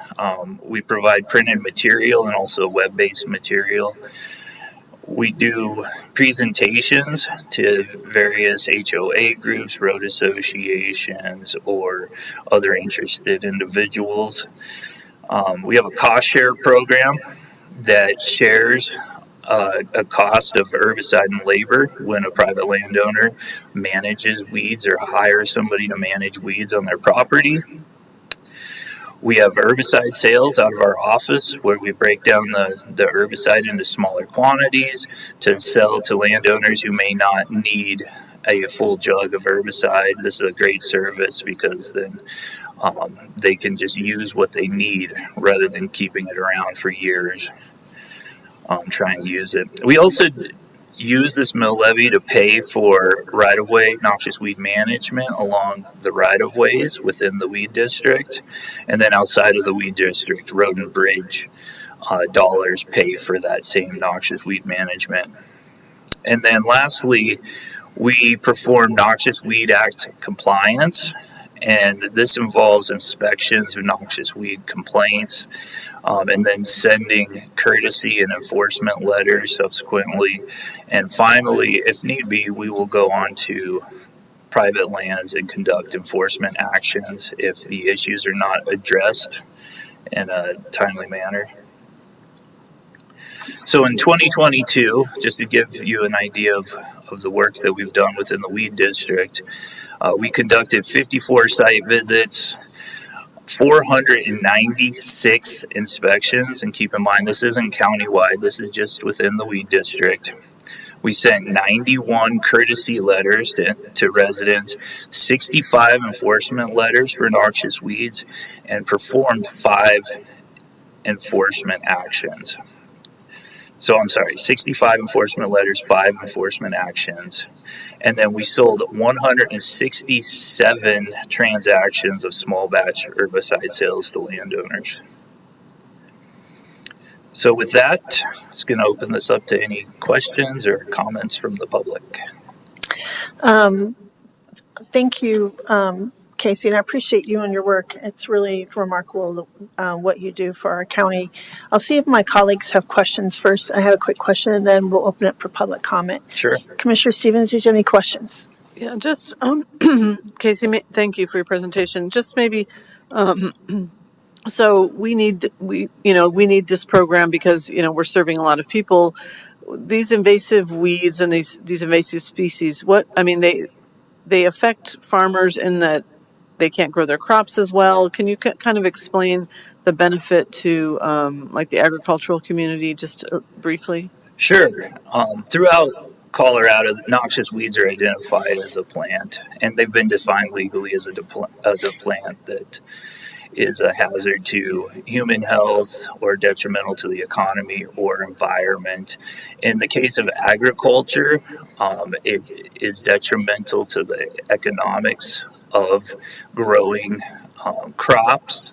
We provide printed material and also web-based material. We do presentations to various HOA groups, road associations, or other interested individuals. We have a cost share program that shares a cost of herbicide and labor when a private landowner manages weeds or hires somebody to manage weeds on their property. We have herbicide sales out of our office where we break down the herbicide into smaller quantities to sell to landowners who may not need a full jug of herbicide. This is a great service because then they can just use what they need rather than keeping it around for years. Trying to use it. We also use this mill levy to pay for right-of-way noxious weed management along the right-of-ways within the weed district, and then outside of the weed district, road and bridge dollars pay for that same noxious weed management. And then lastly, we perform Noxious Weed Act compliance, and this involves inspections of noxious weed complaints, and then sending courtesy and enforcement letters subsequently. And finally, if need be, we will go on to private lands and conduct enforcement actions if the issues are not addressed in a timely manner. So in 2022, just to give you an idea of the work that we've done within the weed district, we conducted 54 site visits, 496 inspections, and keep in mind this isn't countywide, this is just within the weed district. We sent 91 courtesy letters to residents, 65 enforcement letters for noxious weeds, and performed 5 enforcement actions. So I'm sorry, 65 enforcement letters, 5 enforcement actions. And then we sold 167 transactions of small batch herbicide sales to landowners. So with that, I'm just going to open this up to any questions or comments from the public. Thank you, Casey, and I appreciate you and your work. It's really remarkable what you do for our county. I'll see if my colleagues have questions first. I have a quick question, and then we'll open it for public comment. Sure. Commissioner Stevens, do you have any questions? Yeah, just Casey, thank you for your presentation. Just maybe, so we need this program because we're serving a lot of people. These invasive weeds and these invasive species, they affect farmers in that they can't grow their crops as well. Can you kind of explain the benefit to the agricultural community just briefly? Sure. Throughout Colorado, noxious weeds are identified as a plant, and they've been defined legally as a plant that is a hazard to human health or detrimental to the economy or environment. In the case of agriculture, it is detrimental to the economics of growing crops.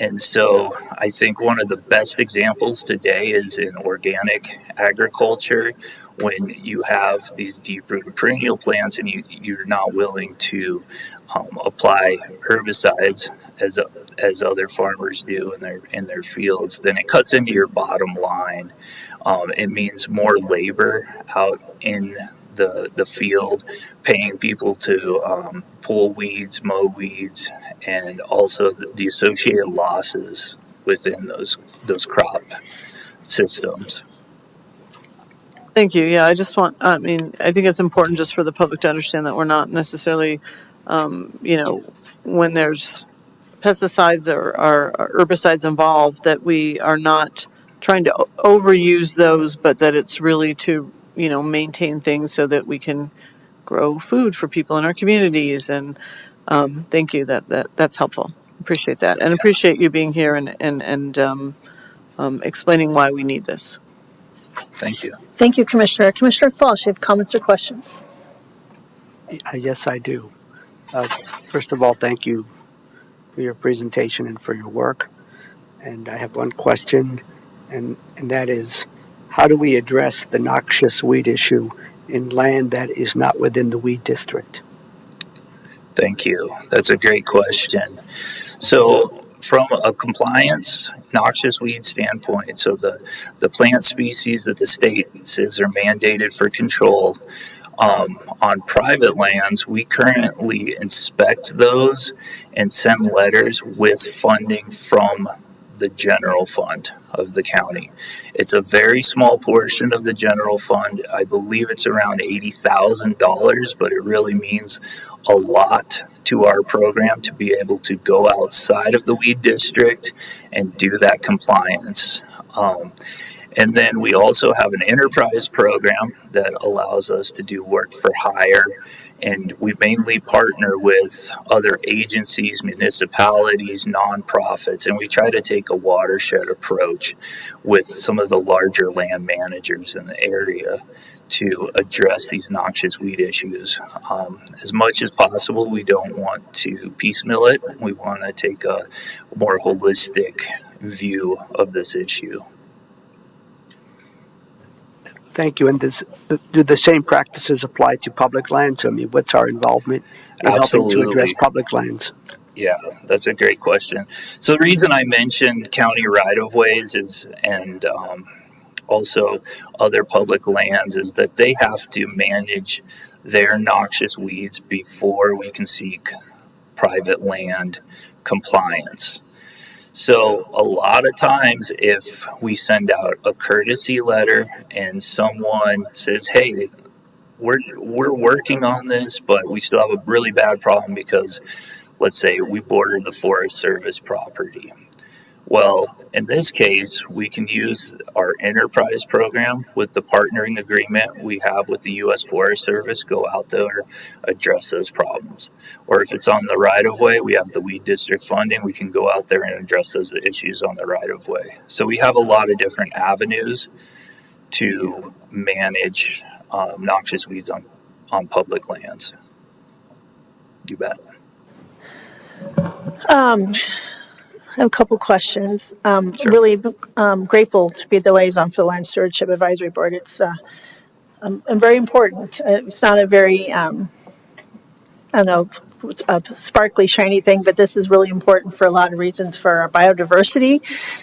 And so I think one of the best examples today is in organic agriculture, when you have these deep-rooted perennial plants and you're not willing to apply herbicides as as other farmers do in their fields, then it cuts into your bottom line. It means more labor out in the field, paying people to pull weeds, mow weeds, and also the associated losses within those crop systems. Thank you. Yeah, I think it's important just for the public to understand that we're not necessarily, when there's pesticides or herbicides involved, that we are not trying to overuse those, but that it's really to, maintain things so that we can grow food for people in our communities. And thank you. That's helpful. Appreciate that. And appreciate you being here and explaining why we need this. Thank you. Thank you, Commissioner. Commissioner Falsh, you have comments or questions? Yes, I do. First of all, thank you for your presentation and for your work. And I have one question, and that is, how do we address the noxious weed issue in land that is not within the weed district? Thank you. That's a great question. So, from a compliance noxious weed standpoint, so the plant species that the state says are mandated for control, on private lands, we currently inspect those and send letters with funding from the general fund of the county. It's a very small portion of the general fund. I believe it's around $80,000, but it really means a lot to our program to be able to go outside of the weed district and do that compliance. And then we also have an enterprise program that allows us to do work for hire. And we mainly partner with other agencies, municipalities, nonprofits, and we try to take a watershed approach with some of the larger land managers in the area to address these noxious weed issues. As much as possible, we don't want to piecemeal it. We want to take a more holistic view of this issue. Thank you. And do the same practices apply to public lands? I mean, what's our involvement in helping to address public lands? Yeah, that's a great question. So the reason I mentioned county right-of-ways and also other public lands is that they have to manage their noxious weeds before we can seek private land compliance. So a lot of times if we send out a courtesy letter and someone says, hey, we're working on this, but we still have a really bad problem because, let's say, we border the Forest Service property. Well, in this case, we can use our enterprise program with the partnering agreement we have with the U.S. Forest Service, go out there, address those problems. Or if it's on the right-of-way, we have the weed district funding, we can go out there and address those issues on the right-of-way. So we have a lot of different avenues to manage noxious weeds on public lands. You bet. I have a couple questions. Sure. Really grateful to be the liaison for the Land Stewardship Advisory Board. It's very important. It's not a very, a sparkly, shiny thing, but this is really important for a lot of reasons for our biodiversity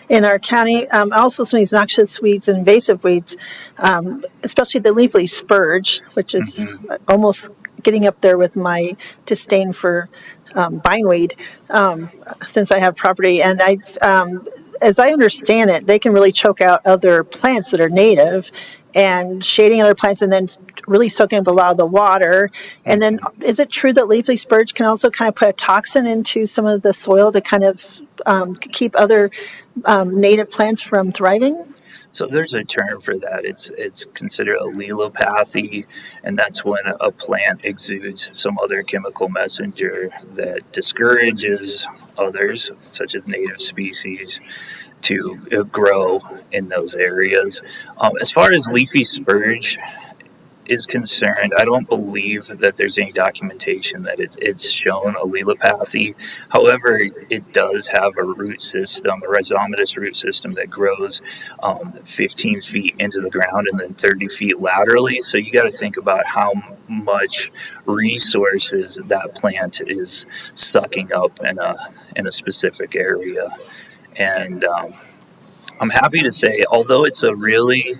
in our county. Also, some of these noxious weeds and invasive weeds, especially the leafy spurge, which is almost getting up there with my disdain for bindweed, since I have property. And as I understand it, they can really choke out other plants that are native and shading other plants and then really soaking up a lot of the water. And then is it true that leafy spurge can also kind of put a toxin into some of the soil to kind of keep other native plants from thriving? So there's a term for that. It's considered a allelopathy, and that's when a plant exudes some other chemical messenger that discourages others, such as native species, to grow in those areas. As far as leafy spurge, is concerned, I don't believe that there's any documentation that it's shown allelopathy. However, it does have a root system, a rhizomatous root system that grows 15 feet into the ground and then 30 feet laterally. So you got to think about how much resources that plant is sucking up in a specific area. And I'm happy to say, although it's a really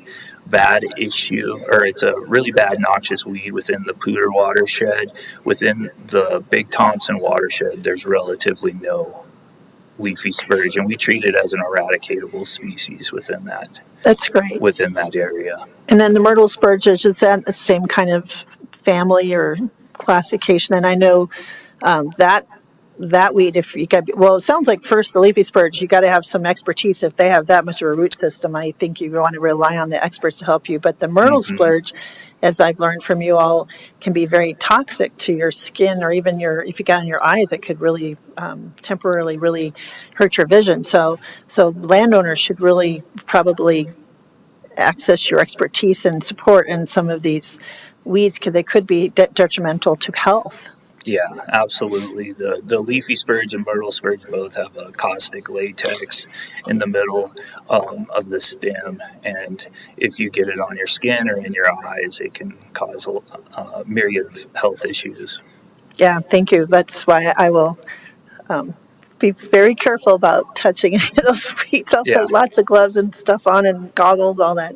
bad issue, or it's a really bad noxious weed within the Poudre watershed, within the Big Thompson watershed, there's relatively no leafy spurge, and we treat it as an eradicatable species within that. That's great. Within that area. And then the myrtle spurge, is that the same kind of family or classification? And I know that weed, if you got, well, it sounds like first the leafy spurge, you got to have some expertise. If they have that much of a root system, I think you want to rely on the experts to help you. But the myrtle spurge, as I've learned from you all, can be very toxic to your skin, or even if you got in your eyes, it could really temporarily really hurt your vision. So landowners should really probably access your expertise and support in some of these weeds, because they could be detrimental to health. Yeah, absolutely. The leafy spurge and myrtle spurge both have a caustic latex in the middle of the stem, and if you get it on your skin or in your eyes, it can cause a myriad of health issues. Yeah, thank you. That's why I will be very careful about touching any of those weeds. I'll put lots of gloves and stuff on and goggles, all that.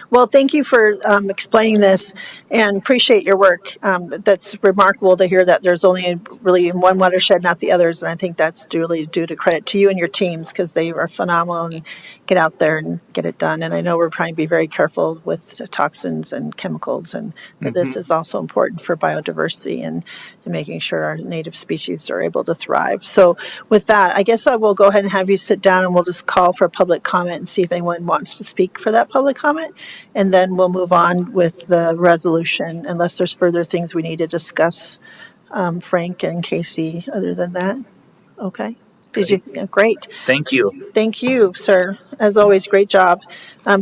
Well, thank you for explaining this, and appreciate your work. That's remarkable to hear that there's only really in one watershed, not the others, and I think that's duly due to credit to you and your teams, because they are phenomenal and get out there and get it done. And I know we're trying to be very careful with toxins and chemicals, and this is also important for biodiversity and making sure our native species are able to thrive. So with that, I guess I will go ahead and have you sit down, and we'll just call for a public comment and see if anyone wants to speak for that public comment. And then we'll move on with the resolution, unless there's further things we need to discuss, Frank and Casey, other than that. Okay. Did you? Yeah, great. Thank you. Thank you, sir. As always, great job.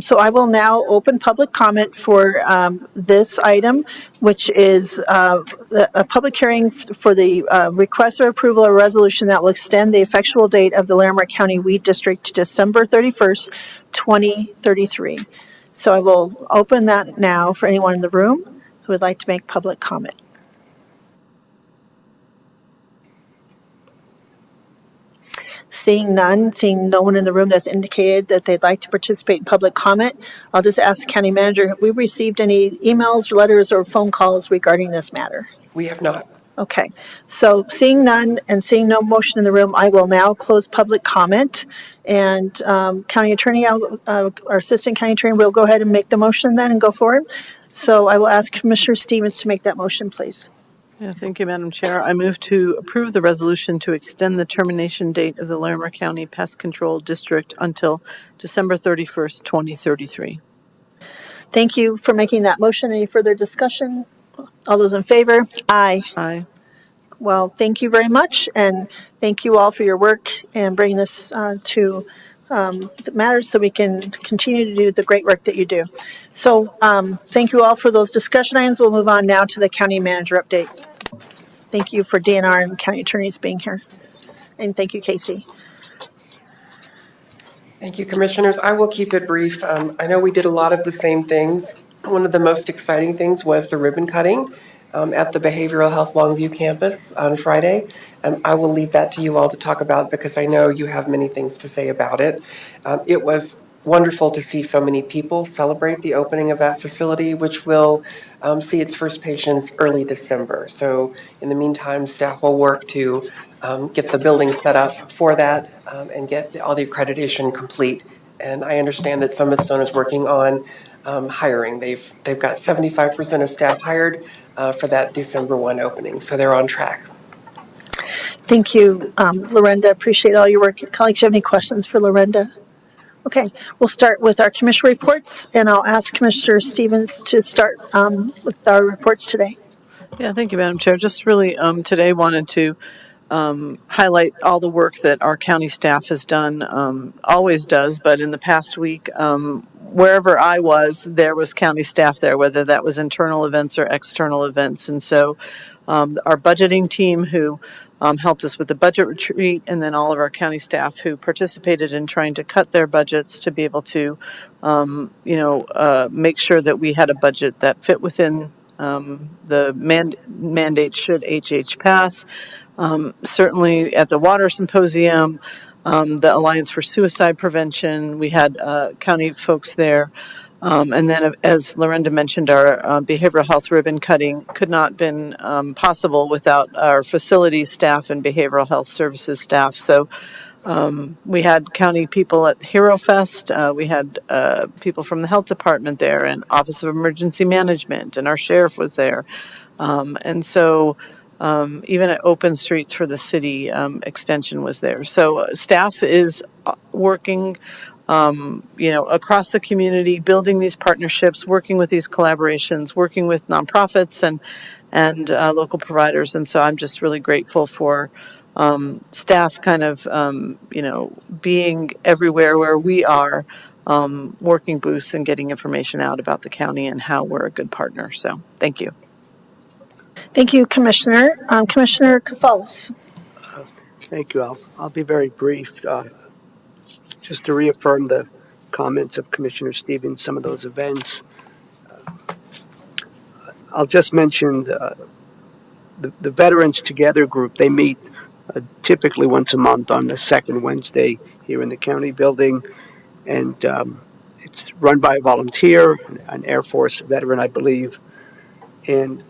So I will now open public comment for this item, which is a public hearing for the request for approval of a resolution that will extend the effectual date of the Larimer County Weed District to December 31st, 2033. So I will open that now for anyone in the room who would like to make public comment. Seeing none, seeing no one in the room that's indicated that they'd like to participate in public comment, I'll just ask the county manager, have we received any emails, letters, or phone calls regarding this matter? We have not. Okay, so seeing none and seeing no motion in the room, I will now close public comment. And County Attorney, our Assistant County Attorney, will go ahead and make the motion then and go forward. So I will ask Commissioner Stevens to make that motion, please. Yeah, thank you, Madam Chair. I move to approve the resolution to extend the termination date of the Larimer County Pest Control District until December 31st, 2033. Thank you for making that motion. Any further discussion? All those in favor? Aye. Aye. Well, thank you very much, and thank you all for your work and bringing this to the matters so we can continue to do the great work that you do. So thank you all for those discussion items. We'll move on now to the county manager update. Thank you for DNR and county attorneys being here. And thank you, Casey. Thank you, commissioners. I will keep it brief. I know we did a lot of the same things. One of the most exciting things was the ribbon cutting at the Behavioral Health Longview campus on Friday. I will leave that to you all to talk about, because I know you have many things to say about it. It was wonderful to see so many people celebrate the opening of that facility, which will see its first patients early December. So in the meantime, staff will work to get the building set up for that and get all the accreditation complete. And I understand that Summit Stone is working on hiring. They've got 75% of staff hired for that December 1 opening, so they're on track. Thank you, Lorenda. Appreciate all your work. Colleagues, do you have any questions for Lorenda? Okay, we'll start with our commissioner reports, and I'll ask Commissioner Stevens to start with our reports today. Yeah, thank you, Madam Chair. Just really today wanted to highlight all the work that our county staff has done, always does, but in the past week, wherever I was, there was county staff there, whether that was internal events or external events. And so our budgeting team who helped us with the budget retreat, and then all of our county staff who participated in trying to cut their budgets to be able to, make sure that we had a budget that fit within the mandate should HH pass. Certainly at the Water Symposium, the Alliance for Suicide Prevention, we had county folks there. And then, as Lorinda mentioned, our behavioral health ribbon cutting could not have been possible without our facilities staff and behavioral health services staff. So we had county people at Hero Fest. We had people from the health department there and Office of Emergency Management, and our sheriff was there. And so even at Open Streets for the City, Extension was there. So staff is working across the community, building these partnerships, working with these collaborations, working with nonprofits and local providers. And so I'm just really grateful for staff kind of, being everywhere where we are, working booths and getting information out about the county and how we're a good partner. So thank you. Thank you, Commissioner. Commissioner Kafalis. Thank you. I'll be very brief. Just to reaffirm the comments of Commissioner Stevens, some of those events. I'll just mention the Veterans Together group. They meet typically once a month on the second Wednesday here in the county building. And it's run by a volunteer, an Air Force veteran, I believe. And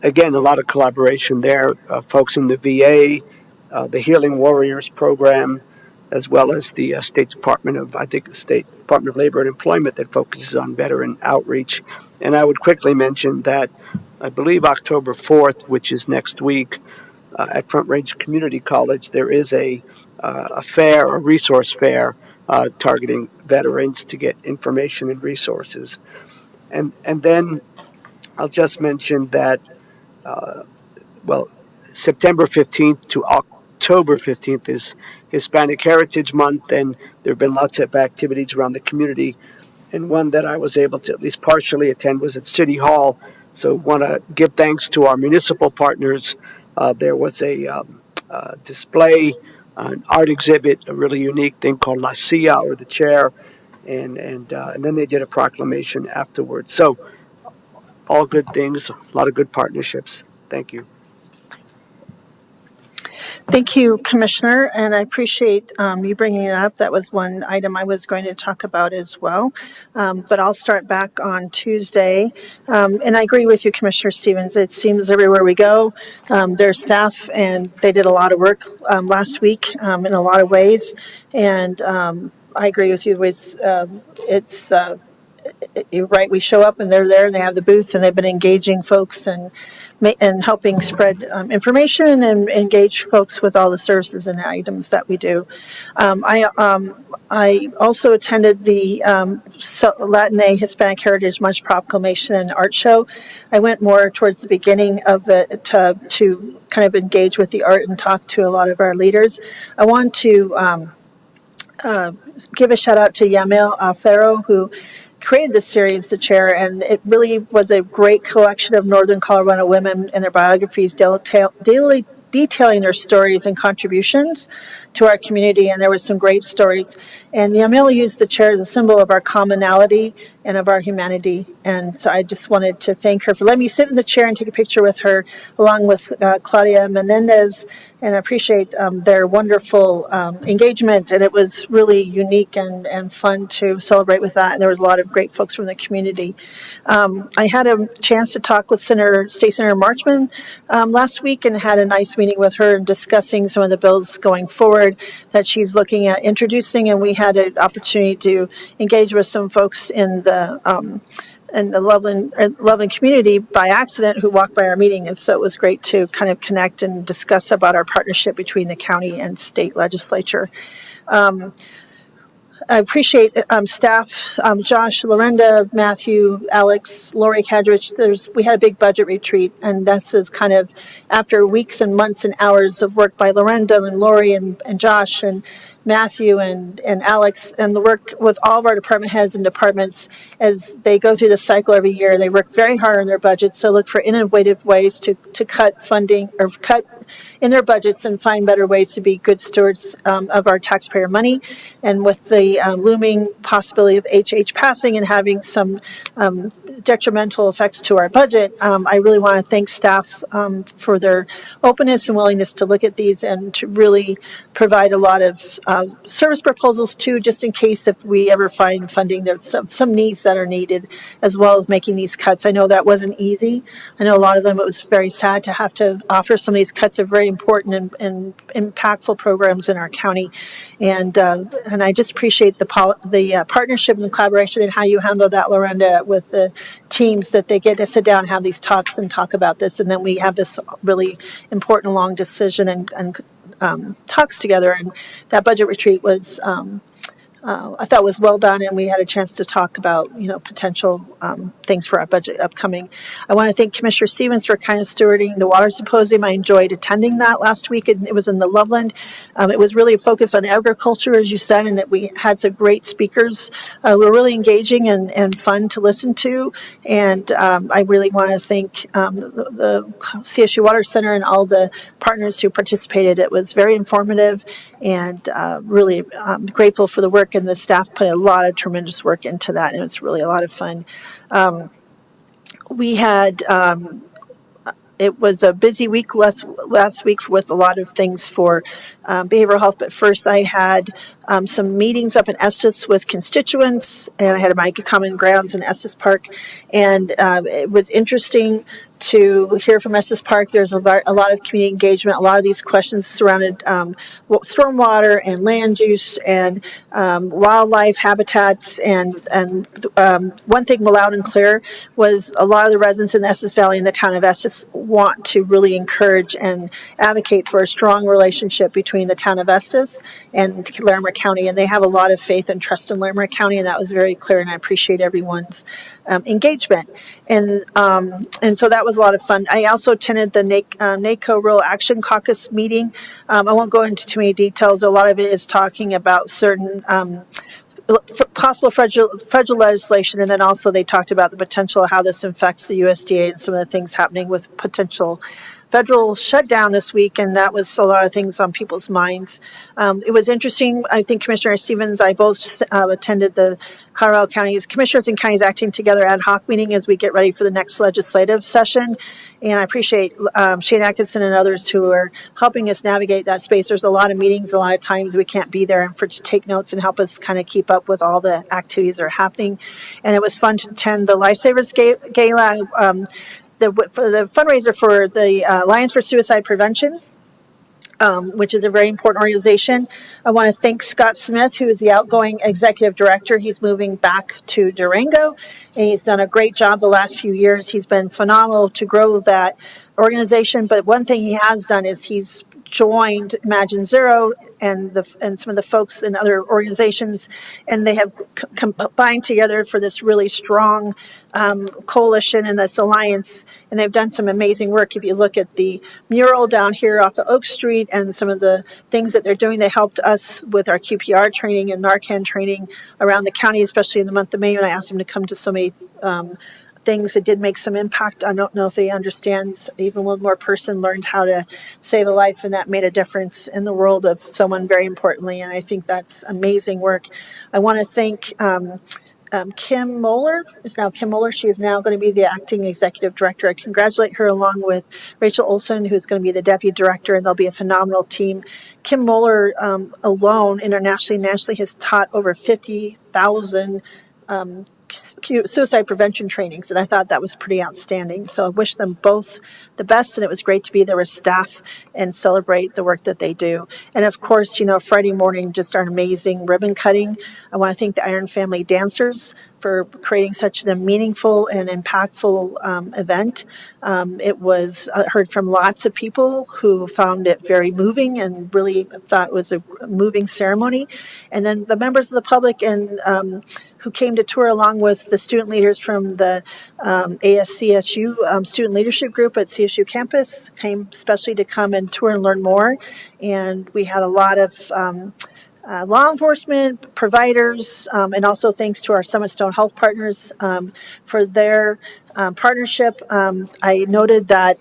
again, a lot of collaboration there. Folks in the VA, the Healing Warriors program, as well as the State Department of Labor and Employment that focuses on veteran outreach. And I would quickly mention that I believe October 4th, which is next week, at Front Range Community College, there is a resource fair targeting veterans to get information and resources. And then I'll just mention that, September 15th to October 15th is Hispanic Heritage Month, and there have been lots of activities around the community. And one that I was able to at least partially attend was at City Hall. So want to give thanks to our municipal partners. There was a display, an art exhibit, a really unique thing called La Silla, or the chair, and then they did a proclamation afterwards. So all good things, a lot of good partnerships. Thank you. Thank you, Commissioner, and I appreciate you bringing it up. That was one item I was going to talk about as well, but I'll start back on Tuesday. And I agree with you, Commissioner Stevens. It seems everywhere we go, there's staff, and they did a lot of work last week in a lot of ways. And I agree with you. You're right. We show up, and they're there, and they have the booth, and they've been engaging folks and helping spread information and engage folks with all the services and items that we do. I also attended the Latinx Hispanic Heritage Month Proclamation and Art Show. I went more towards the beginning of it to kind of engage with the art and talk to a lot of our leaders. I want to give a shout out to Yamil Alfaro, who created this series, the chair, and it really was a great collection of Northern Colorado women and their biographies detailing their stories and contributions to our community, and there were some great stories. And Yamil used the chair as a symbol of our commonality and of our humanity, and so I just wanted to thank her for letting me sit in the chair and take a picture with her, along with Claudia Menendez, and I appreciate their wonderful engagement, and it was really unique and fun to celebrate with that, and there was a lot of great folks from the community. I had a chance to talk with State Senator Marchman last week, and had a nice meeting with her and discussing some of the bills going forward that she's looking at introducing, and we had an opportunity to engage with some folks in the Loveland community by accident who walked by our meeting, and so it was great to kind of connect and discuss about our partnership between the county and state legislature. I appreciate staff, Josh, Lorenda, Matthew, Alex, Lori Kadrich. We had a big budget retreat, and this is kind of after weeks and months and hours of work by Lorenda and Lori and Josh and Matthew and Alex, and the work with all of our department heads and departments as they go through the cycle every year. They work very hard on their budgets, so look for innovative ways to cut funding or cut in their budgets and find better ways to be good stewards of our taxpayer money. And with the looming possibility of HH passing and having some detrimental effects to our budget, I really want to thank staff for their openness and willingness to look at these and to really provide a lot of service proposals too, just in case if we ever find funding, there's some needs that are needed, as well as making these cuts. I know that wasn't easy. I know a lot of them, it was very sad to have to offer some of these cuts of very important and impactful programs in our county. And I just appreciate the partnership and the collaboration and how you handle that, Lorenda, with the teams that they get to sit down and have these talks and talk about this. And then we have this really important long decision and talks together. And that budget retreat was, I thought was well done, and we had a chance to talk about, potential things for our budget upcoming. I want to thank Commissioner Stevens for kind of stewarding the water symposium. I enjoyed attending that last week, and it was in the Loveland. It was really focused on agriculture, as you said, and that we had some great speakers. Were really engaging and fun to listen to, and I really want to thank the CSU Water Center and all the partners who participated. It was very informative, and really grateful for the work, and the staff put a lot of tremendous work into that, and it was really a lot of fun. We had, it was a busy week last week with a lot of things for behavioral health, but first I had some meetings up in Estes with constituents, and I had my common grounds in Estes Park, and it was interesting to hear from Estes Park. There's a lot of community engagement. A lot of these questions surrounded stormwater and land use and wildlife habitats. And one thing loud and clear was a lot of the residents in the Estes Valley and the town of Estes want to really encourage and advocate for a strong relationship between the town of Estes and Larimer County. And they have a lot of faith and trust in Larimer County, and that was very clear, and I appreciate everyone's engagement. And so that was a lot of fun. I also attended the NACO Rural Action Caucus meeting. I won't go into too many details. A lot of it is talking about certain possible federal legislation, and then also they talked about the potential, how this affects the USDA and some of the things happening with potential federal shutdown this week, and that was a lot of things on people's minds. It was interesting. I think Commissioner Stevens, I both attended the Colorado County's Commissioners and Counties Acting Together ad hoc meeting as we get ready for the next legislative session. And I appreciate Shane Atkinson and others who are helping us navigate that space. There's a lot of meetings, a lot of times we can't be there, and to take notes and help us kind of keep up with all the activities that are happening. And it was fun to attend the Lifesavers Gala. For the fundraiser for the Alliance for Suicide Prevention, which is a very important organization. I want to thank Scott Smith, who is the outgoing executive director. He's moving back to Durango, and he's done a great job the last few years. He's been phenomenal to grow that organization. But one thing he has done is he's joined Imagine Zero and some of the folks in other organizations, and they have combined together for this really strong coalition and this alliance, and they've done some amazing work. If you look at the mural down here off of Oak Street and some of the things that they're doing, they helped us with our QPR training and Narcan training around the county, especially in the month of May, when I asked them to come to so many things that did make some impact. I don't know if they understand. Even one more person learned how to save a life, and that made a difference in the world of someone very importantly, and I think that's amazing work. I want to thank Kim Moeller. It's now Kim Moeller. She is now going to be the acting executive director. I congratulate her along with Rachel Olson, who's going to be the deputy director, and they'll be a phenomenal team. Kim Moeller alone, internationally and nationally, has taught over 50,000 suicide prevention trainings, and I thought that was pretty outstanding. So I wish them both the best, and it was great to be there with staff and celebrate the work that they do. And of course, Friday morning, just our amazing ribbon cutting. I want to thank the Iron Family Dancers for creating such a meaningful and impactful event. It was heard from lots of people who found it very moving and really thought it was a moving ceremony. And then the members of the public and who came to tour along with the student leaders from the ASCSU Student Leadership Group at CSU campus came especially to come and tour and learn more. And we had a lot of law enforcement, providers, and also thanks to our Summit Stone Health partners for their partnership. I noted that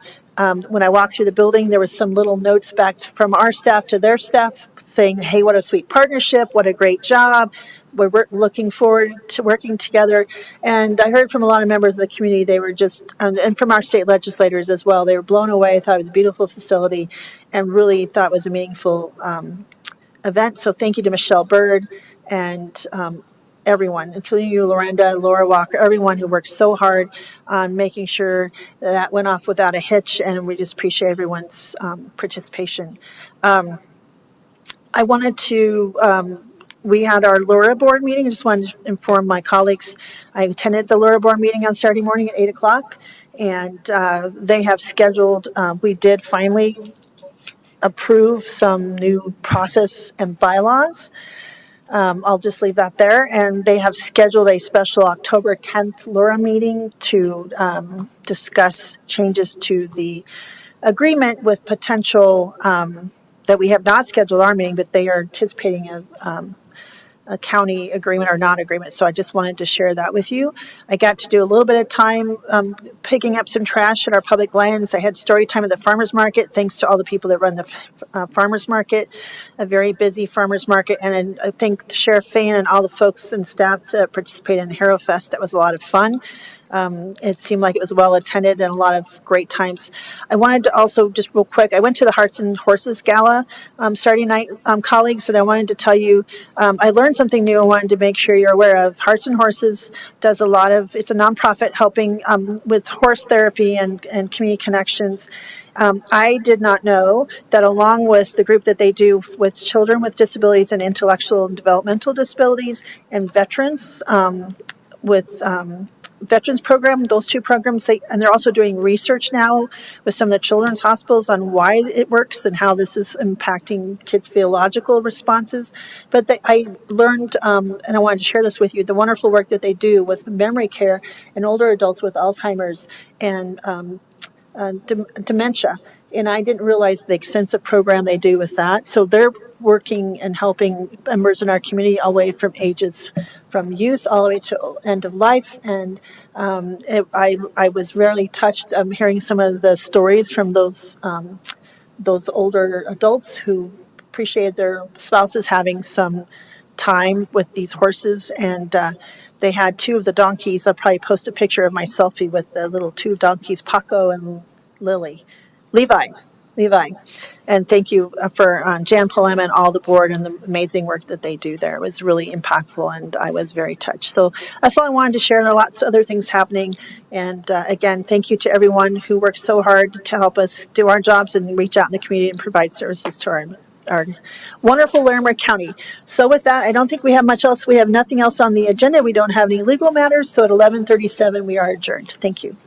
when I walked through the building, there was some little notes back from our staff to their staff saying, hey, what a sweet partnership, what a great job. We're looking forward to working together. And I heard from a lot of members of the community, they were just, and from our state legislators as well, they were blown away, thought it was a beautiful facility, and really thought it was a meaningful event. So thank you to Michelle Bird and everyone, including you, Lorenda, Laura Walker, everyone who worked so hard on making sure that went off without a hitch, and we just appreciate everyone's participation. I wanted to, we had our LURA board meeting. I just wanted to inform my colleagues. I attended the LURA board meeting on Saturday morning at 8 o'clock, and they have scheduled, we did finally approve some new process and bylaws. I'll just leave that there. And they have scheduled a special October 10th LURA meeting to discuss changes to the agreement with potential, that we have not scheduled our meeting, but they are anticipating a county agreement or non-agreement. So I just wanted to share that with you. I got to do a little bit of time picking up some trash at our public lands. I had story time at the farmers market, thanks to all the people that run the farmers market, a very busy farmers market. And I thank Sheriff Fain and all the folks and staff that participated in Hero Fest. That was a lot of fun. It seemed like it was well attended and a lot of great times. I wanted to also, just real quick, I went to the Hearts and Horses Gala Saturday night, colleagues, and I wanted to tell you, I learned something new I wanted to make sure you're aware of. Hearts and Horses does a lot of, it's a nonprofit helping with horse therapy and community connections. I did not know that along with the group that they do with children with disabilities and intellectual and developmental disabilities and veterans with veterans program, those two programs, and they're also doing research now with some of the children's hospitals on why it works and how this is impacting kids' physiological responses. But I learned, and I wanted to share this with you, the wonderful work that they do with memory care and older adults with Alzheimer's and dementia. And I didn't realize the extensive program they do with that. So they're working and helping members in our community all the way from ages, from youth all the way to end of life. And I was really touched hearing some of the stories from those older adults who appreciated their spouses having some time with these horses. And they had two of the donkeys. I'll probably post a picture of my selfie with the little two donkeys, Paco and Levi. And thank you for Jan Polem and all the board and the amazing work that they do there. It was really impactful, and I was very touched. So that's all I wanted to share. There are lots of other things happening. And again, thank you to everyone who worked so hard to help us do our jobs and reach out in the community and provide services to our wonderful Larimer County. So with that, I don't think we have much else. We have nothing else on the agenda. We don't have any legal matters. So at 11:37, we are adjourned. Thank you.